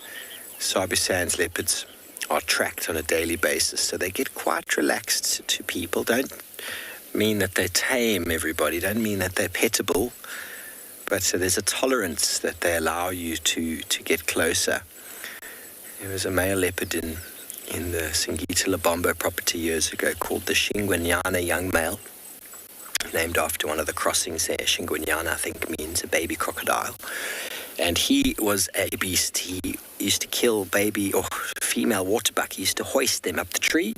Sabi Sands leopards are tracked on a daily basis, so they get quite relaxed to people. Don't mean that they tame everybody, don't mean that they're pettable, but there's a tolerance that they allow you to get closer. There was a male leopard in the Singita Lubombo property years ago called the Shingwenyana young male, named after one of the crossings there. Shingwenyana, I think, means a baby crocodile. And he was a beast. He used to kill baby or female waterbuck. He used to hoist them up the tree.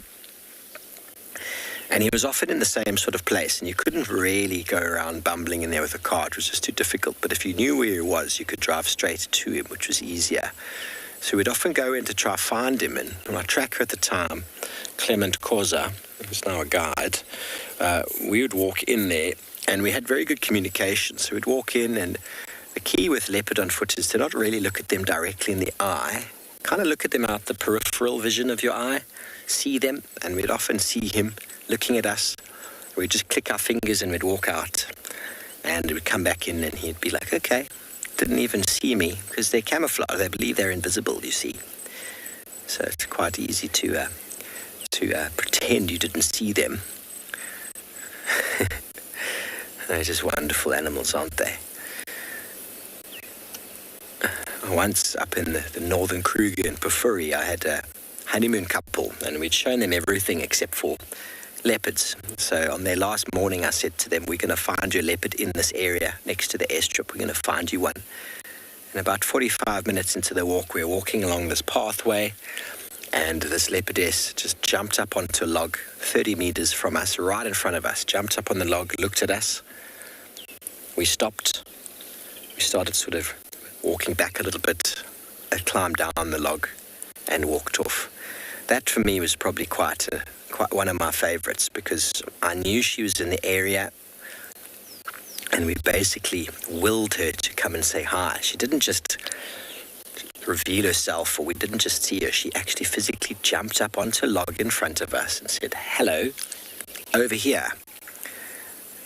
And he was often in the same sort of place, and you couldn't really go around bumbling in there with a car. It was just too difficult. But if you knew where he was, you could drive straight to him, which was easier. So we'd often go in to try to find him. And my tracker at the time, Clement Koza, who was now a guide, we would walk in there, and we had very good communication. So we'd walk in, and the key with leopard on foot is to not really look at them directly in the eye. Kind of look at them out the peripheral vision of your eye, see them, and we'd often see him looking at us. We'd just click our fingers and we'd walk out, and we'd come back in, and he'd be like, okay, didn't even see me, because they're camouflage. They believe they're invisible, you see. So it's quite easy to pretend you didn't see them. They're just wonderful animals, aren't they? Once up in the northern Kruger in Pafuri, I had a honeymoon couple, and we'd shown them everything except for leopards. So on their last morning, I said to them, we're going to find you a leopard in this area next to the airstrip. We're going to find you one. And about 45 minutes into the walk, we were walking along this pathway, and this leopardess just jumped up onto a log 30 meters from us, right in front of us, jumped up on the log, looked at us. We stopped. We started sort of walking back a little bit, climbed down the log and walked off. That for me was probably quite one of my favorites, because I knew she was in the area, and we basically willed her to come and say hi. She didn't just reveal herself, or we didn't just see her. She actually physically jumped up onto a log in front of us and said, hello, over here.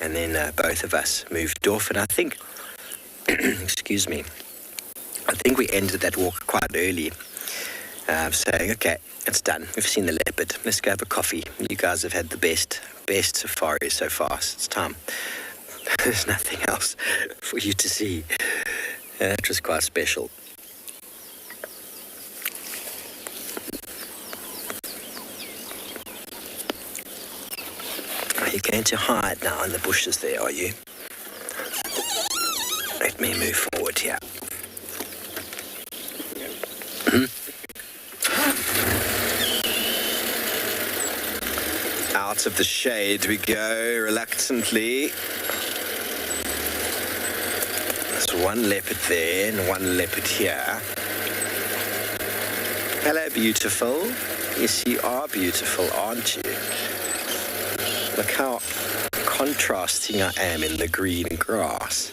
And then both of us moved off, and I think, excuse me, I think we ended that walk quite early, saying, okay, it's done. We've seen the leopard. Let's go have a coffee. You guys have had the best safari so far. It's time. There's nothing else for you to see. That was quite special. Are you going to hide now in the bushes there, are you? Let me move forward here. Out of the shade we go, reluctantly. There's one leopard there and one leopard here. Hello, beautiful. Yes, you are beautiful, aren't you? Look how contrasting I am in the green grass.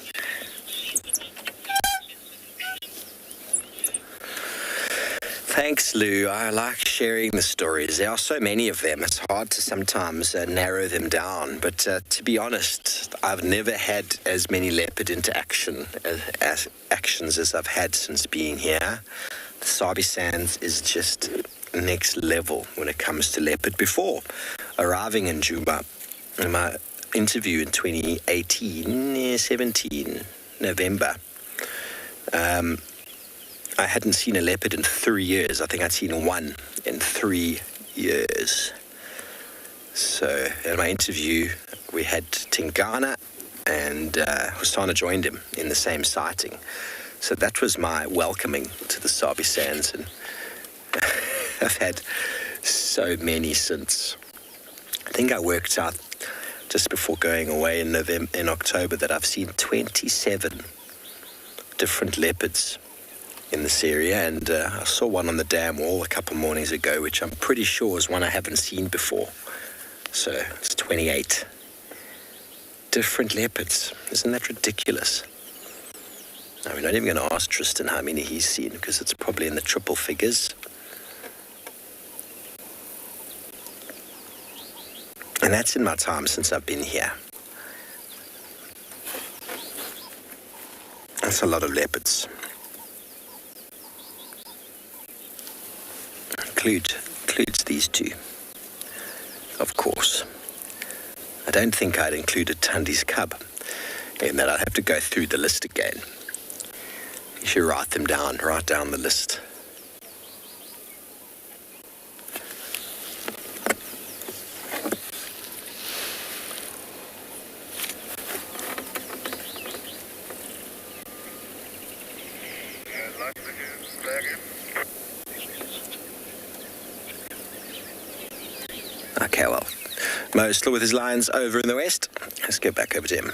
Thanks, Lou. I like sharing the stories. There are so many of them. It's hard to sometimes narrow them down. But to be honest, I've never had as many leopard actions as I've had since being here. The Sabi Sands is just next level when it comes to leopard. Before arriving in Djuma, in my interview in 17 November, I hadn't seen a leopard in 3 years. I think I'd seen one in 3 years. So in my interview, we had Tingana, and Hosana joined him in the same sighting. So that was my welcoming to the Sabi Sands, and I've had so many since. I think I worked out just before going away in October, that I've seen 27 different leopards in this area, and I saw one on the dam wall a couple mornings ago, which I'm pretty sure is one I haven't seen before. So it's 28 different leopards. Isn't that ridiculous? Now, we're not even going to ask Tristan how many he's seen, because it's probably in the triple figures. And that's in my time since I've been here. That's a lot of leopards. Includes these two, of course. I don't think I'd included Tandy's cub, in that I'd have to go through the list again. You should write down the list. Okay, well, Mo still with his lions over in the west. Let's get back over to him.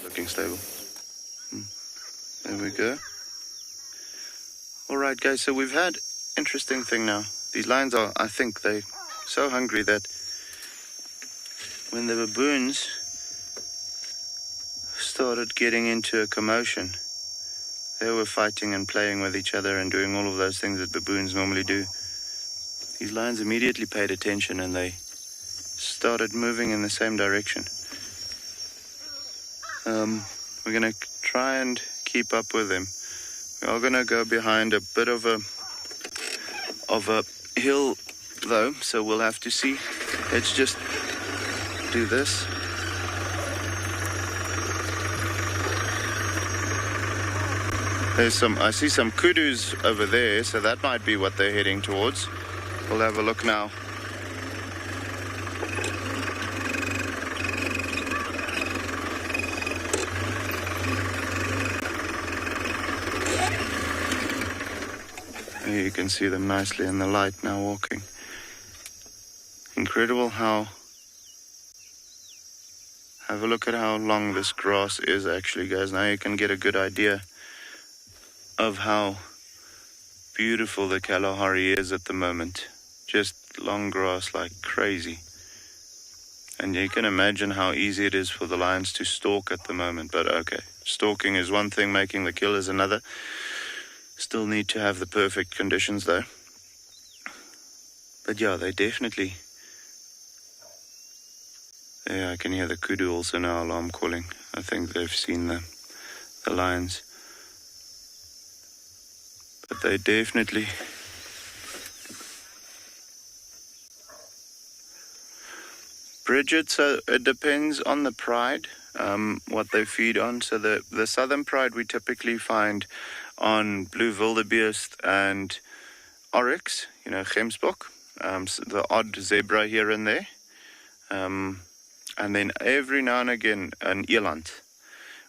Looking stable. There we go. All right, guys, so we've had interesting thing now. These lions are, I think, they're so hungry that when the baboons started getting into a commotion, they were fighting and playing with each other and doing all of those things that baboons normally do. These lions immediately paid attention and they started moving in the same direction. We're going to try and keep up with them. We are going to go behind a bit of a hill, though, so we'll have to see. Let's just do this. I see some kudus over there, so that might be what they're heading towards. We'll have a look now. There you can see them nicely in the light now walking. Incredible how... Have a look at how long this grass is actually, guys. Now you can get a good idea of how beautiful the Kalahari is at the moment. Just long grass like crazy. And you can imagine how easy it is for the lions to stalk at the moment. But okay, stalking is one thing, making the kill is another. Still need to have the perfect conditions though. But yeah, they definitely... Yeah, I can hear the kudu also now alarm calling. I think they've seen the lions. But they definitely... Bridget, so it depends on the pride, what they feed on. So the southern pride we typically find on blue wildebeest and oryx, gemsbok, the odd zebra here and there. And then every now and again an eland,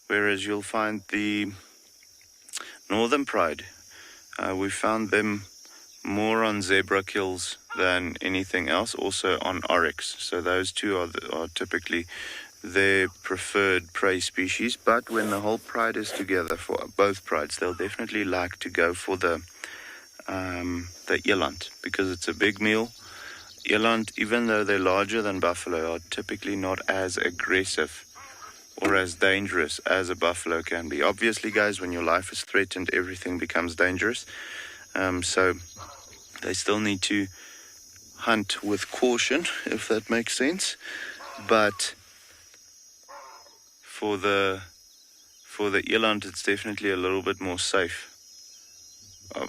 whereas you'll find the northern pride, we found them more on zebra kills than anything else, also on oryx. So those two are typically their preferred prey species. But when the whole pride is together, for both prides, they'll definitely like to go for the eland, because it's a big meal. Eland, even though they're larger than buffalo, are typically not as aggressive or as dangerous as a buffalo can be. Obviously, guys, when your life is threatened, everything becomes dangerous. So they still need to hunt with caution, if that makes sense. But for the eland, it's definitely a little bit more safe.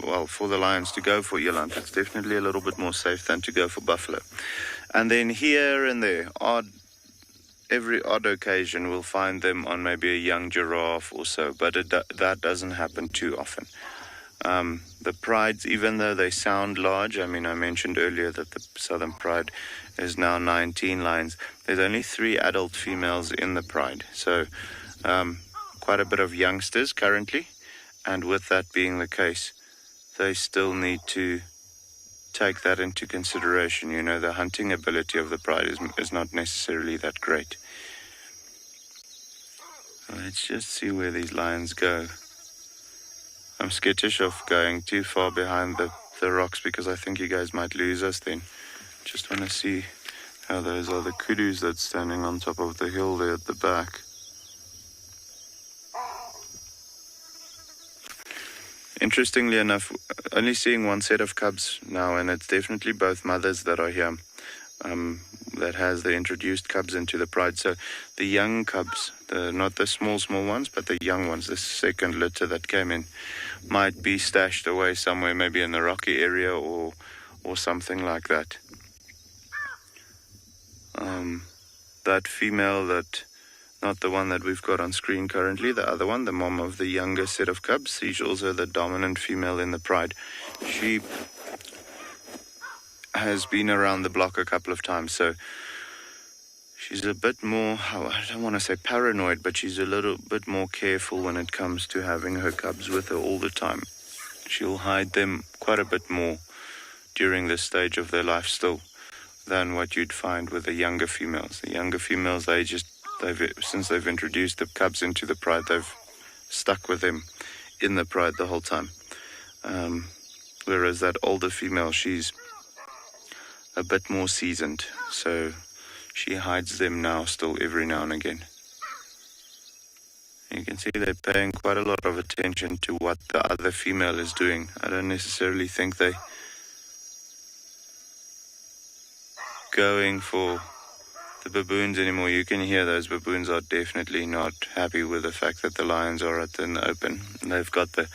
Well, for the lions to go for eland, it's definitely a little bit more safe than to go for buffalo. And then here and there, every odd occasion, we'll find them on maybe a young giraffe or so, but that doesn't happen too often. The prides, even though they sound large, I mean, I mentioned earlier that the southern pride is now 19 lions. There's only 3 adult females in the pride, so quite a bit of youngsters currently. And with that being the case, they still need to take that into consideration. You know, the hunting ability of the pride is not necessarily that great. Let's just see where these lions go. I'm skittish of going too far behind the rocks because I think you guys might lose us then. Just want to see how those are the kudus that's standing on top of the hill there at the back. Interestingly enough, only seeing one set of cubs now, and it's definitely both mothers that are here. That has the introduced cubs into the pride. So the young cubs, not the small ones, but the young ones, the second litter that came in, might be stashed away somewhere, maybe in the rocky area or something like that. That female, not the one that we've got on screen currently, the other one, the mom of the younger set of cubs, she's also the dominant female in the pride. She has been around the block a couple of times, so she's a bit more, I don't want to say paranoid, but she's a little bit more careful when it comes to having her cubs with her all the time. She'll hide them quite a bit more during this stage of their life still than what you'd find with the younger females. The younger females, since they've introduced the cubs into the pride, they've stuck with them in the pride the whole time. Whereas that older female, she's a bit more seasoned, so she hides them now still every now and again. You can see they're paying quite a lot of attention to what the other female is doing. I don't necessarily think they're going for the baboons anymore. You can hear those baboons are definitely not happy with the fact that the lions are in the open. And they've got the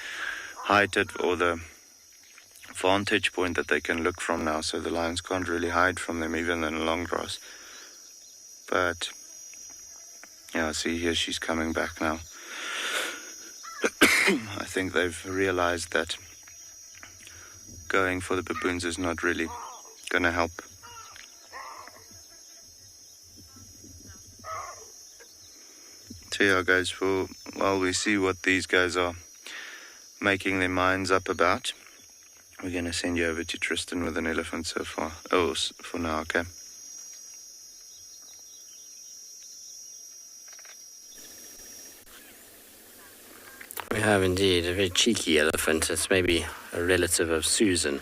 height or the vantage point that they can look from now, so the lions can't really hide from them even in the long grass. But yeah, see here she's coming back now. I think they've realized that going for the baboons is not really gonna help. So yeah guys, while we see what these guys are making their minds up about, we're going to send you over to Tristan with an elephant so far. Oh, for now, okay. We have indeed a very cheeky elephant. It's maybe a relative of Susan.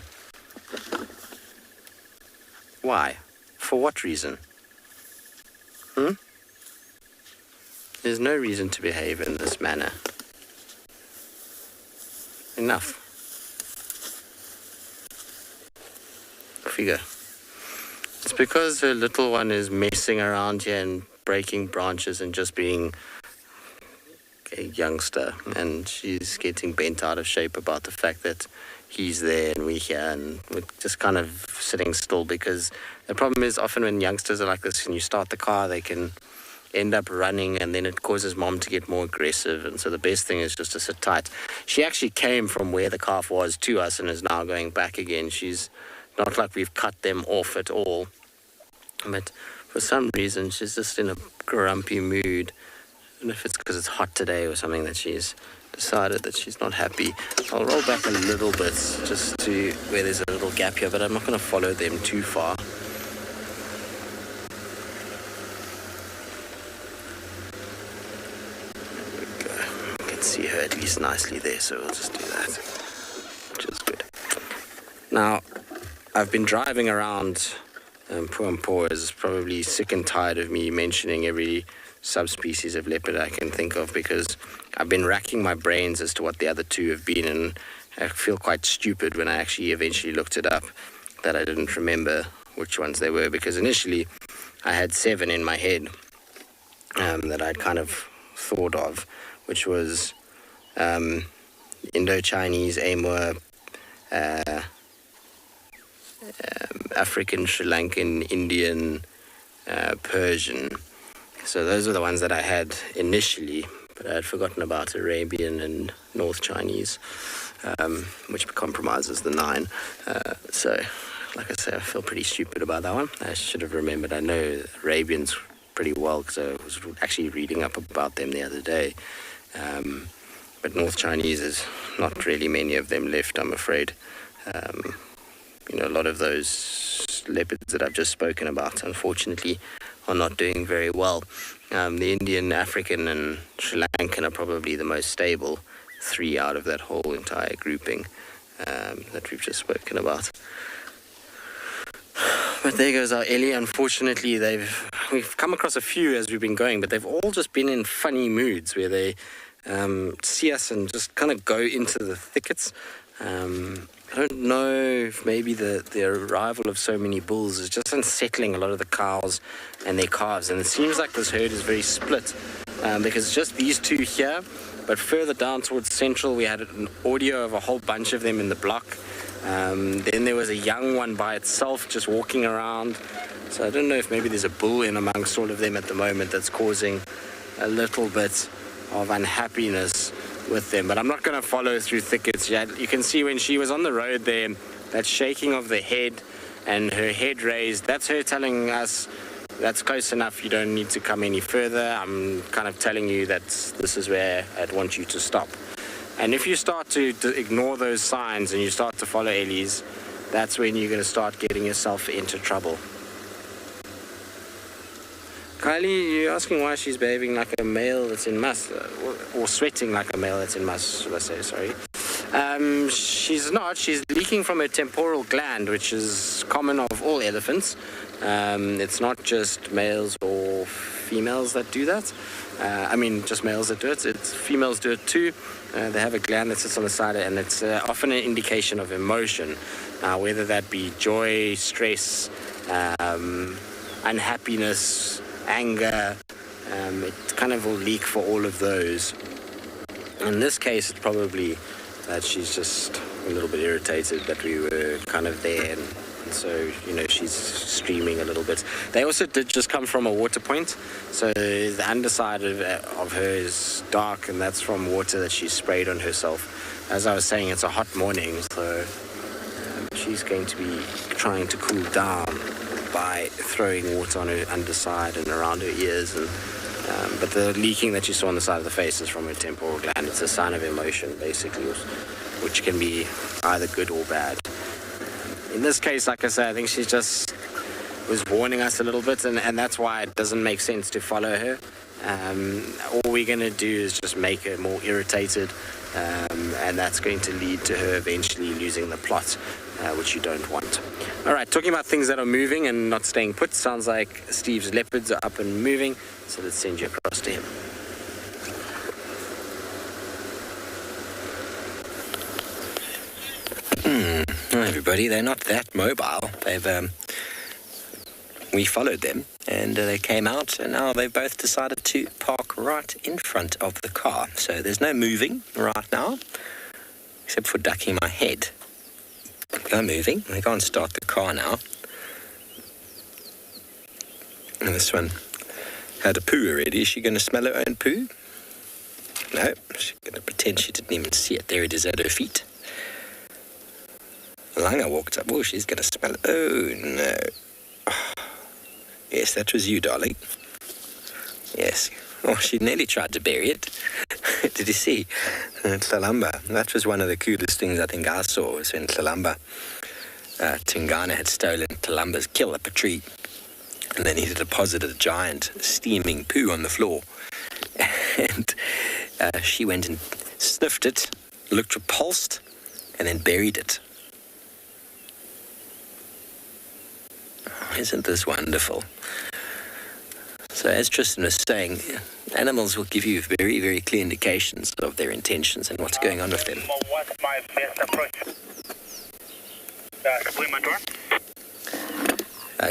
Why? For what reason? There's no reason to behave in this manner. Enough. Off you go. It's because her little one is messing around here and breaking branches and just being a youngster, and she's getting bent out of shape about the fact that he's there and we're here, and we're just kind of sitting still, because the problem is often when youngsters are like this and you start the car, they can end up running, and then it causes mom to get more aggressive, and so the best thing is just to sit tight. She actually came from where the calf was to us and is now going back again. She's not like we've cut them off at all, but for some reason she's just in a grumpy mood. I don't know if it's because it's hot today or something that she's decided that she's not happy. I'll roll back a little bit just to where there's a little gap here, but I'm not going to follow them too far. I can see her at least nicely there, so we'll just do that, which is good. Now, I've been driving around Puampo is probably sick and tired of me mentioning every subspecies of leopard I can think of, because I've been racking my brains as to what the other two have been, and I feel quite stupid when I actually eventually looked it up that I didn't remember which ones they were, because initially I had 7 in my head that I'd kind of thought of, which was Indo-Chinese, Amur, African, Sri Lankan, Indian, Persian. So those are the ones that I had initially, but I had forgotten about Arabian and North Chinese, which compromises the 9. So, like I say, I feel pretty stupid about that one. I should have remembered. I know Arabians pretty well because I was actually reading up about them the other day. But North Chinese is not really many of them left, I'm afraid. a lot of those leopards that I've just spoken about, unfortunately, are not doing very well. The Indian, African, and Sri Lankan are probably the most stable, 3 out of that whole entire grouping that we've just spoken about. But there goes our Ellie. Unfortunately, we've come across a few as we've been going, but they've all just been in funny moods where they see us and just kind of go into the thickets. I don't know if maybe the arrival of so many bulls is just unsettling a lot of the cows and their calves. And it seems like this herd is very split because just these two here, but further down towards central, we had an audio of a whole bunch of them in the block. Then there was a young one by itself just walking around. So I don't know if maybe there's a bull in amongst all of them at the moment that's causing a little bit of unhappiness with them. But I'm not going to follow through thickets yet. You can see when she was on the road there, that shaking of the head and her head raised, that's her telling us that's close enough, you don't need to come any further. I'm kind of telling you that this is where I'd want you to stop. And if you start to ignore those signs and you start to follow Ellie's, that's when you're going to start getting yourself into trouble. Kylie, you're asking why she's behaving like a male that's in mass, or sweating like a male that's in mass, should I say, sorry. She's not. She's leaking from her temporal gland, which is common of all elephants. It's not just males or females that do that. Just males that do it. Females do it too. They have a gland that sits on the side, and it's often an indication of emotion. Whether that be joy, stress, unhappiness, anger, it kind of will leak for all of those. In this case, it's probably that she's just a little bit irritated that we were kind of there, and so, she's streaming a little bit. They also did just come from a water point, so the underside of her is dark, and that's from water that she sprayed on herself. As I was saying, it's a hot morning, so she's going to be trying to cool down by throwing water on her underside and around her ears. But the leaking that you saw on the side of the face is from her temporal gland. It's a sign of emotion, basically, which can be either good or bad. In this case, like I said, I think she just was warning us a little bit, and that's why it doesn't make sense to follow her. All we're going to do is just make her more irritated, and that's going to lead to her eventually losing the plot, which you don't want. All right, talking about things that are moving and not staying put, sounds like Steve's leopards are up and moving, so let's send you across to him. Hi everybody, they're not that mobile. We followed them and they came out, and now they've both decided to park right in front of the car. So there's no moving right now, except for ducking my head. No moving. They can't start the car now. And this one had a poo already. Is she going to smell her own poo? No, she's going to pretend she didn't even see it. There it is at her feet. Langa walked up. Oh, she's going to smell it. Oh, no. Oh. Yes, that was you, darling. Yes. Oh, she nearly tried to bury it. Did you see? Tlalamba. That was one of the coolest things I think I saw, was when Tlalamba, Tingana had stolen Tlalamba's kill up a tree. And then he deposited a giant steaming poo on the floor. And she went and sniffed it, looked repulsed, and then buried it. Oh, isn't this wonderful? So as Tristan was saying, animals will give you very, very clear indications of their intentions and what's going on with them. What's my best approach?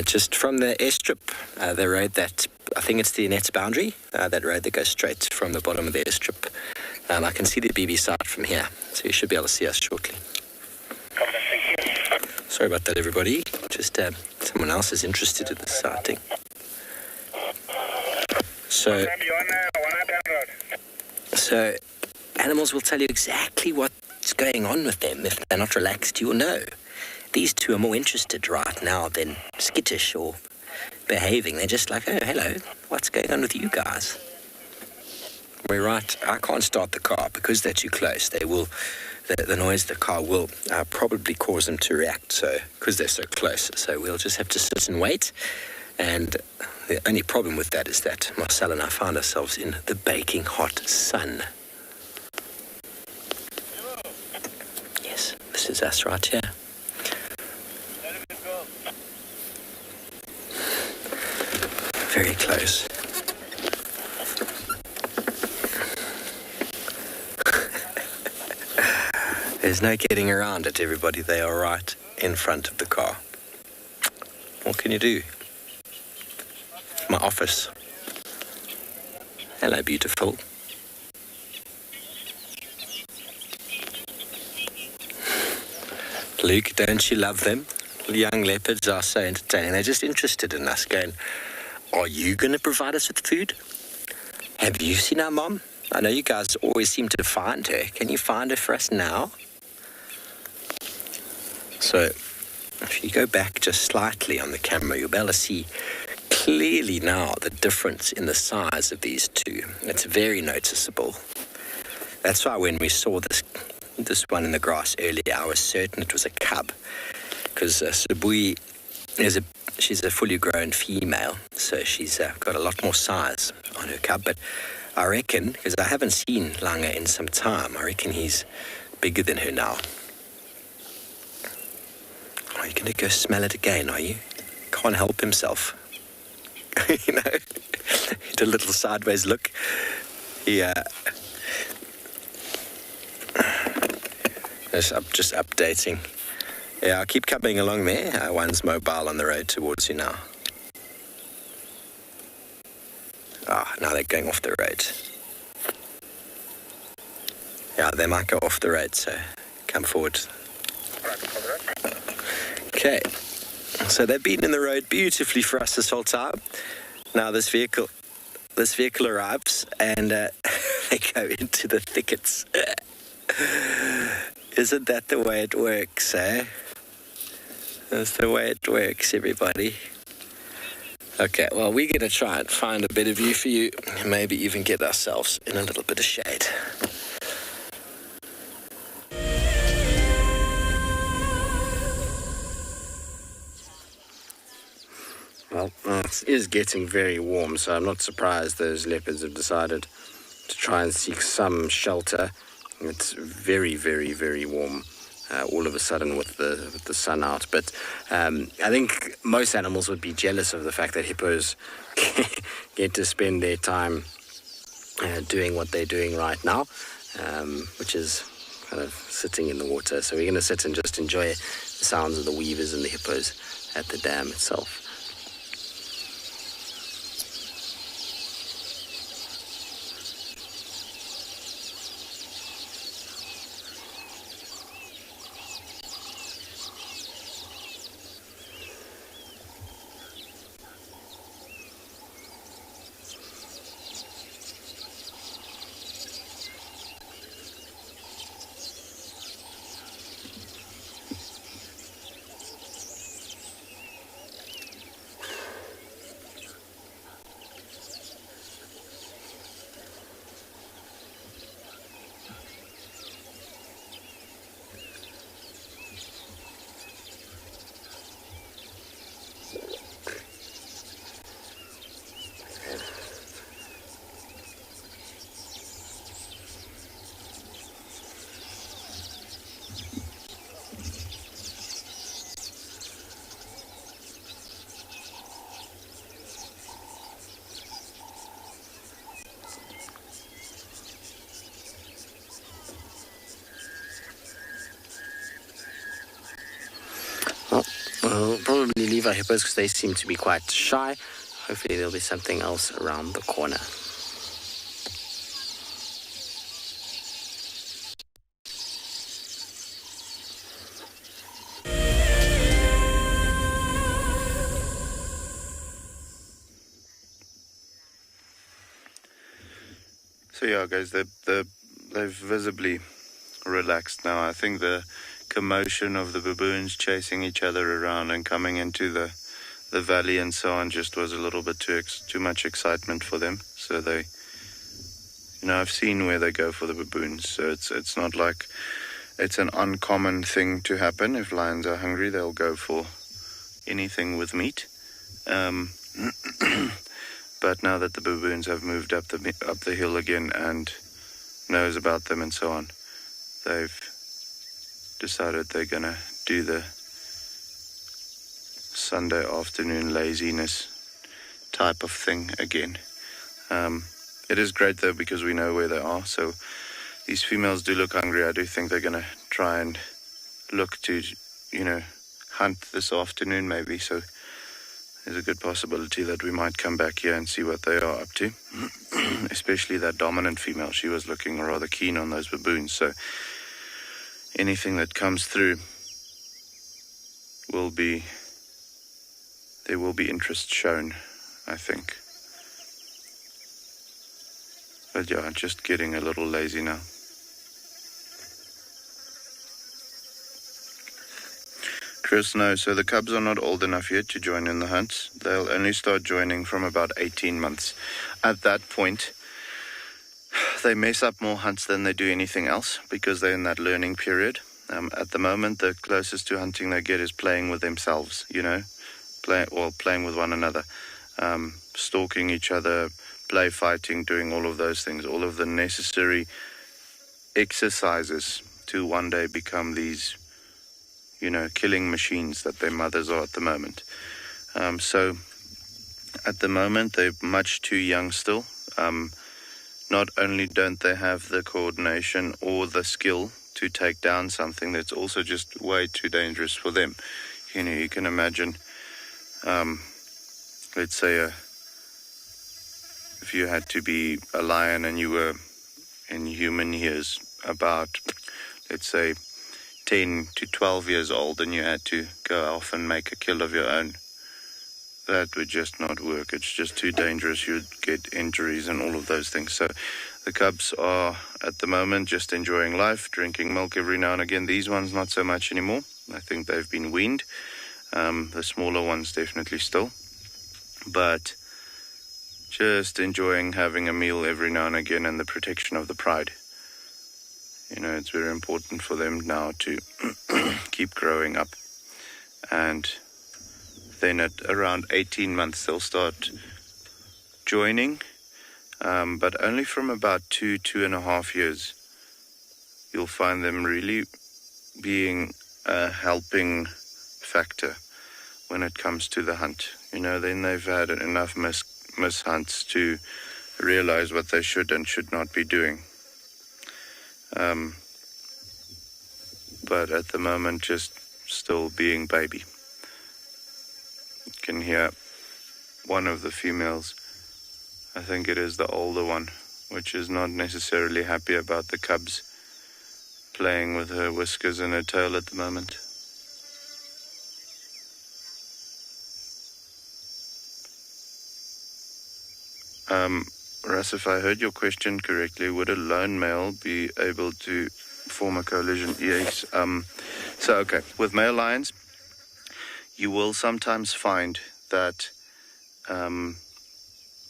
Just from the airstrip, the road that, I think it's the Nets boundary, that road that goes straight from the bottom of the airstrip. I can see the BB site from here, so you should be able to see us shortly. Sorry about that, everybody. Just someone else is interested in the sighting. So animals will tell you exactly what's going on with them. If they're not relaxed, you will know. These two are more interested right now than skittish or behaving. They're just like, oh, hello, what's going on with you guys? We're right. I can't start the car because they're too close. They the noise the car will probably cause them to react, so because they're so close. So we'll just have to sit and wait. And the only problem with that is that Marcel and I found ourselves in the baking hot sun. Yes, this is us right here. Very close. There's no getting around it, everybody. They are right in front of the car. What can you do? My office. Hello, beautiful. Luke, don't you love them? Young leopards are so entertaining. They're just interested in us, going, are you going to provide us with food? Have you seen our mom? I know you guys always seem to find her. Can you find her for us now? So, if you go back just slightly on the camera, you'll be able to see clearly now the difference in the size of these two. It's very noticeable. That's why when we saw this one in the grass earlier, I was certain it was a cub, because Sibui she's a fully grown female, so she's got a lot more size on her cub. But I reckon, because I haven't seen Langa in some time, I reckon he's bigger than her now. Are you going to go smell it again, are you? Can't help himself. You know, he did a little sideways look. Just updating. Yeah, I'll keep coming along there. One's mobile on the road towards you now. Now they're going off the road. Yeah, they might go off the road, so come forward. Okay, so they've been in the road beautifully for us this whole time. Now this vehicle arrives and they go into the thickets. Isn't that the way it works, eh? That's the way it works, everybody. Okay, well, we're going to try and find a better view for you, maybe even get ourselves in a little bit of shade. Well, it is getting very warm, so I'm not surprised those leopards have decided to try and seek some shelter. It's very, very, very warm all of a sudden with the sun out. But I think most animals would be jealous of the fact that hippos get to spend their time doing what they're doing right now, which is kind of sitting in the water. So we're going to sit and just enjoy the sounds of the weavers and the hippos at the dam itself. We'll probably leave our hippos because they seem to be quite shy. Hopefully there'll be something else around the corner. So yeah, guys, they've visibly relaxed now. I think the commotion of the baboons chasing each other around and coming into the valley and so on just was a little bit too much excitement for them. So they, I've seen where they go for the baboons. So it's not like it's an uncommon thing to happen. If lions are hungry, they'll go for anything with meat. But now that the baboons have moved up the hill again and knows about them and so on, they've decided they're going to do the Sunday afternoon laziness type of thing again. It is great though, because we know where they are. So these females do look hungry. I do think they're going to try and look to, hunt this afternoon maybe. So there's a good possibility that we might come back here and see what they are up to. Especially that dominant female. She was looking rather keen on those baboons. So anything that comes through there will be interest shown, I think. But yeah, just getting a little lazy now. Chris, no, so the cubs are not old enough yet to join in the hunts. They'll only start joining from about 18 months. At that point, they mess up more hunts than they do anything else, because they're in that learning period. At the moment, the closest to hunting they get is playing with themselves, playing with one another, stalking each other, play fighting, doing all of those things, all of the necessary exercises to one day become these, killing machines that their mothers are at the moment. So at the moment, they're much too young still. Not only don't they have the coordination or the skill to take down something, that's also just way too dangerous for them. You can imagine, let's say, if you had to be a lion and you were in human years about, let's say, 10 to 12 years old, and you had to go off and make a kill of your own, that would just not work. It's just too dangerous. You'd get injuries and all of those things. So the cubs are, at the moment, just enjoying life, drinking milk every now and again. These ones, not so much anymore. I think they've been weaned. The smaller ones definitely still. But just enjoying having a meal every now and again, and the protection of the pride. It's very important for them now to keep growing up. And then at around 18 months, they'll start joining. But only from about 2.5 years, you'll find them really being a helping factor when it comes to the hunt. Then they've had enough miss hunts to realize what they should and should not be doing. But at the moment, just still being baby. You can hear one of the females, I think it is the older one, which is not necessarily happy about the cubs playing with her whiskers and her tail at the moment. Russ, if I heard your question correctly, would a lone male be able to form a coalition? Yes. Okay, with male lions, you will sometimes find that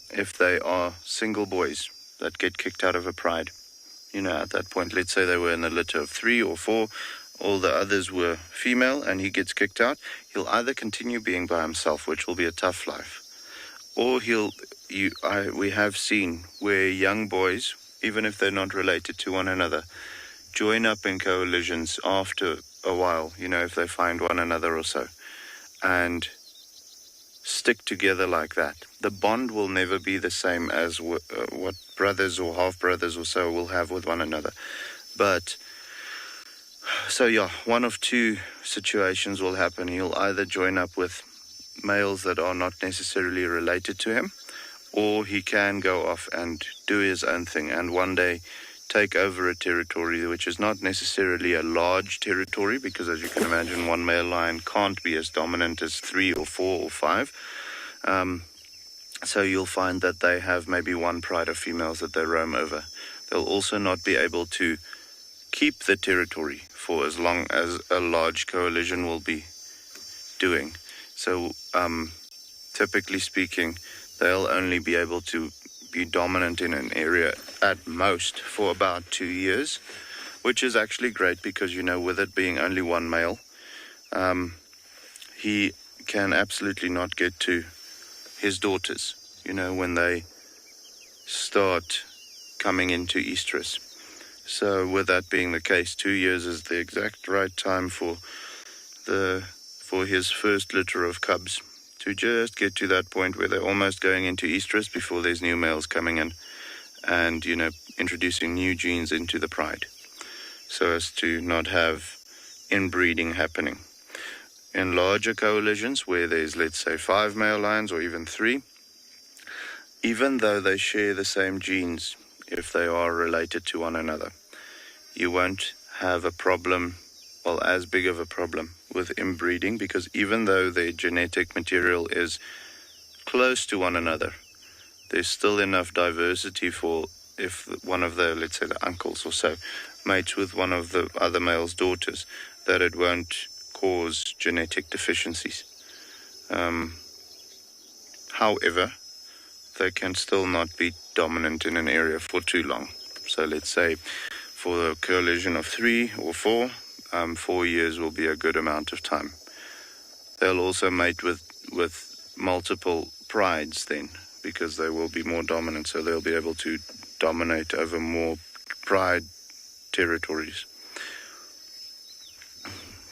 if they are single boys that get kicked out of a pride, at that point, let's say they were in a litter of 3 or 4, all the others were female, and he gets kicked out, he'll either continue being by himself, which will be a tough life, or we have seen where young boys, even if they're not related to one another, join up in coalitions after a while, if they find one another or so, and stick together like that. The bond will never be the same as what brothers or half-brothers or so will have with one another. But, so yeah, one of two situations will happen. He'll either join up with males that are not necessarily related to him, or he can go off and do his own thing and one day take over a territory which is not necessarily a large territory, because as you can imagine, one male lion can't be as dominant as 3 or 4 or 5. So you'll find that they have maybe one pride of females that they roam over. They'll also not be able to keep the territory for as long as a large coalition will be doing. So typically speaking, they'll only be able to be dominant in an area at most for about 2 years. which is actually great because, you know, with it being only one male, he can absolutely not get to his daughters, you know, when they start coming into estrus. So with that being the case, 2 years is the exact right time for his first litter of cubs to just get to that point where they're almost going into estrus before there's new males coming in and, you know, introducing new genes into the pride so as to not have inbreeding happening. In larger coalitions where there's, let's say, 5 male lions or even 3, even though they share the same genes, if they are related to one another, you won't have a problem, well, as big of a problem with inbreeding, because even though their genetic material is close to one another, there's still enough diversity for if one of the, let's say, the uncles or so, mates with one of the other male's daughters, that it won't cause genetic deficiencies. However, they can still not be dominant in an area for too long. So let's say for a coalition of 3 or 4, 4 years will be a good amount of time. They'll also mate with multiple prides then, because they will be more dominant, so they'll be able to dominate over more pride territories.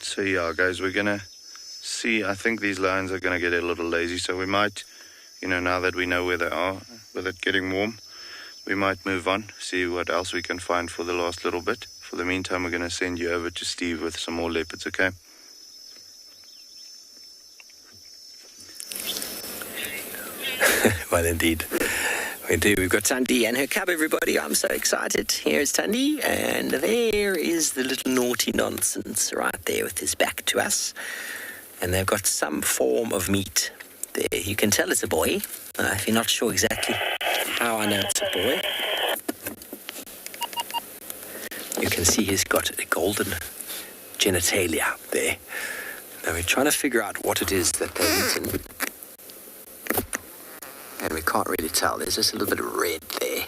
So yeah, guys, we're gonna see. I think these lions are gonna get a little lazy, so we might, you know, now that we know where they are, with it getting warm, we might move on, see what else we can find for the last little bit. For the meantime, we're gonna send you over to Steve with some more leopards, okay? Well, indeed. We do. We've got Thandi and her cub, everybody. I'm so excited. Here's Thandi, and there is the little naughty nonsense right there with his back to us. And they've got some form of meat there. You can tell it's a boy, if you're not sure exactly how I know it's a boy. You can see he's got a golden genitalia there. Now we're trying to figure out what it is that they're eating. And we can't really tell. There's just a little bit of red there.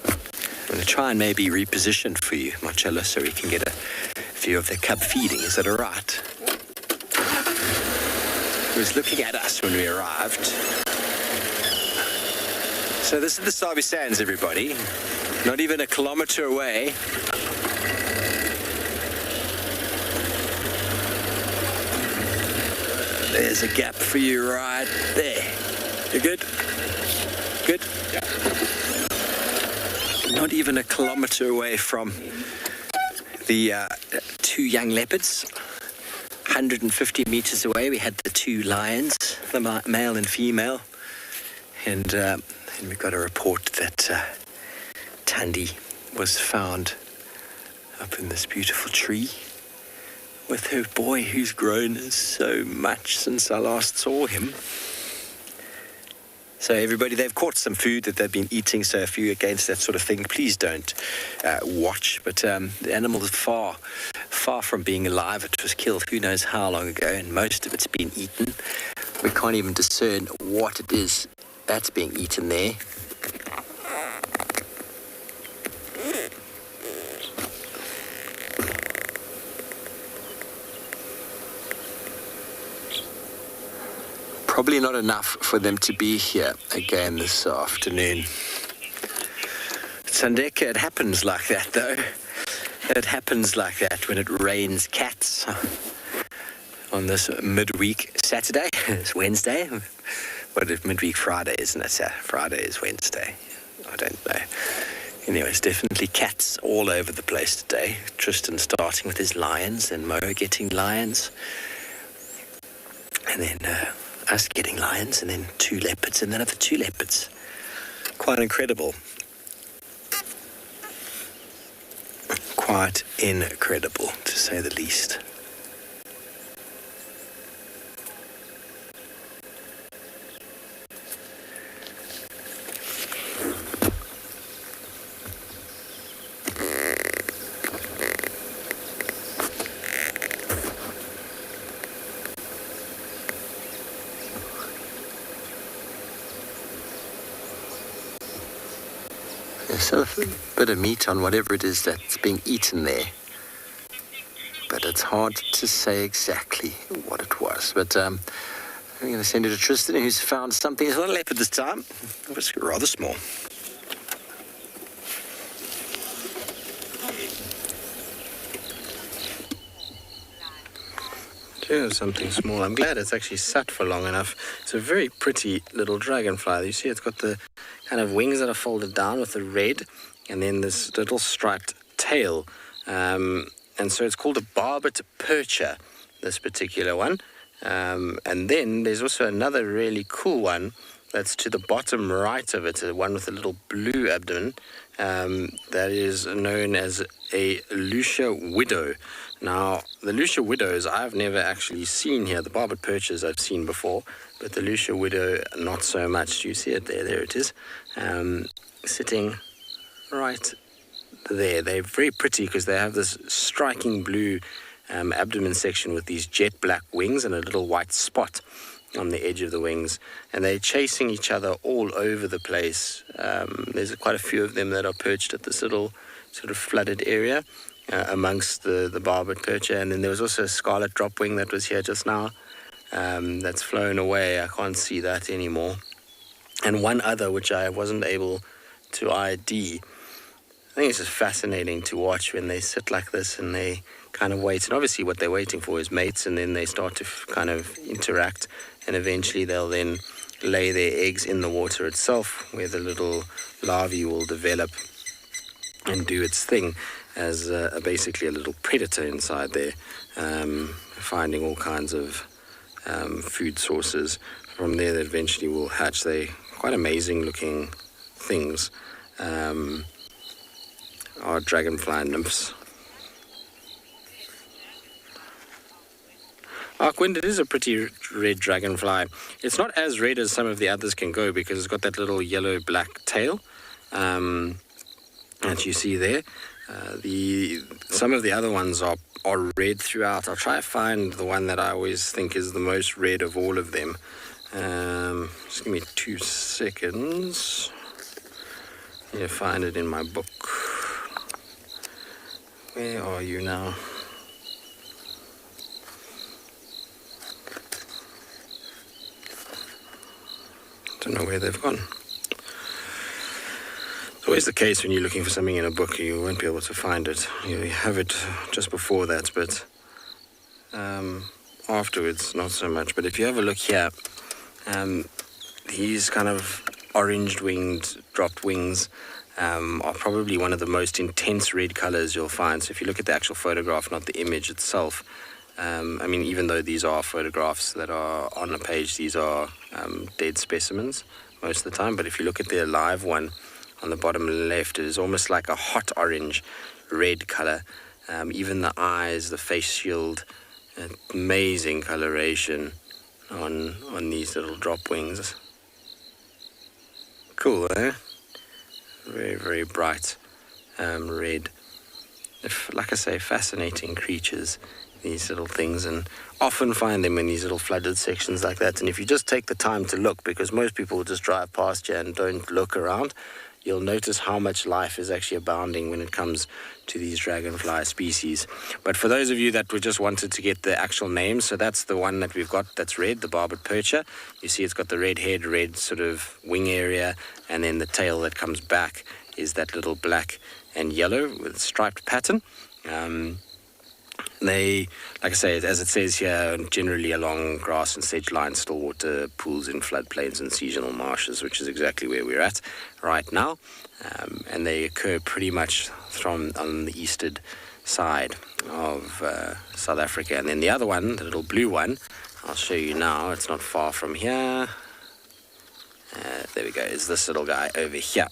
I'm going to try and maybe reposition for you, Marcello, so we can get a view of the cub feeding. Is that all right? He was looking at us when we arrived. So this is the Sabi Sands, everybody. Not even a kilometer away. There's a gap for you right there. You good? Good? Yeah. Not even a kilometer away from the 2 young leopards. 150 meters away, we had the 2 lions, the male and female. And we got a report that Thandi was found up in this beautiful tree with her boy, who's grown so much since I last saw him. So everybody, they've caught some food that they've been eating, so if you're against that sort of thing, please don't watch. But the animal is far from being alive. It was killed who knows how long ago, and most of it's been eaten. We can't even discern what it is that's being eaten there. Probably not enough for them to be here again this afternoon. Sandeka, it happens like that, though. It happens like that when it rains cats on this midweek Saturday. It's Wednesday. What if midweek Friday, isn't it? Friday is Wednesday. I don't know. Anyway, it's definitely cats all over the place today. Tristan starting with his lions, and Mo getting lions. And then us getting lions, and then 2 leopards, and then another 2 leopards. Quite incredible. Quite incredible, to say the least. There's a bit of meat on whatever it is that's being eaten there. But it's hard to say exactly what it was. But I'm going to send it to Tristan, who's found something. It's not a leopard this time. It was rather small. Here's something small. I'm glad it's actually sat for long enough. It's a very pretty little dragonfly. You see it's got the kind of wings that are folded down with the red, and then this little striped tail. And so it's called a barbet percher, this particular one. And then there's also another really cool one that's to the bottom right of it, one with a little blue abdomen, that is known as a Lucia widow. Now, the Lucia widows I've never actually seen here. The barbet perchers I've seen before, but the Lucia widow not so much. Do you see it there? There it is, sitting right there. They're very pretty because they have this striking blue abdomen section with these jet black wings and a little white spot on the edge of the wings, and they're chasing each other all over the place. There's quite a few of them that are perched at this little sort of flooded area amongst the barbet percher. And then there was also a scarlet dropwing that was here just now, that's flown away. I can't see that anymore. And one other which I wasn't able to ID. I think it's just fascinating to watch when they sit like this and they kind of wait. And obviously what they're waiting for is mates, and then they start to kind of interact, and eventually they'll then lay their eggs in the water itself, where the little larvae will develop and do its thing as basically a little predator inside there, finding all kinds of food sources. From there they eventually will hatch. They're quite amazing looking things. Are dragonfly nymphs. Arkwind, it is a pretty red dragonfly. It's not as red as some of the others can go because it's got that little yellow-black tail that you see there. Some of the other ones are red throughout. I'll try to find the one that I always think is the most red of all of them. Just give me 2 seconds. I need to find it in my book. Where are you now? Don't know where they've gone. It's always the case when you're looking for something in a book, you won't be able to find it. You have it just before that, but afterwards, not so much. But if you have a look here, these kind of orange-winged dropped wings are probably one of the most intense red colors you'll find. So if you look at the actual photograph, not the image itself, I mean, even though these are photographs that are on a page, these are dead specimens most of the time. But if you look at the live one on the bottom left, it is almost like a hot orange red color. Even the eyes, the face shield, amazing coloration on these little drop wings. Cool, eh? Very, very bright red. Like I say, fascinating creatures, these little things, and often find them in these little flooded sections like that. And if you just take the time to look, because most people will just drive past you and don't look around, you'll notice how much life is actually abounding when it comes to these dragonfly species. But for those of you that just wanted to get the actual name, so that's the one that we've got that's red, the barbet percher. You see it's got the red head, red sort of wing area, and then the tail that comes back is that little black and yellow with striped pattern. They, like I say, as it says here, generally along grass and sedge-lined still water pools in floodplains and seasonal marshes, which is exactly where we're at right now. And they occur pretty much from on the eastern side of South Africa. And then the other one, the little blue one, I'll show you now. It's not far from here. There we go. Is this little guy over here,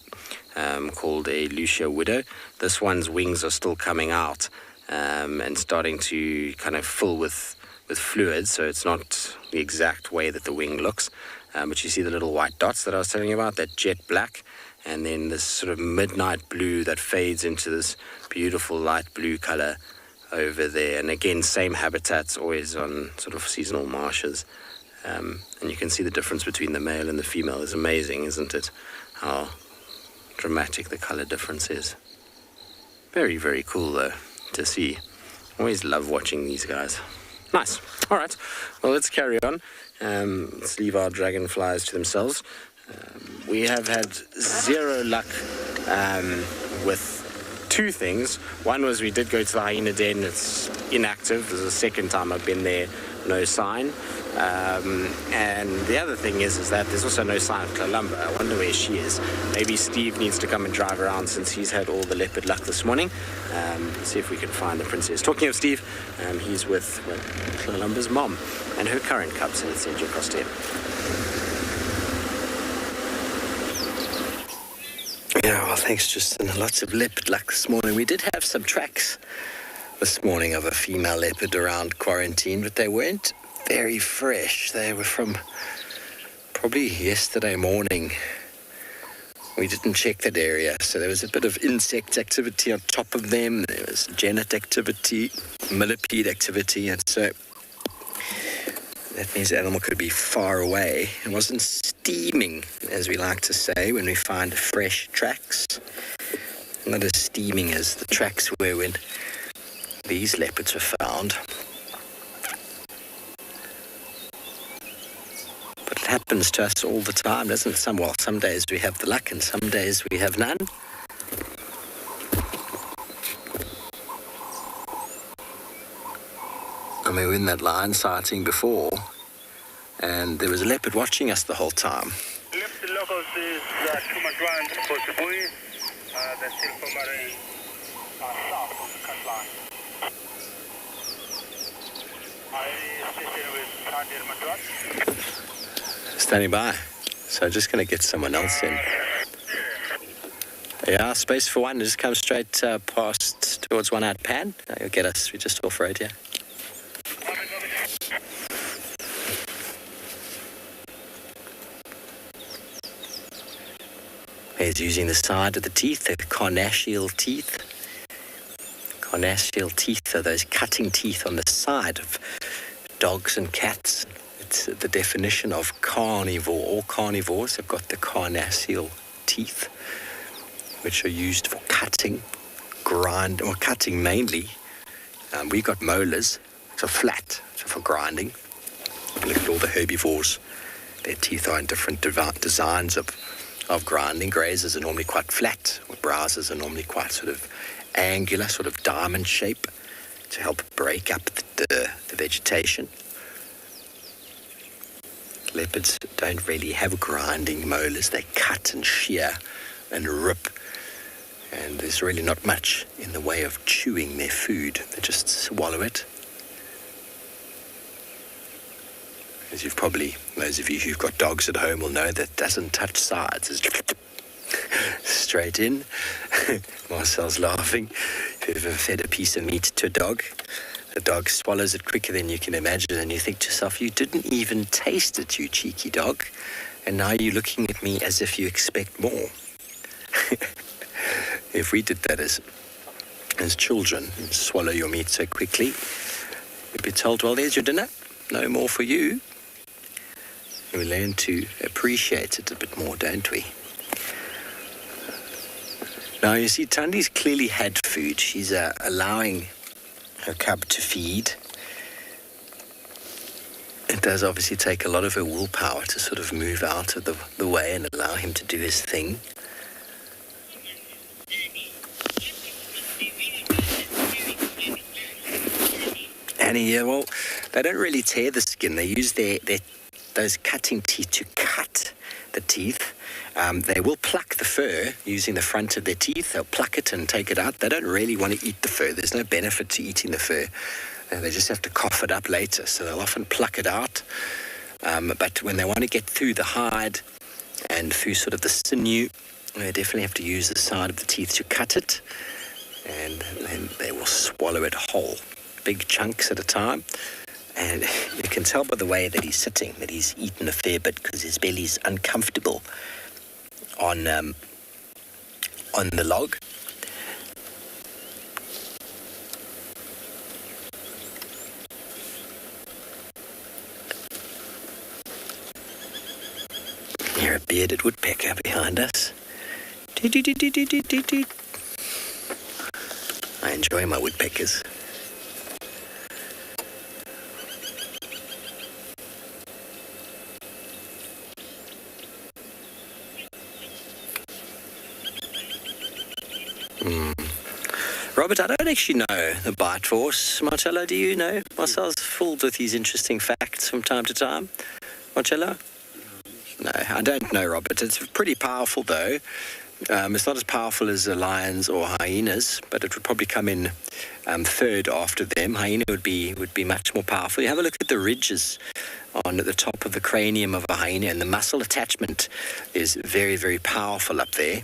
called a Lucia widow. This one's wings are still coming out. And starting to kind of fill with fluid, so it's not the exact way that the wing looks. But you see the little white dots that I was telling you about, that jet black, and then this sort of midnight blue that fades into this beautiful light blue color over there. And again, same habitats, always on sort of seasonal marshes. And you can see the difference between the male and the female is amazing, isn't it? How dramatic the color difference is. Very, very cool though to see. Always love watching these guys. Nice. All right. Well, let's carry on. Let's leave our dragonflies to themselves. We have had zero luck with two things. One was we did go to the hyena den. It's inactive. This is the second time I've been there. No sign. And the other thing is that there's also no sign of Columba. I wonder where she is. Maybe Steve needs to come and drive around since he's had all the leopard luck this morning. See if we can find the princess. Talking of Steve, he's with Columba's mom and her current cub, so let's send you across to him. Yeah, well, thanks, Justin. Lots of leopard luck this morning. We did have some tracks this morning of a female leopard around Quarantine, but they weren't very fresh. They were from probably yesterday morning. We didn't check that area, so there was a bit of insect activity on top of them. There was genet activity, millipede activity, and so that means the animal could be far away. It wasn't steaming, as we like to say, when we find fresh tracks. Not as steaming as the tracks were when these leopards were found. But it happens to us all the time, doesn't it? Some days we have the luck and some days we have none. I mean, we were in that lion sighting before, and there was a leopard watching us the whole time. The locals is Tumatwan for Sibui, the Silvermarine south of the cut line. Standing by. So just going to get someone else in. Yeah, space for one. Just come straight past towards one out pan. You'll get us. We're just off road here. He's using the side of the teeth, the carnassial teeth. Carnassial teeth are those cutting teeth on the side of dogs and cats. It's the definition of carnivore. All carnivores have got the carnassial teeth, which are used for cutting, or cutting mainly. We've got molars, so flat, so for grinding. Look at all the herbivores. Their teeth are in different designs of grinding. Grazers are normally quite flat, or browsers are normally quite sort of angular, sort of diamond shape to help break up the vegetation. Leopards don't really have grinding molars. They cut and shear and rip, and there's really not much in the way of chewing their food. They just swallow it. As you've probably, those of you who've got dogs at home will know, that doesn't touch sides. It's straight in. Marcel's laughing. If you've ever fed a piece of meat to a dog, the dog swallows it quicker than you can imagine, and you think to yourself, you didn't even taste it, you cheeky dog, and now you're looking at me as if you expect more. If we did that as children, swallow your meat so quickly, we'd be told, well, there's your dinner, no more for you. And we learn to appreciate it a bit more, don't we? Now, you see, Tandi's clearly had food. She's allowing her cub to feed. It does obviously take a lot of her willpower to sort of move out of the way and allow him to do his thing. And well, they don't really tear the skin. They use those cutting teeth to cut the teeth. They will pluck the fur using the front of their teeth. They'll pluck it and take it out. They don't really want to eat the fur. There's no benefit to eating the fur. They just have to cough it up later. So they'll often pluck it out. But when they want to get through the hide and through sort of the sinew, they definitely have to use the side of the teeth to cut it. And then they will swallow it whole, big chunks at a time. And you can tell by the way that he's sitting that he's eaten a fair bit, because his belly's uncomfortable on the log. Hear a bearded woodpecker behind us, Doot, doot, doot, doot, doot, doot, doot. I enjoy my woodpeckers. Robert, I don't actually know the bite force. Marcello, do you know? Marcel's filled with these interesting facts from time to time. Marcello? No, I don't know, Robert. It's pretty powerful, though. It's not as powerful as the lions or hyenas, but it would probably come in third after them. Hyena would be much more powerful. You have a look at the ridges at the top of the cranium of a hyena, and the muscle attachment is very, very powerful up there.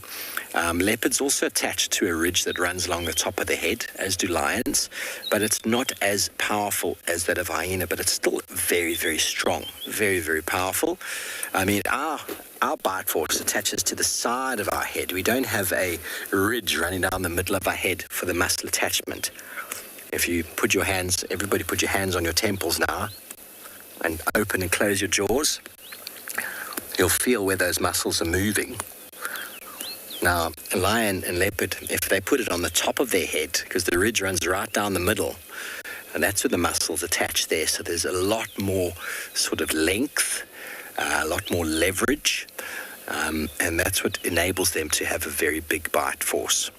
Leopards also attached to a ridge that runs along the top of the head, as do lions, but it's not as powerful as that of hyena, but it's still very, very strong, very, very powerful. I mean, our bite force attaches to the side of our head. We don't have a ridge running down the middle of our head for the muscle attachment. If you put your hands, everybody put your hands on your temples now, and open and close your jaws, you'll feel where those muscles are moving. Now, a lion and leopard, if they put it on the top of their head, because the ridge runs right down the middle, and that's where the muscles attach there, so there's a lot more sort of length, a lot more leverage, and that's what enables them to have a very big bite force.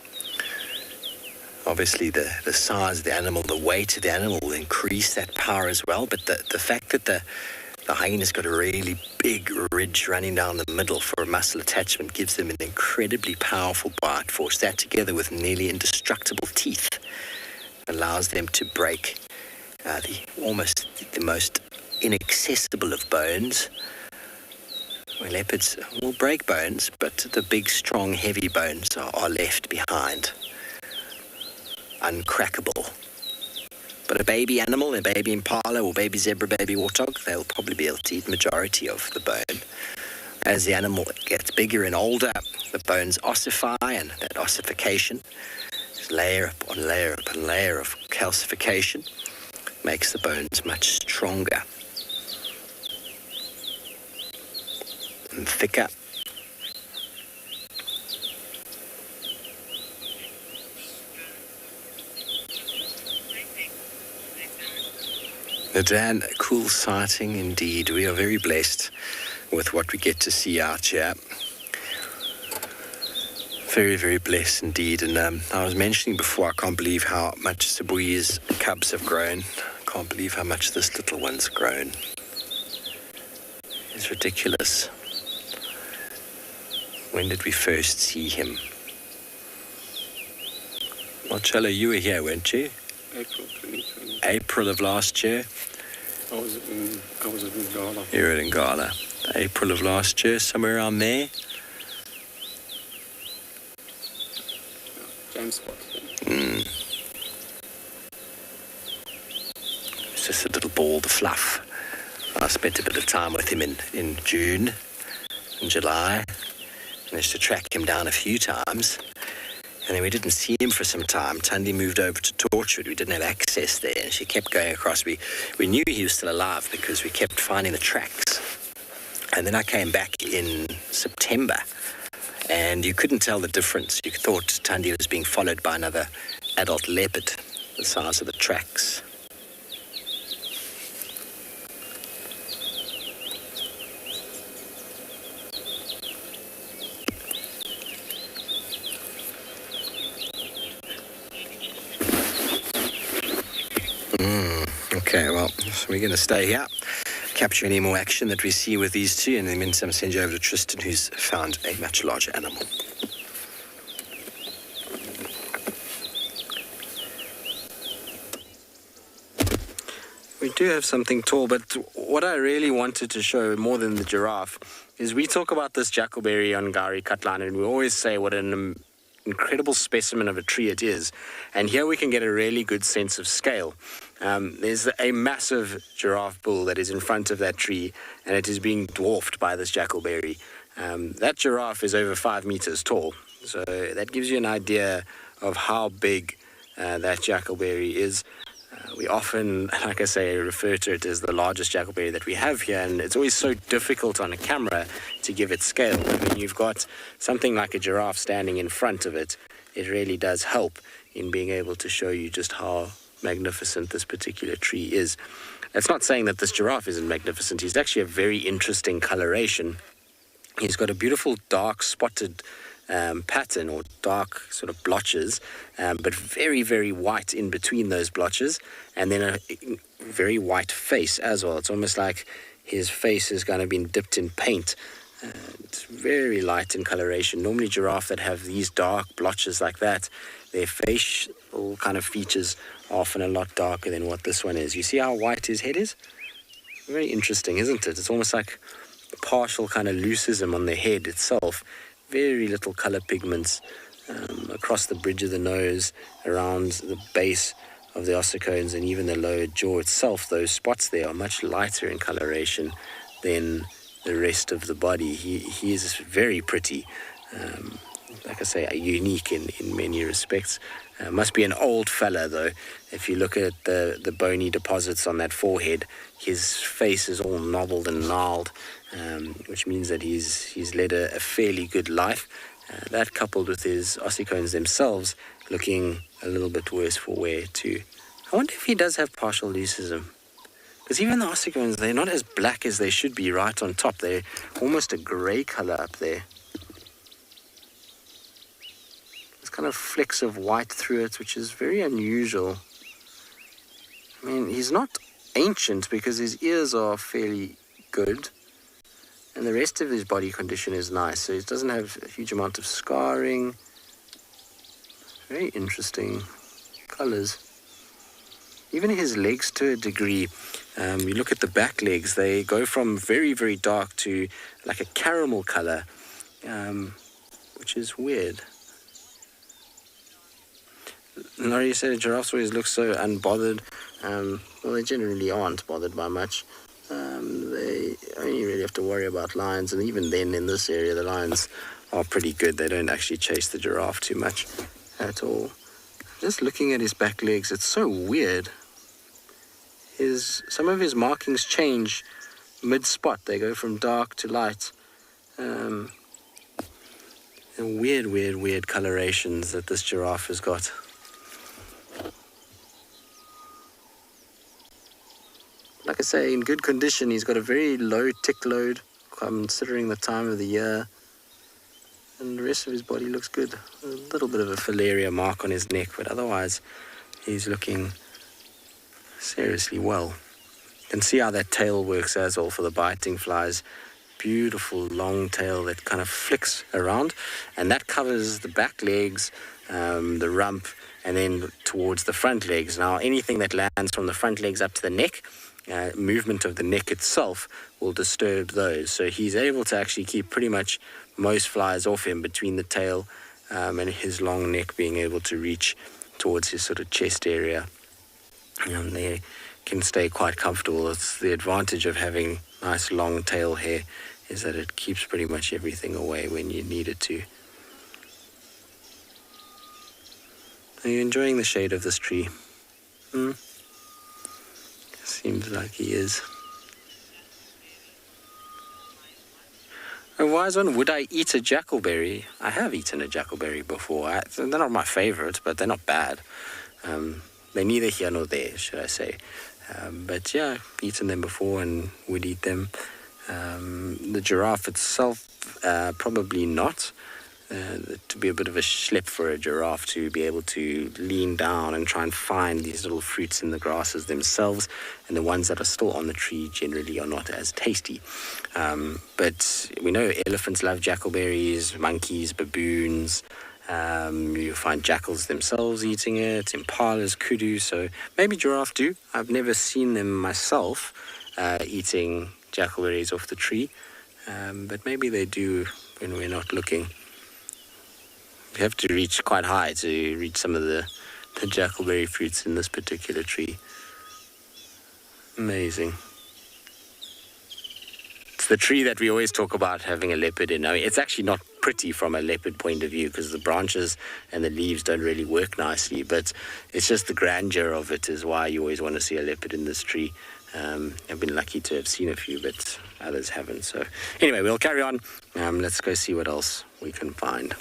Obviously, the size of the animal, the weight of the animal will increase that power as well, but the fact that the hyena's got a really big ridge running down the middle for a muscle attachment gives them an incredibly powerful bite force. That, together with nearly indestructible teeth, allows them to break the most inaccessible of bones. Where leopards will break bones, but the big, strong, heavy bones are left behind, uncrackable. But a baby animal, a baby impala or baby zebra, baby warthog, they'll probably be able to eat majority of the bone. As the animal gets bigger and older, the bones ossify, and that ossification is layer upon layer upon layer of calcification, makes the bones much stronger and thicker. Dan, a cool sighting indeed. We are very blessed with what we get to see out here. Very, very blessed indeed. And I was mentioning before, I can't believe how much Sibuyi's cubs have grown. I can't believe how much this little one's grown. It's ridiculous. When did we first see him? Marcello, you were here, weren't you? April 2020. April of last year. I was in Ngala. You were in Ngala. April of last year, somewhere around there. James spot. It's just a little ball of fluff. I spent a bit of time with him in June and July. Managed to track him down a few times. And then we didn't see him for some time. Thandi moved over to Torchwood. We didn't have access there, and she kept going across. We knew he was still alive because we kept finding the tracks. And then I came back in September, and you couldn't tell the difference. You thought Thandi was being followed by another adult leopard, the size of the tracks. Okay, well, so we're going to stay here, capture any more action that we see with these two, and in the meantime send you over to Tristan, who's found a much larger animal. We do have something tall, but what I really wanted to show more than the giraffe is we talk about this Jackalberry Ongari Catliner, and we always say what an incredible specimen of a tree it is, and here we can get a really good sense of scale. There's a massive giraffe bull that is in front of that tree, and it is being dwarfed by this Jackalberry. That giraffe is over 5 meters tall, so that gives you an idea of how big that Jackalberry is. We often, like I say, refer to it as the largest Jackalberry that we have here, and it's always so difficult on a camera to give it scale. But when you've got something like a giraffe standing in front of it, it really does help in being able to show you just how magnificent this particular tree is. That's not saying that this giraffe isn't magnificent. He's actually a very interesting coloration. He's got a beautiful dark spotted pattern, or dark sort of blotches, but very, very white in between those blotches, and then a very white face as well. It's almost like his face has kind of been dipped in paint. It's very light in coloration. Normally giraffe that have these dark blotches like that, their facial kind of features are often a lot darker than what this one is. You see how white his head is? Very interesting, isn't it? It's almost like partial kind of leucism on the head itself. Very little color pigments across the bridge of the nose, around the base of the ossicones, and even the lower jaw itself. Those spots there are much lighter in coloration than the rest of the body. He is very pretty. Like I say, unique in many respects. Must be an old fella, though. If you look at the bony deposits on that forehead, his face is all knobbled and gnarled, which means that he's led a fairly good life. That coupled with his ossicones themselves looking a little bit worse for wear too. I wonder if he does have partial leucism. Because even the ossicones, they're not as black as they should be right on top. They're almost a grey colour up there. There's kind of flecks of white through it, which is very unusual. I mean, he's not ancient because his ears are fairly good. And the rest of his body condition is nice. So he doesn't have a huge amount of scarring. Very interesting colours. Even his legs to a degree. You look at the back legs, they go from very, very dark to like a caramel colour, which is weird. Laurie said giraffes always look so unbothered. Well, they generally aren't bothered by much. They only really have to worry about lions, and even then in this area the lions are pretty good. They don't actually chase the giraffe too much at all. Just looking at his back legs, it's so weird. Some of his markings change mid-spot. They go from dark to light. And weird colorations that this giraffe has got. Like I say, in good condition. He's got a very low tick load, considering the time of the year. And the rest of his body looks good. A little bit of a filaria mark on his neck, but otherwise he's looking seriously well. You can see how that tail works as well for the biting flies. Beautiful long tail that kind of flicks around, and that covers the back legs, the rump, and then towards the front legs. Now anything that lands from the front legs up to the neck, movement of the neck itself will disturb those. So he's able to actually keep pretty much most flies off him between the tail and his long neck being able to reach towards his sort of chest area. And they can stay quite comfortable. It's the advantage of having nice long tail hair, is that it keeps pretty much everything away when you need it to. Are you enjoying the shade of this tree? Seems like he is. A wise one, would I eat a jackalberry? I have eaten a jackalberry before. They're not my favorite, but they're not bad. They're neither here nor there, should I say. But yeah, I've eaten them before and would eat them. The giraffe itself, probably not. To be a bit of a schlep for a giraffe to be able to lean down and try and find these little fruits in the grasses themselves, and the ones that are still on the tree generally are not as tasty. But we know elephants love jackalberries, monkeys, baboons. You find jackals themselves eating it, impalas, kudu, so maybe giraffe do. I've never seen them myself eating jackalberries off the tree, but maybe they do when we're not looking. You have to reach quite high to reach some of the jackalberry fruits in this particular tree. Amazing. It's the tree that we always talk about having a leopard in. I mean, it's actually not pretty from a leopard point of view because the branches and the leaves don't really work nicely, but it's just the grandeur of it is why you always want to see a leopard in this tree. I've been lucky to have seen a few, but others haven't. So anyway, we'll carry on. Let's go see what else we can find.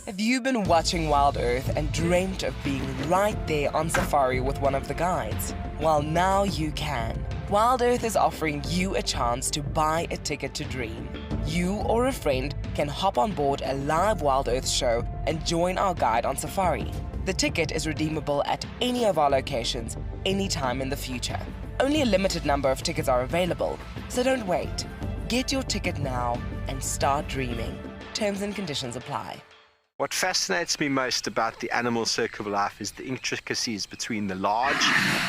Have you been watching Wild Earth and dreamt of being right there on safari with one of the guides? Well, now you can. Wild Earth is offering you a chance to buy a ticket to dream. You or a friend can hop on board a live Wild Earth show and join our guide on safari. The ticket is redeemable at any of our locations, anytime in the future. Only a limited number of tickets are available, so don't wait. Get your ticket now and start dreaming. Terms and conditions apply. What fascinates me most about the animal circle of life is the intricacies between the large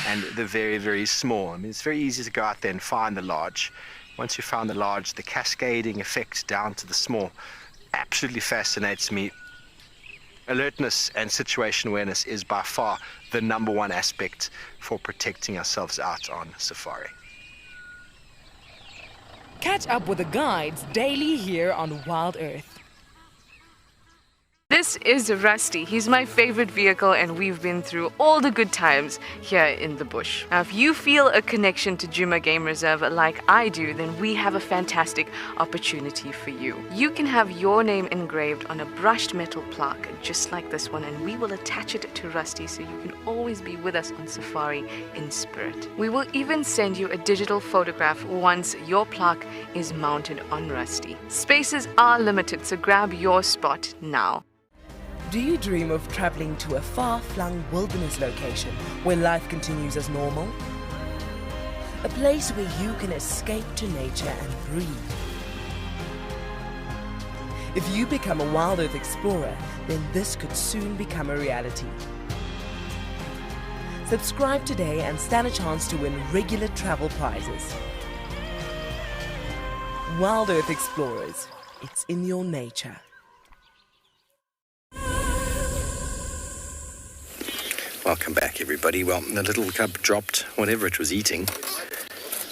and the very, very small. I mean, it's very easy to go out there and find the large. Once you found the large, the cascading effect down to the small absolutely fascinates me. Alertness and situation awareness is by far the number one aspect for protecting ourselves out on safari. Catch up with the guides daily here on Wild Earth. This is Rusty. He's my favorite vehicle and we've been through all the good times here in the bush. Now, if you feel a connection to Djuma Game Reserve like I do, then we have a fantastic opportunity for you. You can have your name engraved on a brushed metal plaque just like this one, and we will attach it to Rusty so you can always be with us on safari in spirit. We will even send you a digital photograph once your plaque is mounted on Rusty. Spaces are limited, so grab your spot now. Do you dream of traveling to a far-flung wilderness location where life continues as normal? A place where you can escape to nature and breathe. If you become a Wild Earth explorer, then this could soon become a reality. Subscribe today and stand a chance to win regular travel prizes. Wild Earth Explorers, it's in your nature. Welcome back, everybody. Well, the little cub dropped whatever it was eating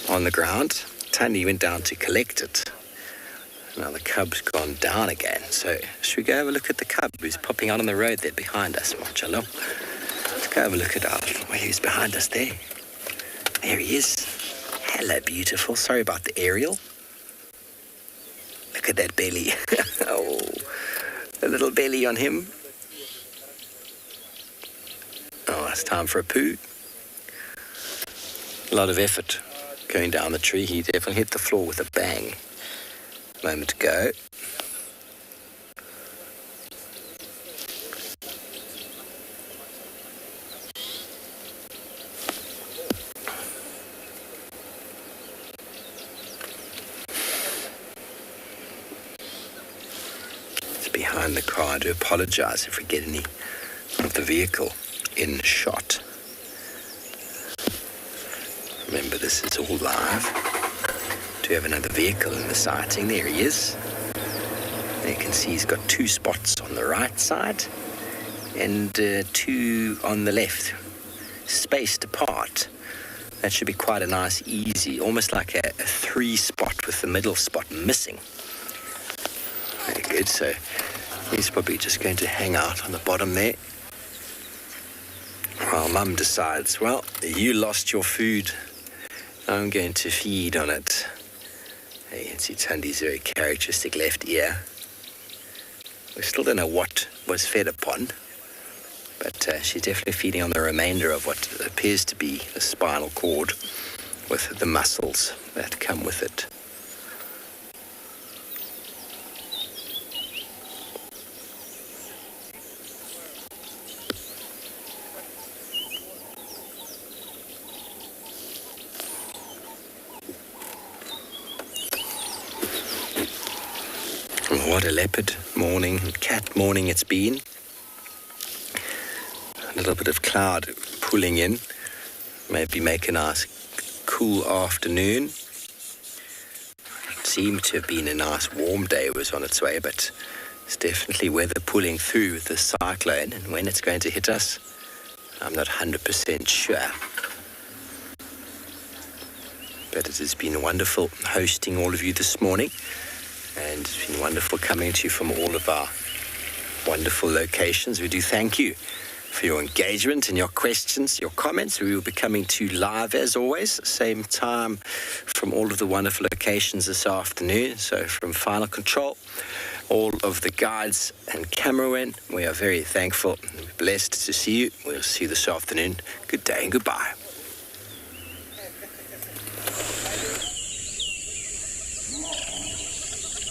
on the ground. Tani went down to collect it. Now the cub's gone down again. So should we go have a look at the cub who's popping out on the road there behind us, Marcello? Let's go have a look at who's behind us there. There he is. Hello, beautiful. Sorry about the aerial. Look at that belly. Oh, the little belly on him. Oh, it's time for a poo. A lot of effort going down the tree. He definitely hit the floor with a bang a moment ago. It's behind the car. I do apologize if we get any of the vehicle in shot. Remember, this is all live. Do we have another vehicle in the sighting? There he is. There you can see he's got two spots on the right side and two on the left, spaced apart. That should be quite a nice, easy, almost like a three spot with the middle spot missing. Very good. So he's probably just going to hang out on the bottom there. While Mum decides, well, you lost your food, I'm going to feed on it. You can see Tandi's very characteristic left ear. We still don't know what was fed upon, but she's definitely feeding on the remainder of what appears to be the spinal cord with the muscles that come with it. What a leopard morning, cat morning it's been. A little bit of cloud pulling in, maybe make a nice cool afternoon. It seemed to have been a nice warm day, it was on its way, but it's definitely weather pulling through with the cyclone, and when it's going to hit us, I'm not 100% sure. But it has been wonderful hosting all of you this morning. And it's been wonderful coming to you from all of our wonderful locations. We do thank you for your engagement and your questions, your comments. We will be coming to you live as always, same time from all of the wonderful locations this afternoon. So from Final Control, all of the guides and cameramen, we are very thankful and blessed to see you. We'll see you this afternoon. Good day and goodbye.